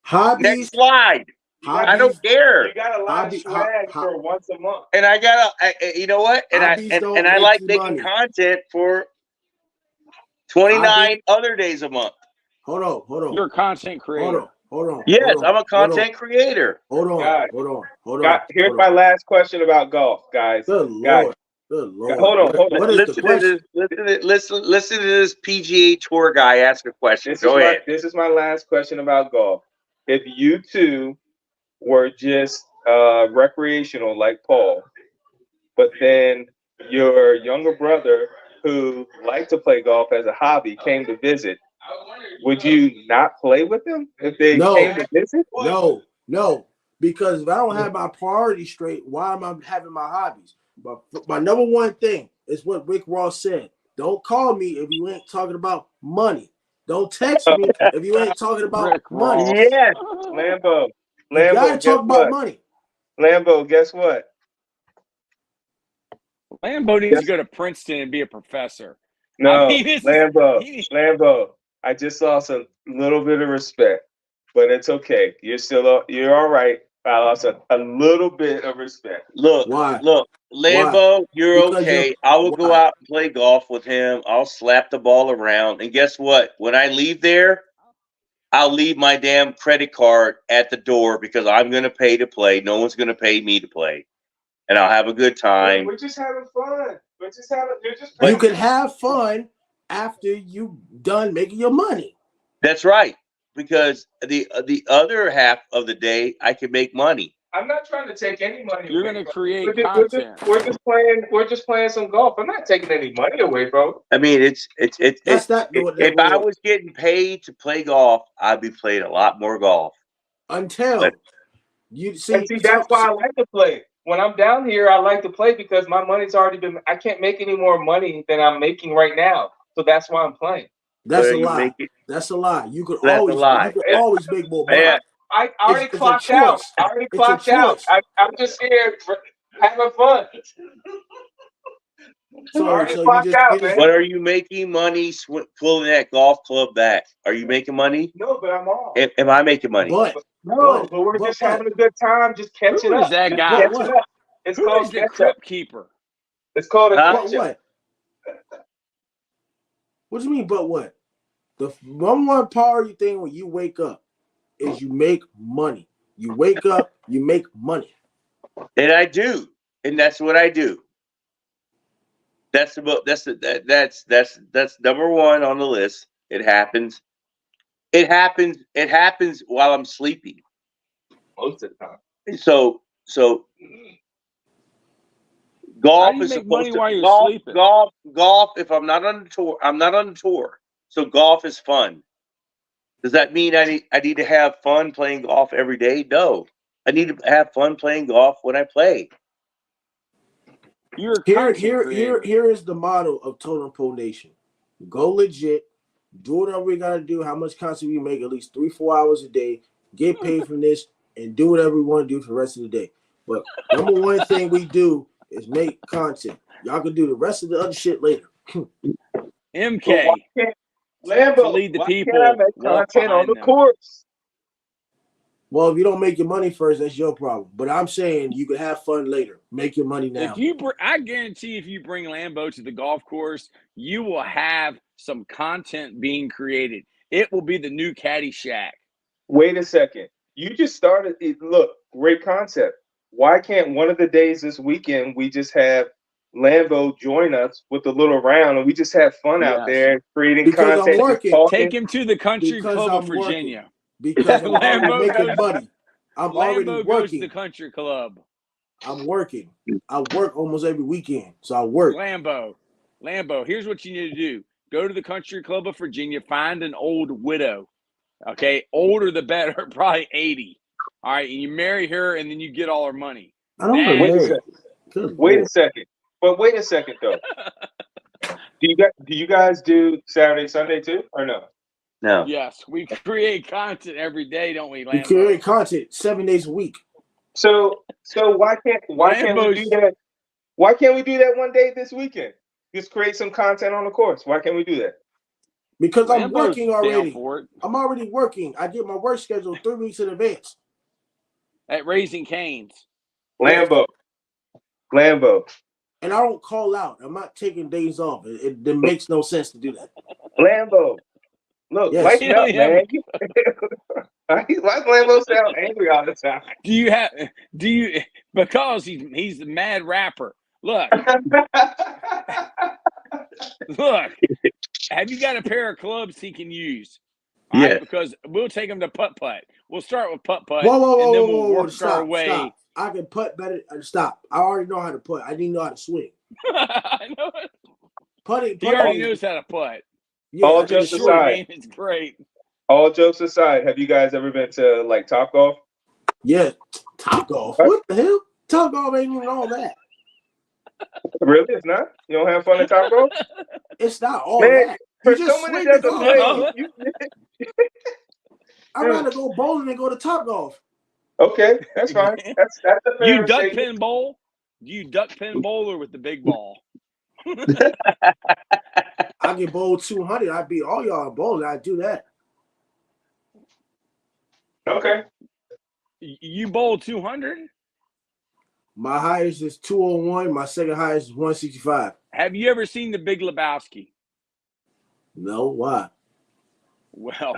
Hobbies. Next slide. I don't care. You got a lot of swag for once a month. And I got you know what? And Hobbies don't I make like you making money. content for 29 other days a month. Hold on. You're a content creator. Hold on. Yes, hold on, I'm a content creator. Hold on. Guys, Hold on. Here's my last question about golf, guys. Good Lord. Good Lord. Hold on. What is the question? Listen to this PGA Tour guy ask a question. Go ahead. This is my last question about golf. If you two were just recreational like Paul, but then your younger brother who liked to play golf as a hobby came to visit, would you not play with them if they came to visit? No. Because if I don't have my priorities straight, why am I having my hobbies? But my number one thing is what Rick Ross said. Don't call me if you ain't talking about money. Don't text me if you ain't talking about Rick money. Ross. Yes. Lambo, You gotta guess talk about what? money. Lambo, guess what? Lambo needs to go to Princeton and be a professor. No, I mean, Lambo. I just lost a little bit of respect, but it's okay. You're all right. I lost a little bit of respect. Look, Lambo, you're Because okay. I will go out and play golf with him. I'll slap the ball around. And guess what? When I leave there, I'll leave my damn credit card at the door because I'm going to pay to play. No one's going to pay me to play. and I'll have a good time. We're just having fun. We're just having. You're just. You can have fun after you done making your money. That's right, because the other half of the day I can make money. I'm not trying to take any money. You're away going to from create you. content. We're just playing some golf. I'm not taking any money away, bro. I mean, That's not if I was getting paid to play golf, I'd be playing a lot more golf. Until you see, that's why I like to play. When I'm down here, I like to play because my money's already been. I can't make any more money than I'm making right now, so that's why I'm playing. That's a lie. That's a lie. You could always make more money. Yeah. I already clocked out. I'm just here having fun. So But are you making money pulling that golf club back? Are you making money? No, but I'm off. Am I making money? But we're just having a good time, just catching up. Who is that guy? It's Who called is the crypt keeper? It's called a what? What do you mean, but what? The one power thing when you wake up is you make money. You wake up, you make money. And I do, and that's what I do. That's number one on the list. It happens. It happens while I'm sleeping. Most of the time. So golf is supposed to golf. If I'm not on the tour, I'm not on the tour. So golf is fun. Does that mean I need to have fun playing golf every day? No, I need to have fun playing golf when I play. Here is the motto of Totem Pole Nation: go legit, do whatever we gotta do. How much content we make, at least 3-4 hours a day. Get paid from this, and do whatever we want to do for the rest of the day. But number one thing we do is make content. Y'all can do the rest of the other shit later. MK. Lambo, lead the people. Can't I make content on the course? Well, if you don't make your money first, that's your problem. But I'm saying you can have fun later. Make your money now. I guarantee if you bring Lambo to the golf course, you will have some content being created. It will be the new Caddyshack. Wait a second. You just started. Look, great concept. Why can't one of the days this weekend we just have Lambo join us with a little round and we just have fun out there creating content? I'm working. Take him to the country club of Virginia. Because I'm already making money. I'm already working. Goes to the country club. I'm working. I work almost every weekend, so I work. Lambo, here's what you need to do. Go to the country club of Virginia, find an old widow. Okay, older the better, probably 80. All right, and you marry her, and then you get all her money. I don't know. Wait a second. But wait a second, though. Do you guys do Saturday, Sunday too, or no? No. Yes, we create content every day, don't we, Lambo? We create content 7 days a week. So why can't we do that? Why can't we do that one day this weekend? Just create some content on the course. Why can't we do that? Because I'm working already. I'm already working. I get my work schedule 3 weeks in advance. At Raising Cane's. Lambo. And I don't call out. I'm not taking days off. It makes no sense to do that. Lambo. Look, lighten up, man. Why does Lambo sound angry all the time? Because he's the mad rapper. Look. Look. Have you got a pair of clubs he can use? Yeah. Right? Because we'll take him to putt-putt. We'll start with putt-putt. Whoa, and then we'll work our way. Stop. I can putt better. Stop. I already know how to putt. I didn't know how to swing. I know it. Putting. He already knows how to putt. Yeah, all jokes aside, it's great. All jokes aside, have you guys ever been to like Top Golf? Yeah, Top Golf. What the hell? Top Golf ain't even all that. Really, it's not. You don't have fun at Top Golf? It's not all that. For someone that doesn't play, I'd rather go bowling than go to Top Golf. Okay, that's fine. That's a fair You duck pin bowl? Do you duck pin bowl or with the big ball? I can bowl 200. I beat all y'all in bowling. I do that. Okay. You bowl 200? My highest is 201. My second highest is 165. Have you ever seen The Big Lebowski? No. Why? Well,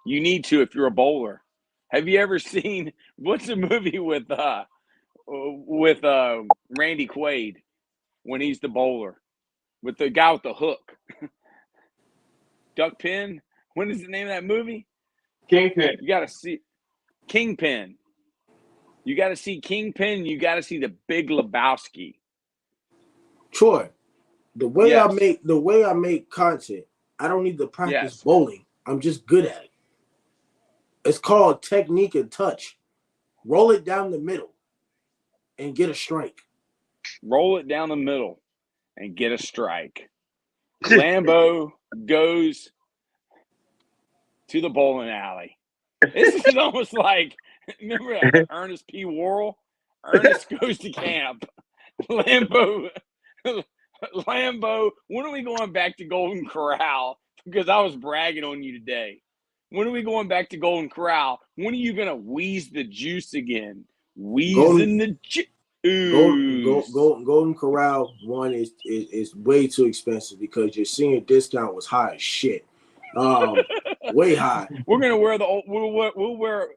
you need to if you're a bowler. Have you ever seen what's the movie with with Randy Quaid when he's the bowler with the guy with the hook. Duck Pin. What is the name of that movie? Kingpin. You got to see Kingpin. You got to see Kingpin. You got to see the Big Lebowski. Troy, the way Yes. I make content, I don't need to practice Yes. bowling. I'm just good at it. It's called technique and touch. Roll it down the middle and get a strike. Roll it down the middle and get a strike. Lambo goes to the bowling alley. This is almost like, remember Ernest P. Worrell? Ernest goes to camp. Lambo, when are we going back to Golden Corral? Because I was bragging on you today. When are we going back to Golden Corral? When are you going to wheeze the juice again? Wheezing the juice. Golden Corral one is way too expensive because your senior discount was high as shit. Way high. We're gonna wear we'll wear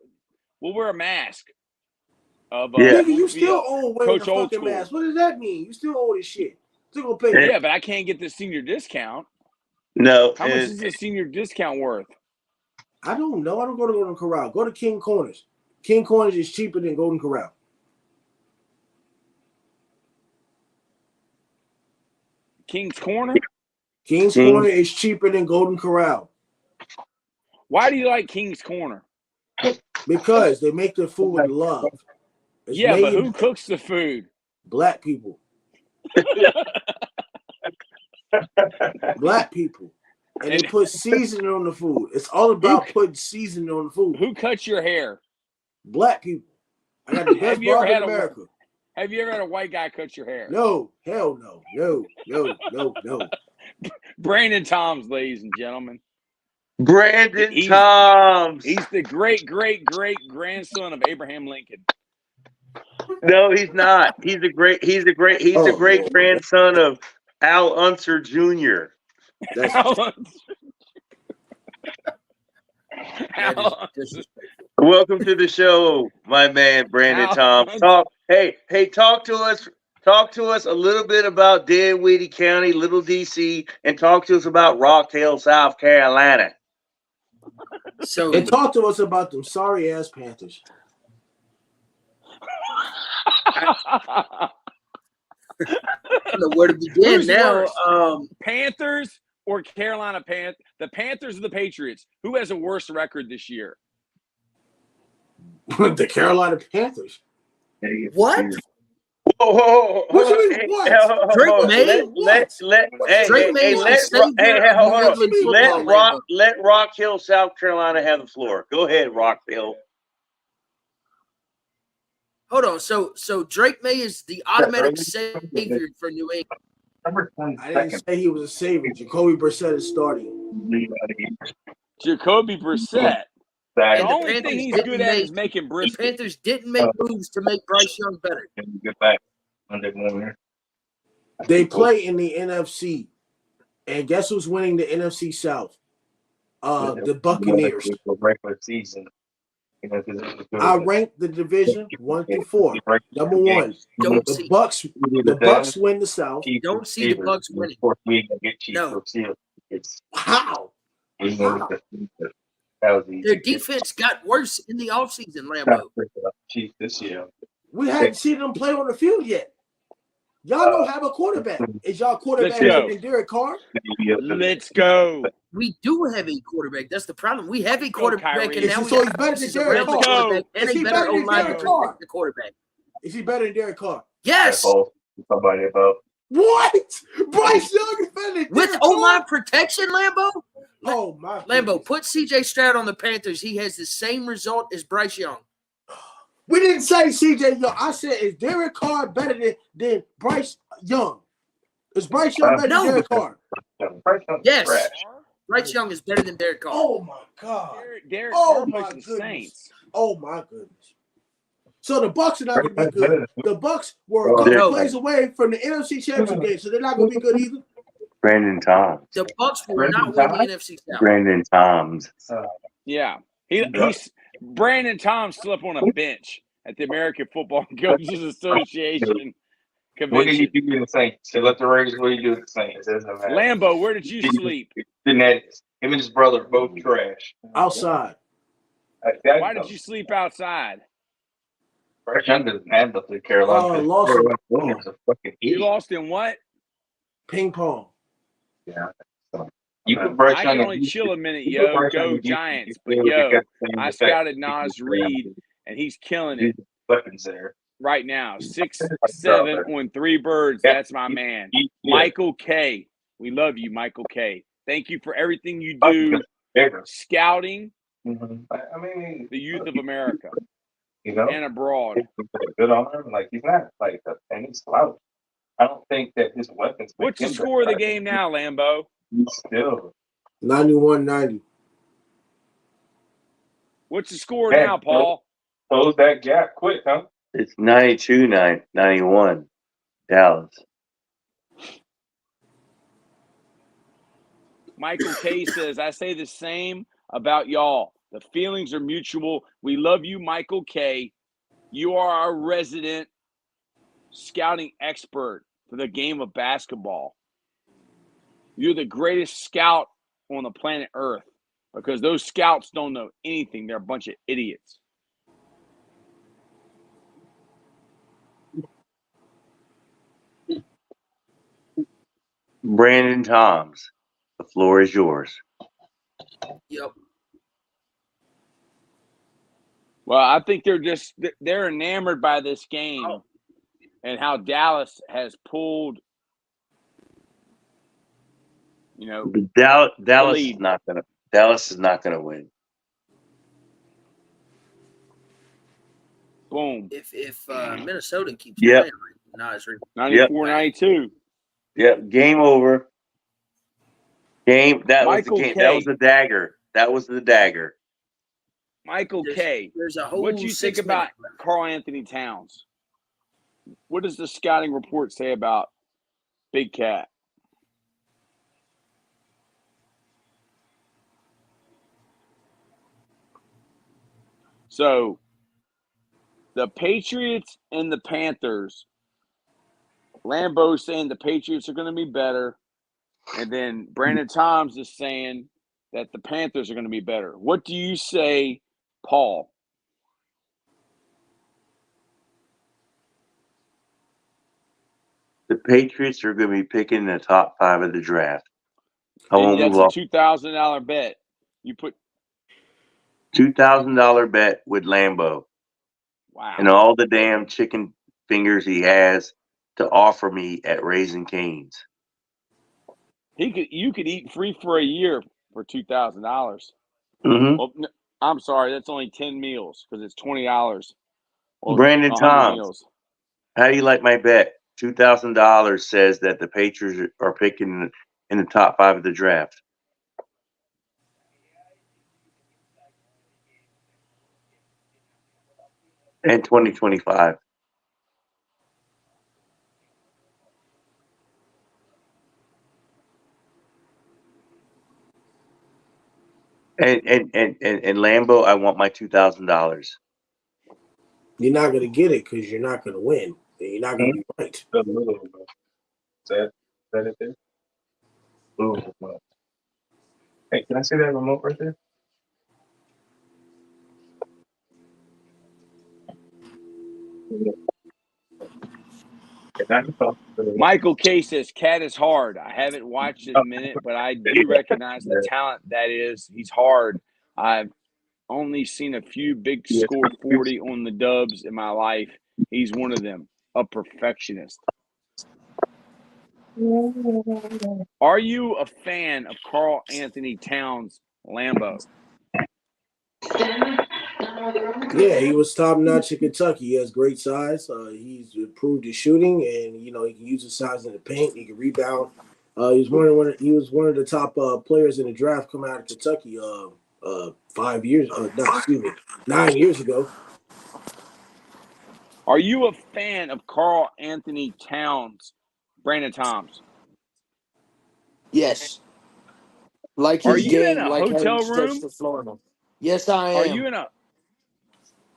a mask. Nigga, you still owe wearing Coach the Old fucking School. mask. What does that mean? You still owe this shit. Still gonna pay. Yeah, but I can't get the senior discount. No. How much is the senior discount worth? I don't know. I don't go to Golden Corral. Go to King Corners. King Corners is cheaper than Golden Corral. King's Corner? King's Corner is cheaper than Golden Corral. Why do you like King's Corner? Because they make their food with love. It's Yeah, but made who cooks the food? Black people. Black people. And they put seasoning on the food. It's all about putting seasoning on the food. Who cuts your hair? Black people. I got the best barber in America. Have you ever had a white guy cut your hair? No. Hell no. No. Brandon Toms, ladies and gentlemen. Brandon Toms. He's the great grandson of Abraham Lincoln. No, he's not. He's a great grandson of Al Unser Jr. Welcome to the show, my man, Brandon Toms. Talk to us. Talk to us a little bit about Dinwiddie County, Little DC, and talk to us about Rock Hill, South Carolina. And talk to us about them sorry ass Panthers. I don't know where to begin Who's now. worse? Panthers or Carolina Panthers? The Panthers or the Patriots? Who has a worse record this year? The Carolina Panthers. What? Whoa, What you mean, what? Drake May? Let Rock Hill, South Carolina have the floor. Go ahead, Rock Hill. Hold on. So Drake May is the automatic savior for New England. I didn't say he was a savior. Jacoby Brissett is starting. Jacoby Brissett. The only thing he's good at is making The brisket. Panthers didn't make moves to make Bryce Young better. Get back Monday morning. They play in the NFC. And guess who's winning the NFC South? The Buccaneers. Regular season. I ranked the division 1 through 4. Number 1, the Bucks win the South. Don't see the Bucks winning. No. How? Their defense got worse in the offseason, Lambo. This year. We haven't seen them play on the field yet. Y'all don't have a quarterback. Is y'all quarterback better than Derek Carr? Let's go. We do have a quarterback. That's the problem. We have a quarterback, and now we So he's got better than Derek Carr. and Is a he better better than O-line to Derek Carr? protect the quarterback. Is he better than Derek Carr? Yes. Somebody about What? Bryce Young is better than With Derek O-line Carr? protection, Lambo? Oh, my Lambo, goodness. put CJ Stroud on the Panthers. He has the same result as Bryce Young. We didn't say CJ Young. I said, is Derek Carr better than Bryce Young? Is Bryce Young better than Derek Carr? Yes. Bryce Young is better than Derek Carr. Oh, my God. Derek Oh, Carr my plays the goodness. Saints. Oh, my goodness. So the Bucks are not going to be good. The Bucks were a couple plays away from the NFC Championship game, so they're not going to be good either. Brandon Toms. The Bucks will not win the NFC South. Brandon Toms. Yeah. He's Brandon Toms slept on a bench at the American Football Coaches Association What did you convention. do in the Saints? So let the Raiders. What do you do with the Saints? It doesn't matter. Lambo, where did you sleep? Genetics. Him and his brother both trash. Outside. Why did you sleep outside? Fresh under the handle to Carolina. Lost in You lost in what? ping pong. Yeah. So, you can brush I can under. only chill a minute, yo. Go Giants. But, yo, I scouted Nas Reed, and he's killing it Weapons there. right now. 6'7" on 3 birds. That's my man. Michael K. We love you, Michael K. Thank you for everything you do scouting I mean, the youth of America, you know, and abroad. Good on him. Like, he's not like a penny slouch. I don't think that his weapons. What's the score of the game now, Lambo? He's still 91-90. What's the score now, Paul? Close that gap quick, huh? It's 92-91, Dallas. Michael K says, I say the same about y'all. The feelings are mutual. We love you, Michael K. You are our resident scouting expert for the game of basketball. You're the greatest scout on the planet Earth because those scouts don't know anything. They're a bunch of idiots. Brandon Toms, the floor is yours. Yep. Well, I think they're enamored by this game and how Dallas has pulled, you know. Dallas is not gonna win. Boom. If Minnesota keeps Yep. playing, 94-92. Yep. Game over. That was Michael the game. K. That was the dagger. That was the dagger. Michael K. There's a whole. What do you think about Karl-Anthony Towns? What does the scouting report say about Big Cat? So, the Patriots and the Panthers. Lambeau's saying the Patriots are going to be better. And then Brandon Toms is saying that the Panthers are going to be better. What do you say, Paul? The Patriots are going to be picking the top 5 of the draft. And that's a $2,000 bet. You put $2,000 bet with Lambeau. Wow. And all the damn chicken fingers he has to offer me at Raising Cane's. You could eat free for a year for $2,000. Mm-hmm. Well, I'm sorry, that's only 10 meals because it's $20. Well, Brandon 100 Toms, meals. how do you like my bet? $2,000 says that the Patriots are picking in the top 5 of the draft. And 2025. And Lambeau, I want my $2,000. You're not gonna get it because you're not gonna win. And you're not gonna be right. Is that it there? Ooh. Hey, can I see that remote right there? Michael K says, Cat is hard. I haven't watched it in a minute, but I do recognize the talent that is. He's hard. I've only seen a few big score 40 on the Dubs in my life. He's one of them, a perfectionist. Are you a fan of Karl-Anthony Towns, Lambeau? Yeah, he was top notch in Kentucky. He has great size. He's improved his shooting, and he can use his size in the paint. He can rebound. He was one of the top players in the draft coming out of Kentucky 9 years ago. Are you a fan of Karl-Anthony Towns, Brandon Toms? Yes. Like Are his you in game, a like how hotel he stretched room? the floor. Yes, I am. Are you in a?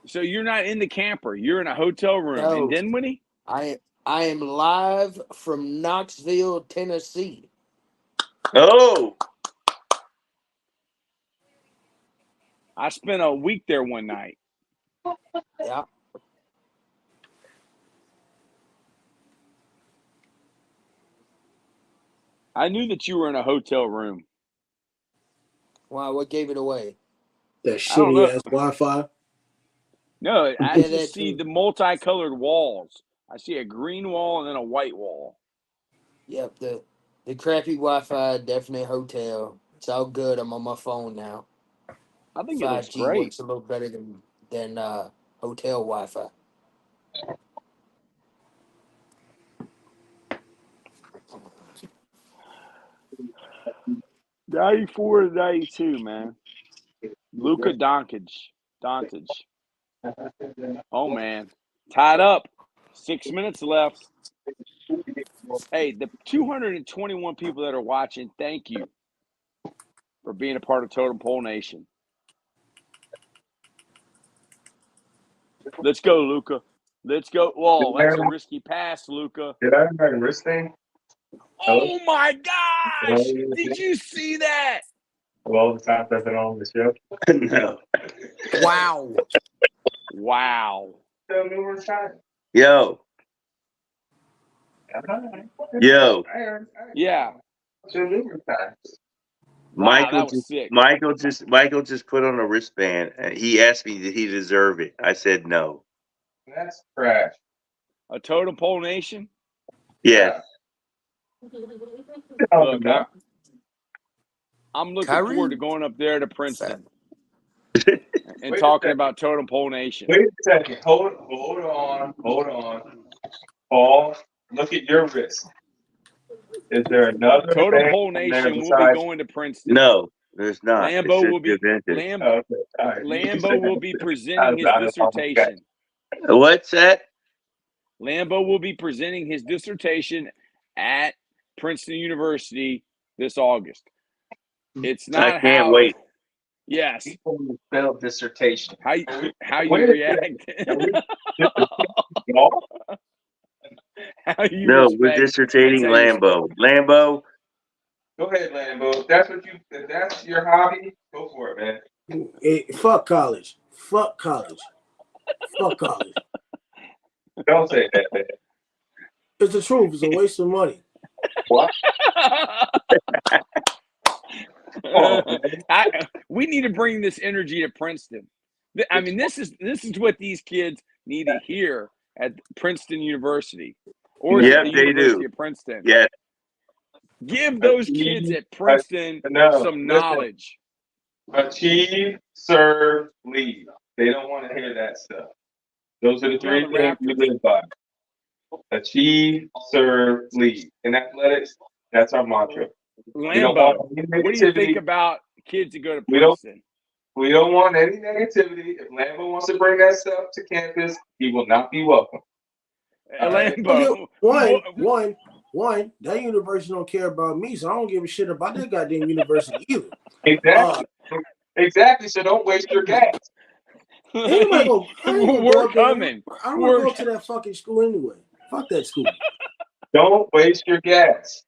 So you're not in the camper. You're in a hotel room No. in Dinwiddie? I am live from Knoxville, Tennessee. Oh, I spent a week there one night. Yeah. I knew that you were in a hotel room. Wow, what gave it away? That I don't know. shitty ass Wi-Fi. No, I Yeah, just that see too. the multicolored walls. I see a green wall and then a white wall. Yep, the crappy Wi-Fi, definitely hotel. It's all good. I'm on my phone now. I think it looks 5G great. works a little better than hotel Wi-Fi. '94 to '92, man. Luka Doncic. Oh man, tied up. 6 minutes left. Hey, the 221 people that are watching, thank you for being a part of Totem Pole Nation. Let's go, Luka. Let's go. Whoa, that's a risky pass, Luka. Did I have my wrist thing? Oh my gosh! Did you see that? Of all the times I've been on the show. no. Wow. Wow. So numerous times. Yo. Yo. Yeah. So numerous times. Wow, that was sick. Michael just put on a wristband and he asked me did he deserve it. I said no. That's trash. A Totem Pole Nation? Yeah. Look, I'm looking Kyrie? forward to going up there to Princeton and talking about Totem Pole Nation. Wait a second. Hold on. Paul, look at your wrist. Is there another Totem Pole Nation will be going to Princeton. No, there's not. Lambo will be Lambo will be presenting his dissertation. What's that? Lambo will be presenting his dissertation at Princeton University this August. It's not I can't wait. Yes. Spell dissertation. How you react? How you No, respect we're dissertating Lambo. Lambo. Go ahead, Lambo. If that's your hobby, go for it, man. Hey, fuck college. Fuck college. Fuck college. Don't say that, man. It's the truth. It's a waste of money. What? We need to bring this energy to Princeton. I mean, this is what these kids need to hear at Princeton University, or Yep, the they University do. of Princeton. Yes. Give those kids at Princeton some knowledge. Achieve, serve, lead. They don't want to hear that stuff. Those are the three things we live by. Achieve, serve, lead. In athletics, that's our mantra. Lambo, what do you think about kids that go to Princeton? We don't want any negativity. If Lambo wants to bring that stuff to campus, he will not be welcome. Lambo. One, that university don't care about me, so I don't give a shit about that goddamn university either. Exactly. So don't waste your gas. We're coming. I don't want to go to that fucking school anyway. Fuck that school. Don't waste your gas.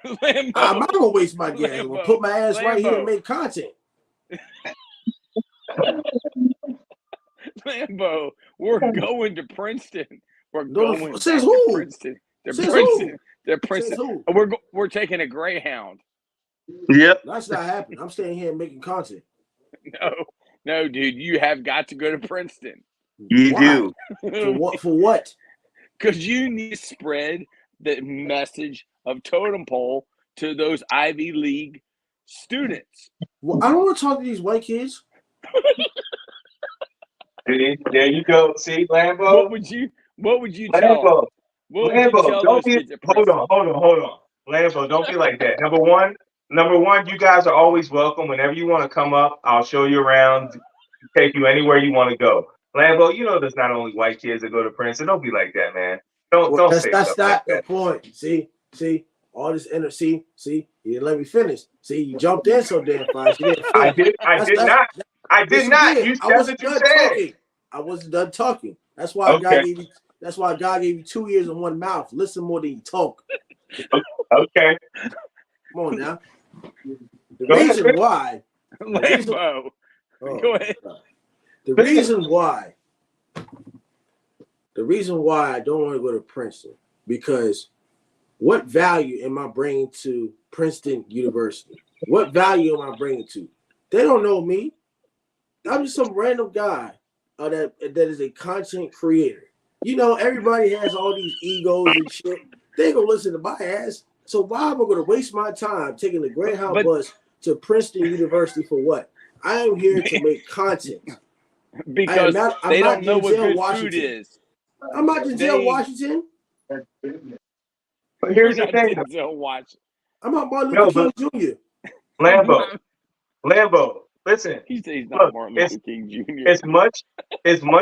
Lambo. I'm not gonna waste my gas. I'm gonna put my ass right here and make content. Lambo, we're going to Princeton. We're going says to who? Princeton. Says who? They're Princeton. Says who? We're taking a Greyhound. Yep. That's not happening. I'm staying here and making content. No, dude, you have got to go to Princeton. You do. For what? Because you need to spread the message of Totem Pole to those Ivy League students. Well, I don't want to talk to these white kids. There you go. See, Lambo. What would you tell? Lambo. What would Lambo, you tell don't those be. kids at Hold Princeton? on. Lambo, don't be like that. Number one, you guys are always welcome. Whenever you want to come up, I'll show you around, take you anywhere you want to go. Lambo, you know there's not only white kids that go to Princeton. Don't be like that, man. Don't say that's not like the that. point. See, all this energy. See, you didn't let me finish. See, you jumped in so damn fast. You didn't I did not. You said what you said. I wasn't done talking. That's why God Okay. gave you. That's why God gave you 2 ears and 1 mouth. Listen more than you talk. Okay. Come on now. The Go ahead, reason Chris. why. Lambo. Oh, Go ahead. God. The reason why I don't want to go to Princeton, because what value am I bringing to Princeton University? What value am I bringing to? They don't know me. I'm just some random guy that is a content creator. You know, everybody has all these egos and shit. They gonna listen to my ass. So why am I gonna waste my time taking the Greyhound bus to Princeton University for what? I am here to make content. Because they don't know what Denzel good Washington. food is. I'm not Denzel Washington. But here's the You're not thing. Denzel Washington. I'm not Martin Luther King Jr. Lambo. Listen. He's not Martin Luther King Jr. As much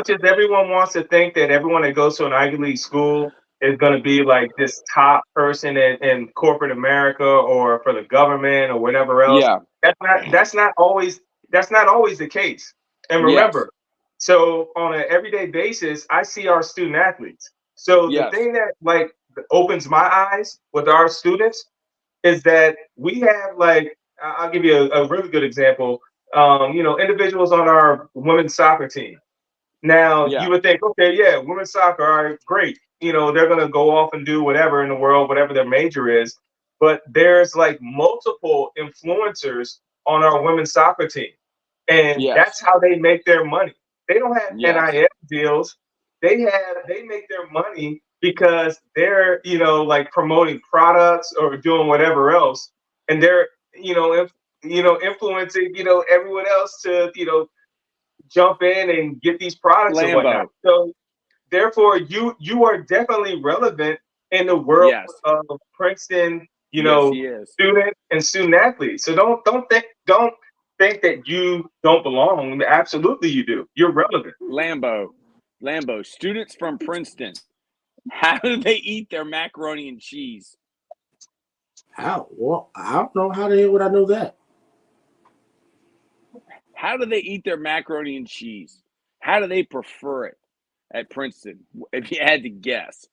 as everyone wants to think that everyone that goes to an Ivy League school is going to be like this top person in corporate America or for the government or whatever else. Yeah. That's not always the case. And remember, so on an everyday basis, I see our student athletes. So the thing that like opens my eyes with our students is that we have like, I'll give you a really good example. Individuals on our women's soccer team. Now, you would think, okay, yeah, women's soccer are great. They're going to go off and do whatever in the world, whatever their major is. But there's like multiple influencers on our women's soccer team. And that's how they make their money. They don't have NIL deals. They make their money because they're, like promoting products or doing whatever else. And they're, influencing, everyone else to, jump in and get these products and whatnot. So therefore you are definitely relevant in the world of Princeton, student and student athletes. So don't think that you don't belong. Absolutely you do. You're relevant. Lambo, students from Princeton, how do they eat their macaroni and cheese? How? Well, I don't know. How the hell would I know that? How do they eat their macaroni and cheese? How do they prefer it at Princeton, if you had to guess?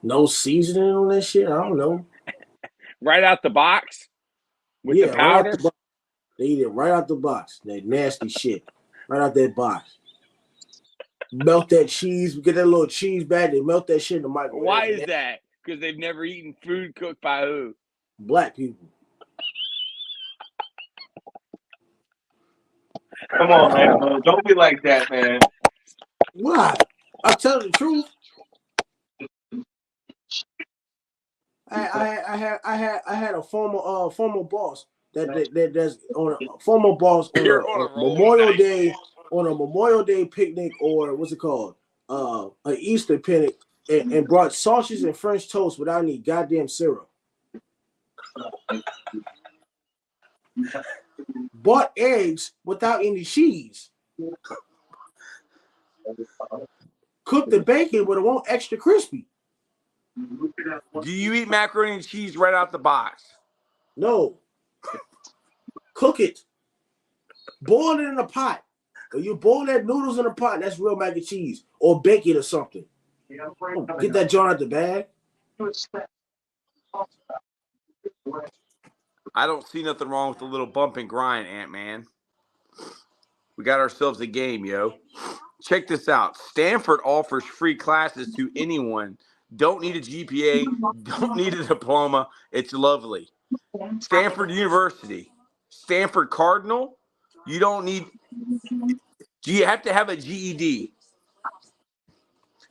No seasoning on that shit? I don't know. Right out the box? With the powder? Right they eat it right out the box. That nasty shit. Right out that box. Melt that cheese. We get that little cheese bag. They melt that shit in the microwave. Why is that? Because they've never eaten food cooked by who? Black people. Come on, man. Don't be like that, man. Why? I'll tell the truth. I had a former boss that's on a former boss on a Memorial Day picnic, or what's it called? An Easter picnic, and brought sausages and French toast without any goddamn syrup. Bought eggs without any cheese. Cooked the bacon, but it won't extra crispy. Do you eat macaroni and cheese right out the box? No. Cook it. Boil it in a pot. Or you boil that noodles in a pot, that's real mac and cheese. Or bake it or something. Get that joint out the bag. I don't see nothing wrong with a little bump and grind, Ant-Man. We got ourselves a game, yo. Check this out. Stanford offers free classes to anyone. Don't need a GPA. Don't need a diploma. It's lovely. Stanford University. Stanford Cardinal. You don't need... Do you have to have a GED?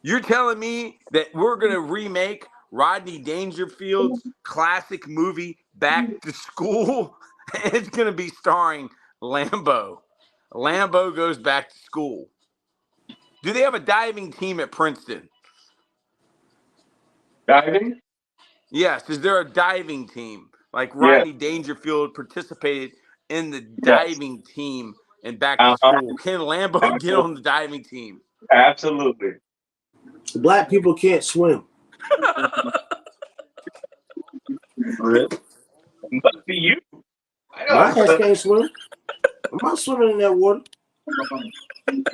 You're telling me that we're going to remake Rodney Dangerfield's classic movie Back to School? And it's going to be starring Lambo. Lambo goes back to school. Do they have a diving team at Princeton? Diving? Yes. Is there a diving team? Like Rodney Dangerfield participated in the diving team and Back to School. Can Lambo get on the diving team? Absolutely. Black people can't swim. Must be you. My ass can't swim. I'm not swimming in that water. Wait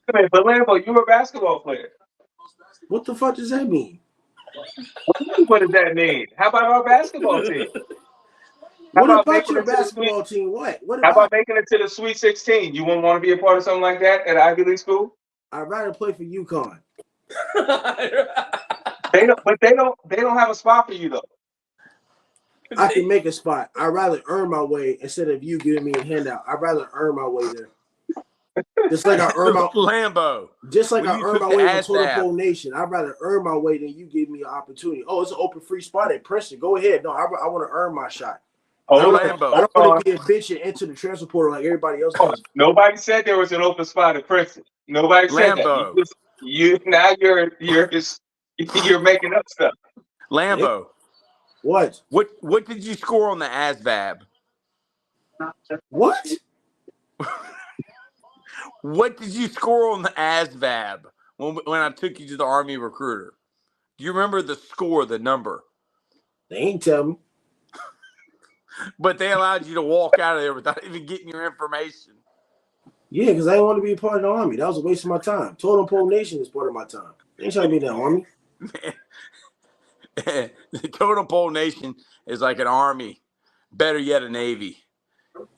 a minute, but Lambo, you're a basketball player. What the fuck does that mean? What does that mean? How about our basketball team? How What about about making your it to the Sweet? basketball team? What? What How about? about making it to the Sweet 16? You wouldn't want to be a part of something like that at Ivy League school? I'd rather play for UConn. They don't have a spot for you though. I can make a spot. I'd rather earn my way instead of you giving me a handout. I'd rather earn my way there. Just like I earn my Lambo. Just like When I you earn took my the way on ass Totem dab. Pole Nation. I'd rather earn my way than you give me an opportunity. Oh, it's an open free spot at Princeton. Go ahead. No, I want to earn my shot. I Hold don't on. want to be a bitch and enter the transfer portal like everybody else does. Nobody said there was an open spot at Princeton. Nobody said Lambo. that. You're making up stuff. Lambo. What? What did you score on the ASVAB? What? What did you score on the ASVAB when I took you to the Army recruiter? Do you remember the score, the number? They ain't tell me. But they allowed you to walk out of there without even getting your information. Yeah, because I didn't want to be a part of the Army. That was a waste of my time. Totem Pole Nation is part of my time. They ain't trying to be in the Army. The Totem Pole Nation is like an army, better yet, a navy.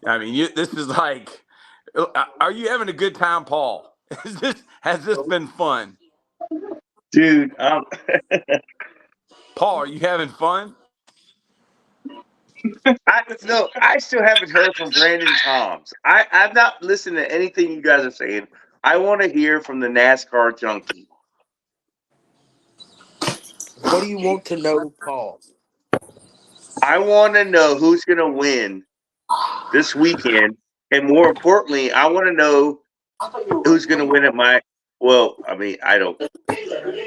I mean, this is like, are you having a good time, Paul? Has this been fun, Dude? Paul? Are you having fun? I still haven't heard from Brandon Toms. I'm not listening to anything you guys are saying. I want to hear from the NASCAR junkie. What do you want to know, Paul? I want to know who's going to win this weekend, and more importantly, I want to know who's going to win at my. Well, I mean, I don't.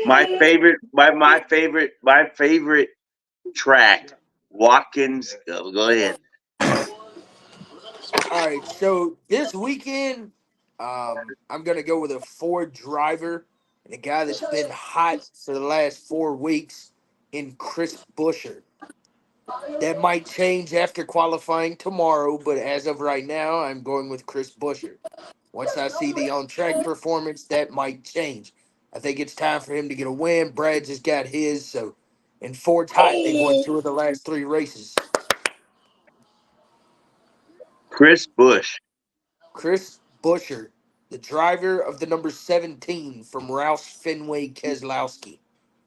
My favorite track, Watkins. Go ahead. All right, so this weekend, I'm gonna go with a Ford driver and a guy that's been hot for the last 4 weeks in Chris Buescher. That might change after qualifying tomorrow, but as of right now, I'm going with Chris Buescher. Once I see the on-track performance, that might change. I think it's time for him to get a win. Brad just got his, so and Ford's hot. They've won 2 of the last 3 races. Chris Bush. Chris Buescher, the driver of the number 17 from Roush Fenway Keselowski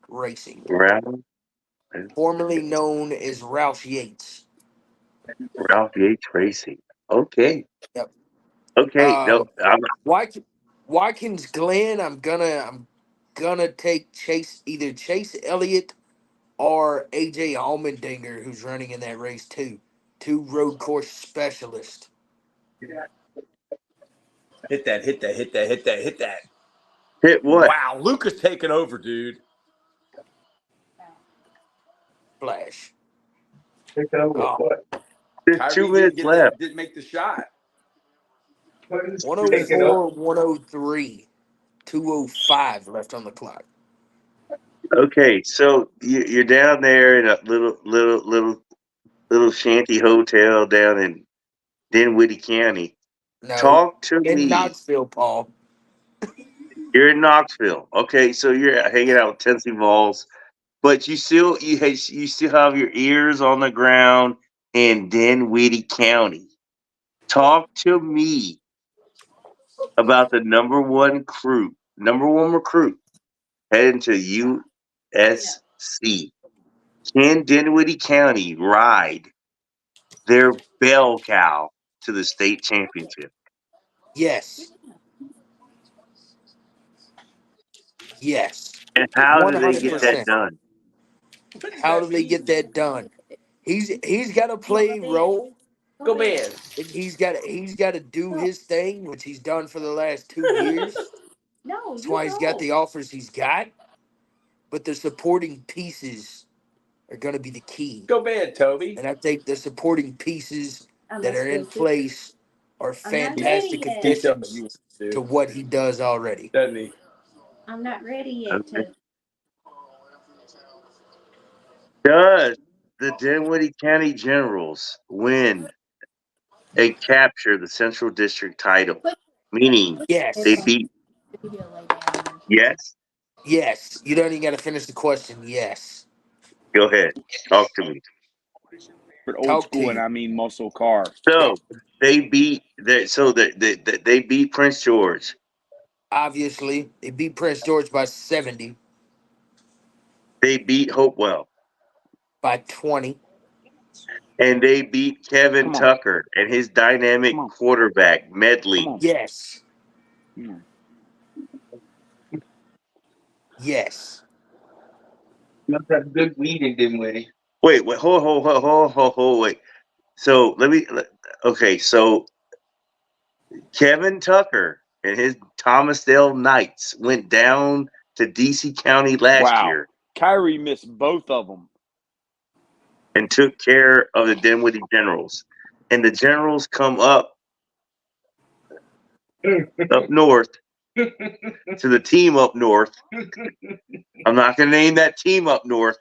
Racing, Ralph formerly known as Roush Yates. Yates Racing. Okay. Yep. Okay. No, Watkins Glen. I'm gonna take either Chase Elliott or AJ Allmendinger, who's running in that race too. 2 road course specialists. Hit that. hit what? Wow, Luka's taking over, dude. Flash. What? There's Kyrie 2 minutes left. didn't make the shot. 104, 103, 205 left on the clock. Okay, so you're down there in a little shanty hotel down in Dinwiddie County. No, Talk to in me. Knoxville, Paul. You're in Knoxville. Okay, so you're hanging out with Tennessee Vols, but you still have your ears on the ground in Dinwiddie County. Talk to me about the number one recruit heading to USC. Can Dinwiddie County ride their bell cow to the state championship? Yes. Yes. And how do they get that 100%. done? How do they get that done? He's got to play role. Go bed. He's got to do his thing, which he's done for the last 2 years. That's why he's got the offers he's got. But the supporting pieces are going to be the key. Go bed, Toby. And I think the supporting pieces that are in place are fantastic additions to what he does already. Doesn't he? I'm not ready yet. Okay. Does the Dinwiddie County Generals win and capture the Central District title? Meaning they Yes. beat. Yes. Yes. You don't even got to finish the question. Yes. Go ahead. Talk to me. But old Talk to school, and you. I mean muscle car. So they beat that. So they beat Prince George. Obviously, they beat Prince George by 70, They beat Hopewell, by 20. and they beat Kevin Come on. Tucker and his dynamic Come on. quarterback Medley. Come on. Yes. Come on. Yes. That's a good meeting, didn't we? Wait, hold, wait. So okay, so Kevin Tucker and his Thomasdale Knights went down to DC County last Wow. year Kyrie missed both of them. and took care of the Dinwiddie Generals. And the Generals come up north to the team up north. I'm not going to name that team up north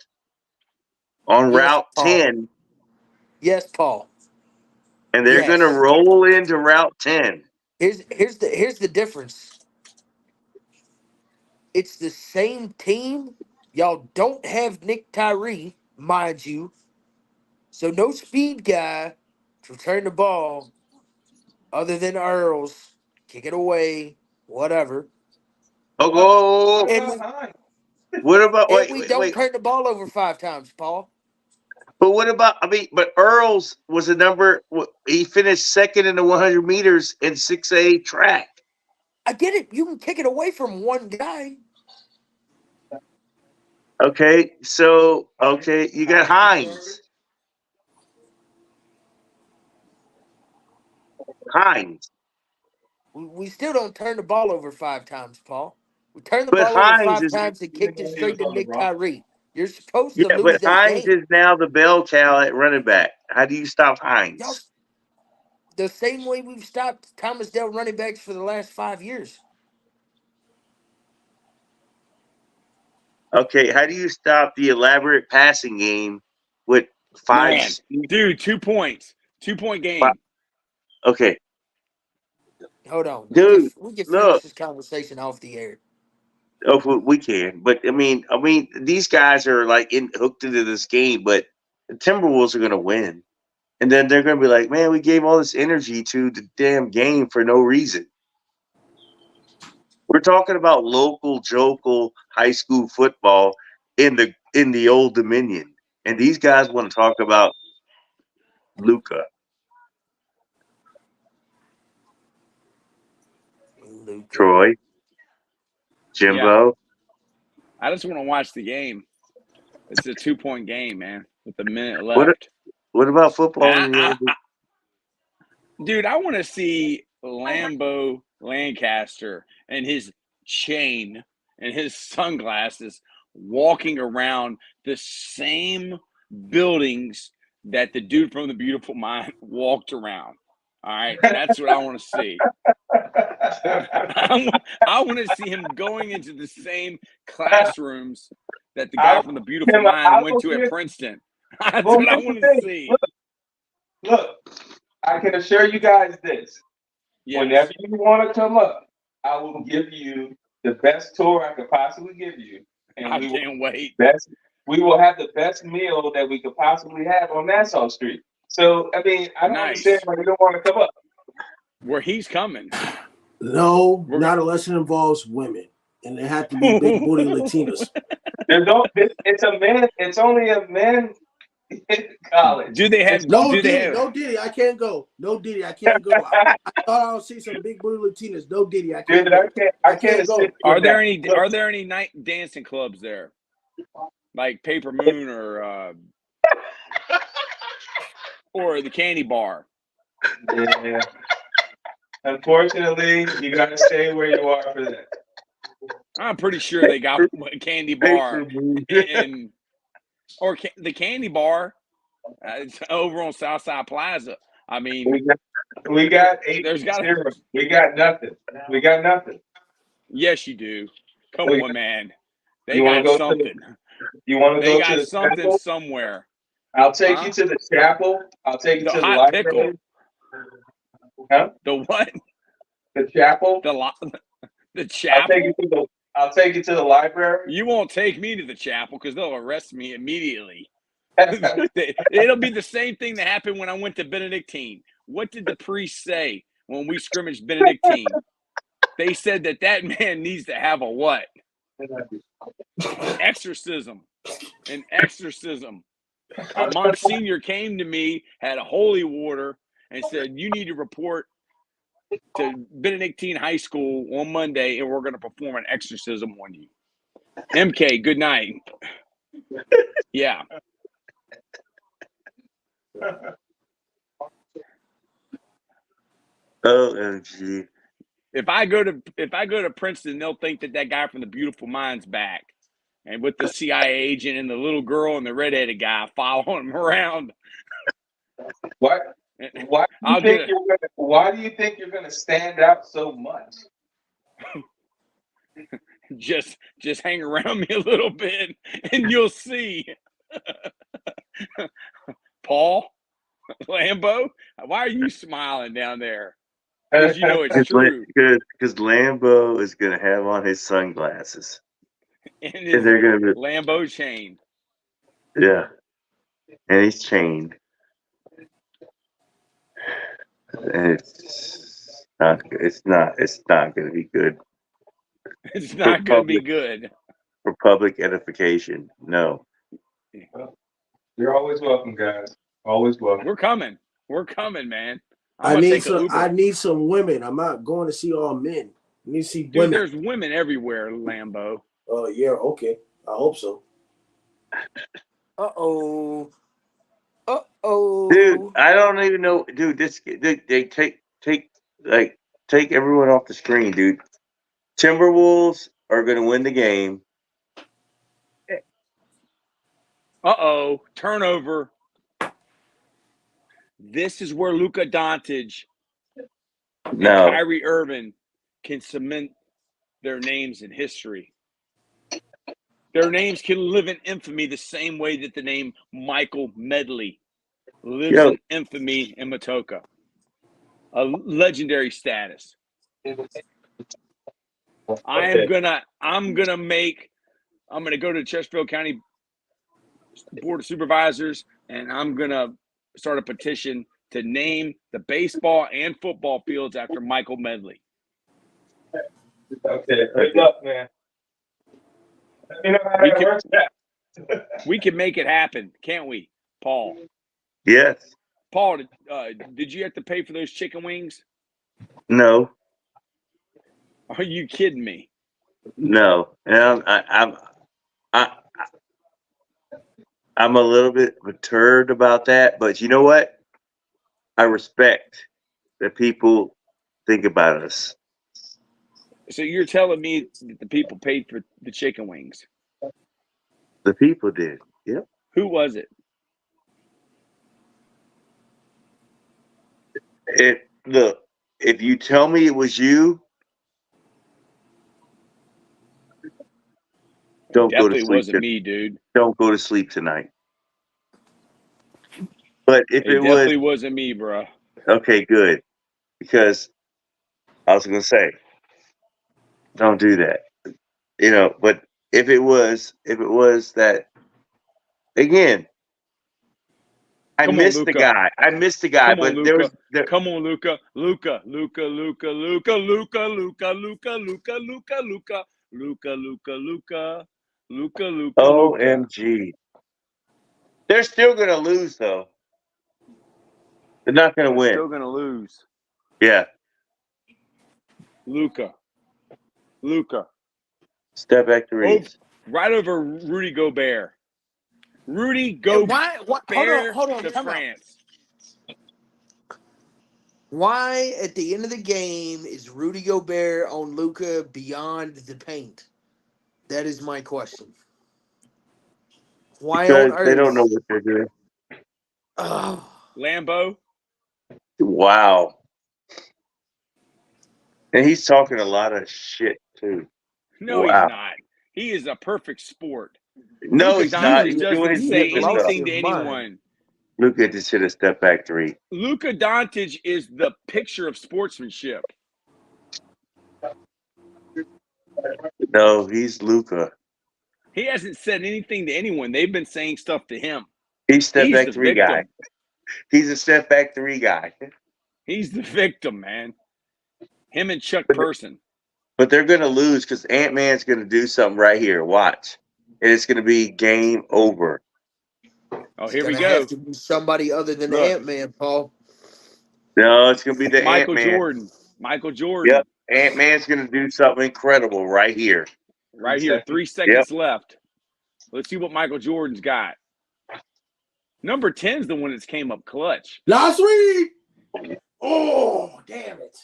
on Yes, Route Paul. 10, Yes, Paul. and they're Yes. going to roll into Route 10. Here's the difference. It's the same team. Y'all don't have Nick Tyree, mind you. So no speed guy to return the ball other than Earls. Kick it away, whatever. Oh, what about And we wait? don't turn the ball over 5 times, Paul. But what about? I mean, but Earls was a number. He finished second in the 100 meters in 6A track. I get it. You can kick it away from one guy. Okay, so you got Hines. We still don't turn the ball over 5 times, Paul. We turn the But ball over Hines 5 is times and kicked it straight to Nick Tyree. You're supposed to yeah, lose but that Hines game. is now the bell cow at running back. How do you stop Y'all, Hines? the same way we've stopped Thomasdale running backs for the last 5 years. Okay, how do you stop the elaborate passing game with five? Man, dude, 2 points. 2-point game. Okay, Hold on. dude, We can finish look. this conversation off the air. Oh, we can, but I mean, these guys are like hooked into this game, but the Timberwolves are going to win, and then they're going to be like, "Man, we gave all this energy to the damn game for no reason." We're talking about local, jokel high school football in the Old Dominion, and these guys want to talk about Luka. Luka. Troy, Jimbo. Yeah. I just want to watch the game. It's a 2-point game, man, with a minute left. What about football? Dude, I want to see Lambo Lancaster and his chain and his sunglasses walking around the same buildings that the dude from The Beautiful Mind walked around. All right, that's what I want to see. I want to see him going into the same classrooms that the guy from The Beautiful Mind went to at Princeton. That's what I want to see. Look, I can assure you guys this. Yes. Whenever you want to come up, I will give you the best tour I could possibly give you. And I can't wait. We will have the best meal that we could possibly have on Nassau Street. So, I mean, I don't understand why you don't want to come up. Where he's coming. No, not unless it involves women. And they have to be big booty Latinas. It's only a man college. Do they have no Diddy, I can't go. No Diddy, I can't go. I thought I would see some big booty Latinas. No Diddy, I can't go. I can't go. Are there any night dancing clubs there? Like Paper Moon or the Candy Bar? Yeah. Unfortunately, you got to stay where you are for that. I'm pretty sure they got a Candy Bar or the Candy Bar. It's over on Southside Plaza. I mean, we got nothing. We got nothing. Yes, you do. Come on, man. They got something. You want to go to the something chapel? Somewhere. I'll take you to the chapel. I'll take you to the hot library. pickle. Huh? The what? The chapel. The chapel. I'll take you to the library. You won't take me to the chapel because they'll arrest me immediately. It'll be the same thing that happened when I went to Benedictine. What did the priest say when we scrimmaged Benedictine? They said that man needs to have a what? Exorcism. An exorcism. A Monsignor came to me, had a holy water, and said, you need to report to Benedictine High School on Monday, and we're going to perform an exorcism on you. MK, good night. Yeah. OMG. If I go to Princeton, they'll think that guy from The Beautiful Mind's back, and with the CIA agent and the little girl and the redheaded guy following him around. Why do you think you're gonna stand out so much? Just hang around me a little bit, and you'll see. Paul Lambo, why are you smiling down there? Because you know it's true. Because Lambo is gonna have on his sunglasses, and they're gonna be Lambo chain. Yeah, and he's chained. And it's not going to be good. It's not going to be good for public edification. No. You're always welcome, guys. Always welcome. We're coming, man. I need some women. I'm not going to see all men. I need to see women. Dude, there's women everywhere, Lambo. Oh yeah, okay. I hope so. Dude, I don't even know. Dude, they take everyone off the screen, dude. Timberwolves are going to win the game. Turnover. This is where Luka Doncic and Kyrie Irving can cement their names in history. Their names can live in infamy the same way that the name Michael Medley lives in infamy in Matoka. A legendary status. I'm gonna go to Chesterfield County Board of Supervisors, and I'm gonna start a petition to name the baseball and football fields after Michael Medley. Okay, good luck, man. We can make it happen, can't we, Paul? Yes. Paul, did you have to pay for those chicken wings? No. Are you kidding me? No. I'm a little bit perturbed about that, but you know what? I respect that people think about us. So you're telling me that the people paid for the chicken wings? The people did. Yep. Who was it? Look, if you tell me it was you, don't go to sleep. Definitely wasn't me, dude. Don't go to sleep tonight. But if it definitely wasn't me, bro. Okay, good. Because I was gonna say, don't do that. But if it was that, again, I missed the guy. But there was Come on, Luka. OMG. They're still gonna lose though. They're not gonna win. Still gonna lose. Yeah. Luka. Step back to Reeves. Right over Rudy Gobert. Rudy Gobert Hold on, to France. Why, at the end of the game, is Rudy Gobert on Luka beyond the paint? That is my question. Why because on earth? They don't know what they're doing. Lambo. Wow. And he's talking a lot of shit too. No, he's not. He is a perfect sport. No, he's not. He He's doing doesn't his say different anything stuff. to anyone. Luka just hit a step back three. Luka Doncic is the picture of sportsmanship. No, he's Luka. He hasn't said anything to anyone. They've been saying stuff to him. He's step He's back the three victim. guy. He's a step back three guy. He's the victim, man. Him and Chuck But- Person. But they're going to lose because Ant-Man's going to do something right here. Watch. And it's going to be game over. Oh, It's here we gonna go. have to be somebody other than Look. Ant-Man, Paul. No, it's going to be the Michael Ant-Man. Jordan. Michael Jordan. Yep. Ant-Man's going to do something incredible right here. Right here. 3 seconds left. Let's see what Michael Jordan's got. Number 10 is the one that's came up clutch. Last week. Oh, damn it.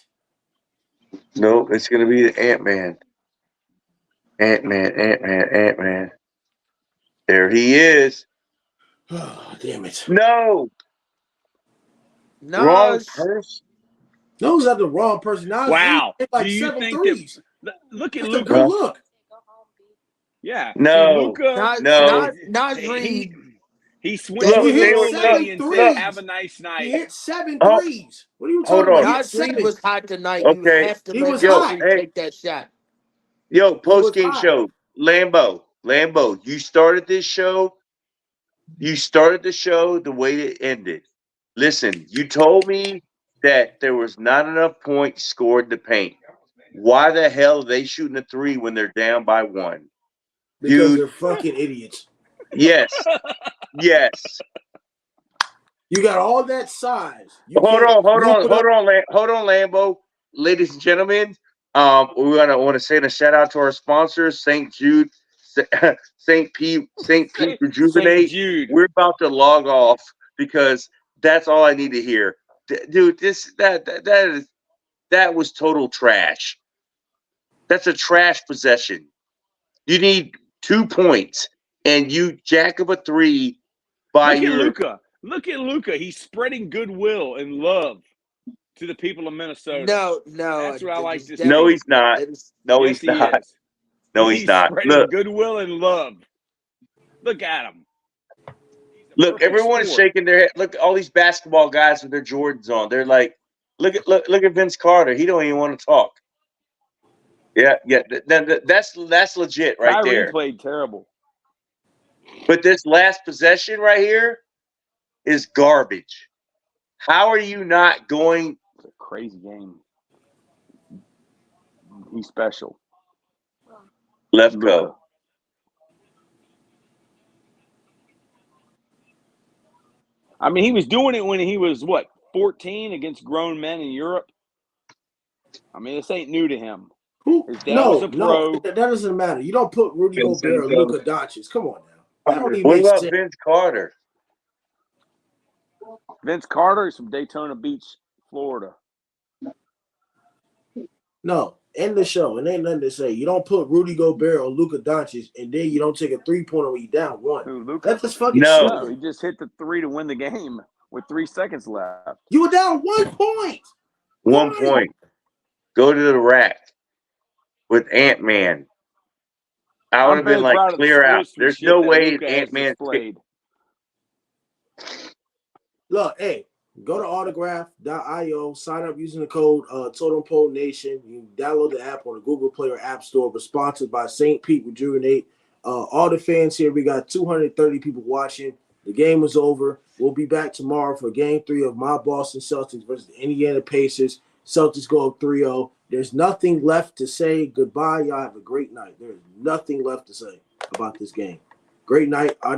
No, it's going to be the Ant-Man. Ant-Man. There he is. Oh, damn it. No. Wrong Nas. person. Those are the wrong person. Nas Wow. hit like Do you 7 think threes. Look at That's a Luka. good look. Yeah. No. See, Luka. No. Nas Reed. He swings Look, with he the hit old 7 lady and said, threes. have a nice night. He hit 7 Oh. threes. What are you Hold talking on. about? He hit Nas Reed 7. was hot tonight. Okay. You have to He let was Nas hot. Reed Hey. take that shot. Yo, post game hot. show. Lambo, you started this show. You started the show the way it ended. Listen, you told me that there was not enough points scored in the paint. Why the hell are they shooting a 3 when they're down by 1? Because Dude. they're fucking idiots. Yes. Yes. You got all that size. You Hold can't loop it up. on, Lambo. Ladies and gentlemen, we want to say a shout out to our sponsors, St. Jude, St. Pete Rejuvenate. St. Jude. We're about to log off because that's all I need to hear. Dude, that was total trash. That's a trash possession. You need 2 points, and you jack up a 3 by Look at your. Luka. Look at Luka. He's spreading goodwill and love to the people of Minnesota. No. That's what I like to see. No, he's not. No, Yes, he's not. is. No, he's not. Spreading Look, goodwill and love. Look at him. look, everyone is shaking their head. Look, all these basketball guys with their Jordans on. They're like, look at Vince Carter. He don't even want to talk. Yeah. That's legit right Kyrie there. played terrible. But this last possession right here is garbage. How are you not going? It's a crazy game. He's special. Let's Luka. go. I mean, he was doing it when he was, 14 against grown men in Europe? I mean, this ain't new to him. His dad was a pro. No, that doesn't matter. You don't put Rudy Gobert or Luka Doncic. Come on now. That don't even What make about sense. Vince Carter? Vince Carter is from Daytona Beach, Florida. No, end the show. And ain't nothing to say. You don't put Rudy Gobert or Luka Doncic, and then you don't take a 3-pointer when you down 1. Who, Luka? That's just fucking No. No, he stupid. just hit the 3 to win the game with 3 seconds left. You were down 1 point. 1 point. Go to the rack with Ant-Man. I would have been like, clear out. There's no way Ant-Man. Look, hey, go to autograph.io, sign up using the code Totem Pole Nation. You can download the app on the Google Play or App Store, but sponsored by St. Pete Rejuvenate. All the fans here, we got 230 people watching. The game is over. We'll be back tomorrow for game 3 of my Boston Celtics versus the Indiana Pacers. Celtics go up 3-0. There's nothing left to say. Goodbye. Y'all have a great night. There's nothing left to say about this game. Great night. Adios.